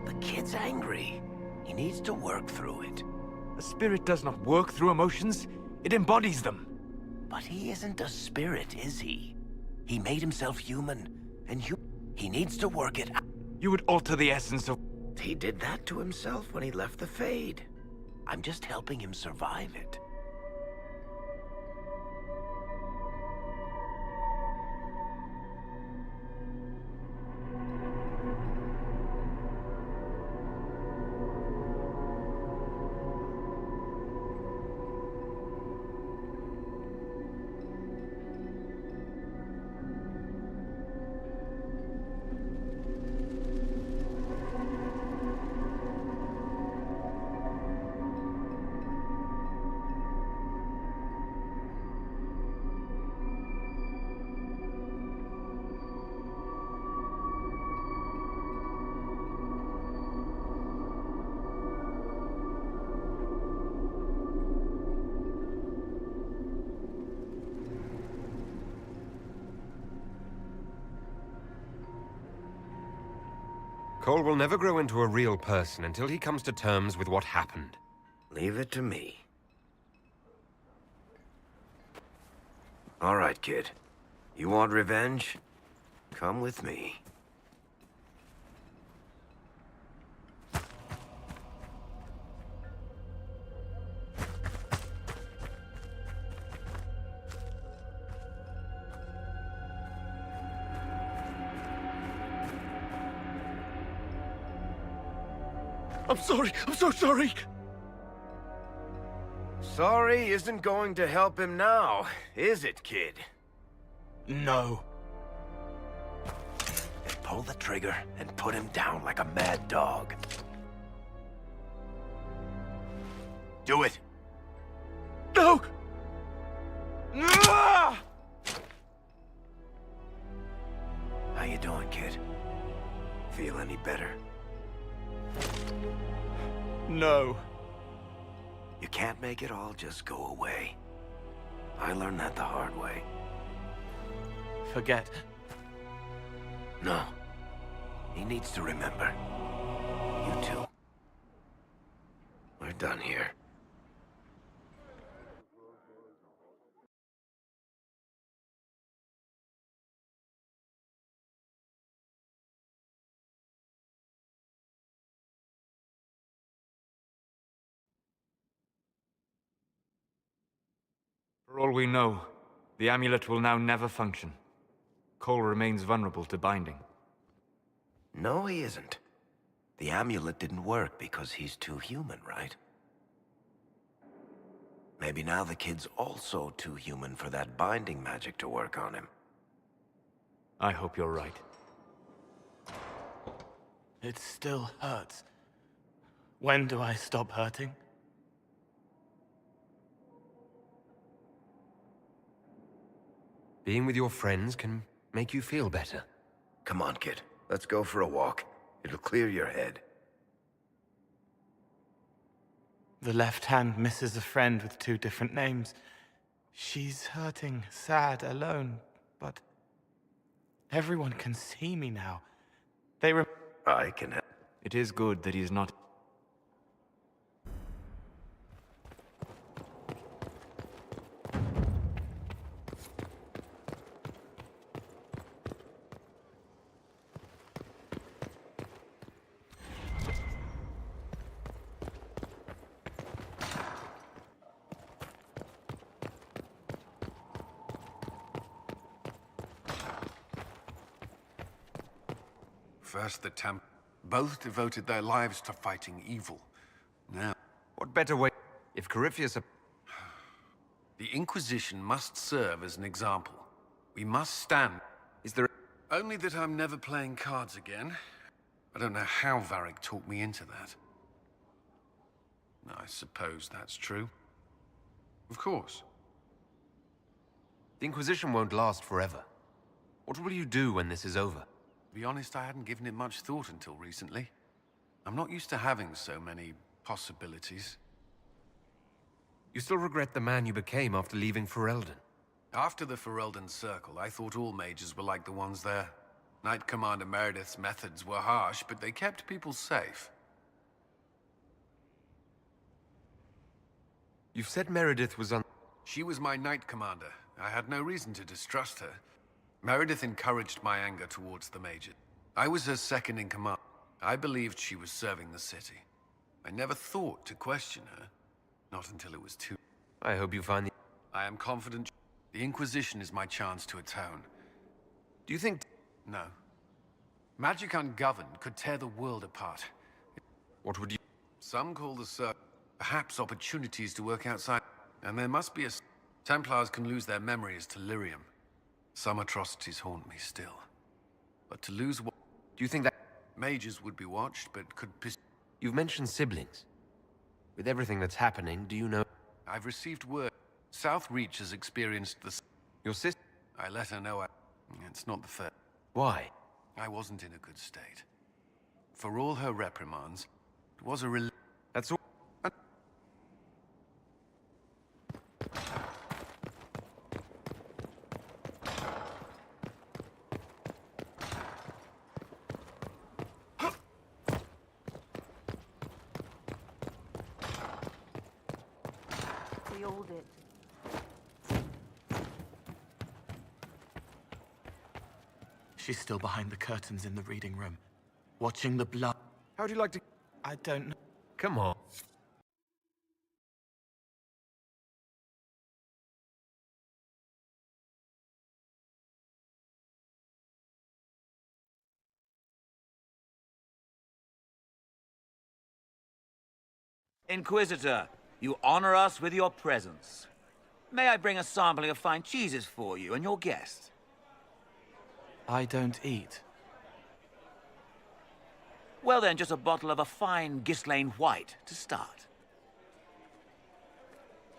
The kid's angry. He needs to work through it. A spirit does not work through emotions. It embodies them. But he isn't a spirit, is he? He made himself human, and he needs to work it out. You would alter the essence of... He did that to himself when he left the Fade. I'm just helping him survive it. Cole will never grow into a real person until he comes to terms with what happened. Leave it to me. All right, kid. You want revenge? Come with me. I'm sorry. I'm so sorry. Sorry isn't going to help him now, is it, kid? No. Then pull the trigger and put him down like a mad dog. Do it. No! Ah! How you doing, kid? Feel any better? No. You can't make it all just go away. I learned that the hard way. Forget. No. He needs to remember. You too. We're done here. For all we know, the amulet will now never function. Cole remains vulnerable to binding. No, he isn't. The amulet didn't work because he's too human, right? Maybe now the kid's also too human for that binding magic to work on him. I hope you're right. It still hurts. When do I stop hurting? Being with your friends can make you feel better. Come on, kid. Let's go for a walk. It'll clear your head. The left hand misses a friend with 2 different names. She's hurting, sad, alone, but everyone can see me now. I can help. It is good that he's not... First the both devoted their lives to fighting evil. Now, what better way? If Corypheus... The Inquisition must serve as an example. We must stand. Is there... Only that I'm never playing cards again. I don't know how Varric talked me into that. I suppose that's true. Of course. The Inquisition won't last forever. What will you do when this is over? To be honest, I hadn't given it much thought until recently. I'm not used to having so many possibilities. You still regret the man you became after leaving Ferelden? After the Ferelden Circle, I thought all mages were like the ones there. Knight Commander Meredith's methods were harsh, but they kept people safe. You've said Meredith was on... She was my Knight Commander. I had no reason to distrust her. Meredith encouraged my anger towards the Major. I was her second in command. I believed she was serving the city. I never thought to question her. Not until it was too... I hope you find the... I am confident the Inquisition is my chance to atone. Do you think... No. Magic ungoverned could tear the world apart. What would you... Some call the Circle. Perhaps opportunities to work outside. And there must be a... Templars can lose their memories to Lyrium. Some atrocities haunt me still. But to lose what... Do you think that... Mages would be watched, but could... You've mentioned siblings. With everything that's happening, do you know... I've received word. South Reach has experienced the... Your sister... I let her know it's not the first. Why? I wasn't in a good state. For all her reprimands, it was a That's all... fueled it. She's still behind the curtains in the reading room, watching the blood. How'd you like to... I don't know. Come on. Inquisitor, you honor us with your presence. May I bring a sampling of fine cheeses for you and your guest? I don't eat. Well then, just a bottle of a fine Ghislaine White to start.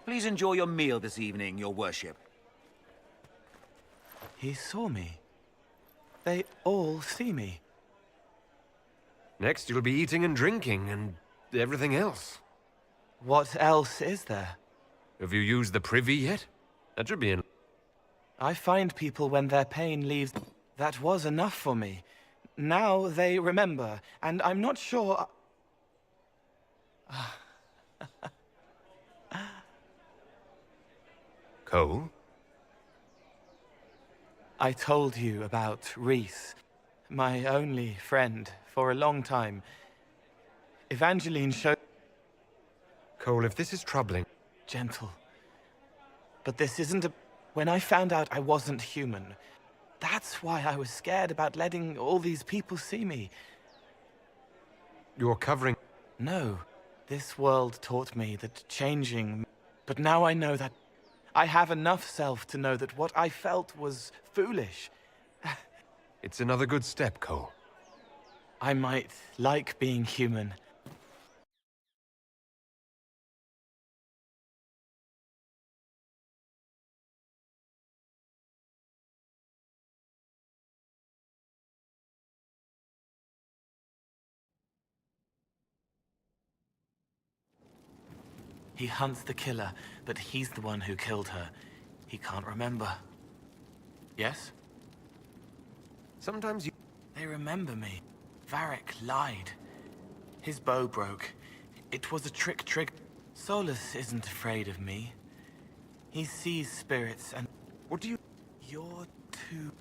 Please enjoy your meal this evening, your worship. He saw me. They all see me. Next, you'll be eating and drinking and everything else. What else is there? Have you used the privy yet? That should be in... I find people when their pain leaves. That was enough for me. Now they remember, and I'm not sure... Cole? I told you about Reese, my only friend for a long time. Evangeline showed... Cole, if this is troubling... Gentle. But this isn't a... When I found out I wasn't human, that's why I was scared about letting all these people see me. You're covering... No. This world taught me that changing... But now I know that I have enough self to know that what I felt was foolish. It's another good step, Cole. I might like being human. He hunts the killer, but he's the one who killed her. He can't remember. Yes? Sometimes you... They remember me. Varric lied. His bow broke. It was a trick. Solus isn't afraid of me. He sees spirits and... What do you... You're too...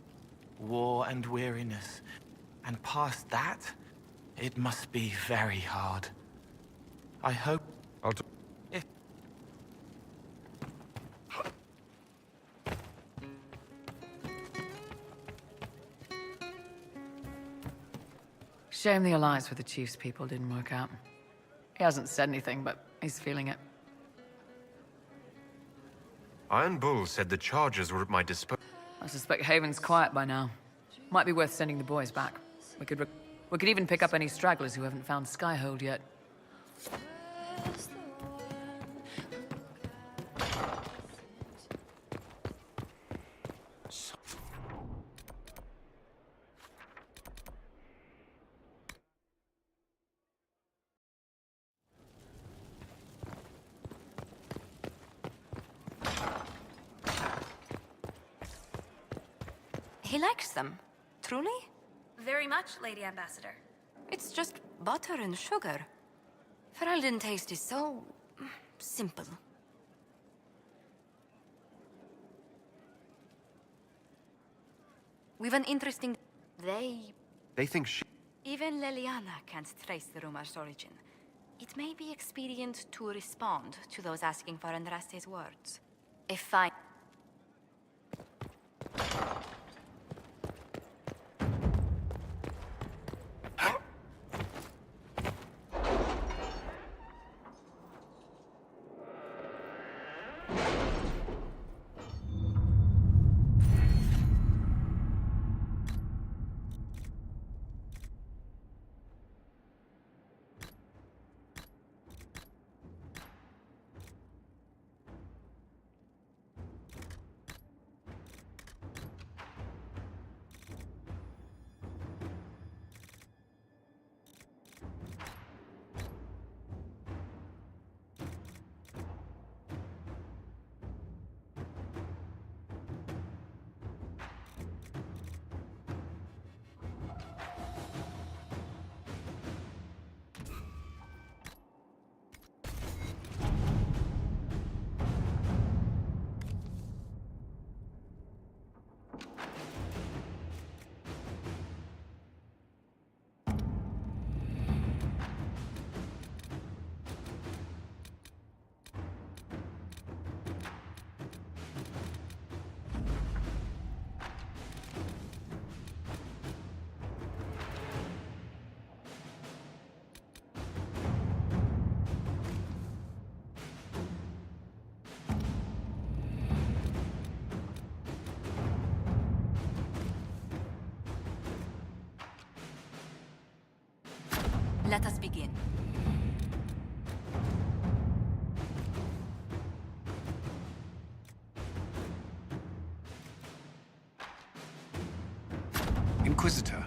War and weariness. And past that, it must be very hard. I hope... I'll... Shame the alliance with the Chief's people didn't work out. He hasn't said anything, but he's feeling it. Iron Bull said the charges were at my disposal. I suspect Haven's quiet by now. Might be worth sending the boys back. We could even pick up any stragglers who haven't found Skyhold yet. He likes them. Truly? Very much, Lady Ambassador. It's just butter and sugar. Ferelden taste is so... simple. We've an interesting... They think she... Even Leliana can't trace the rumor's origin. It may be expedient to respond to those asking for Andraste's words. If I... Inquisitor,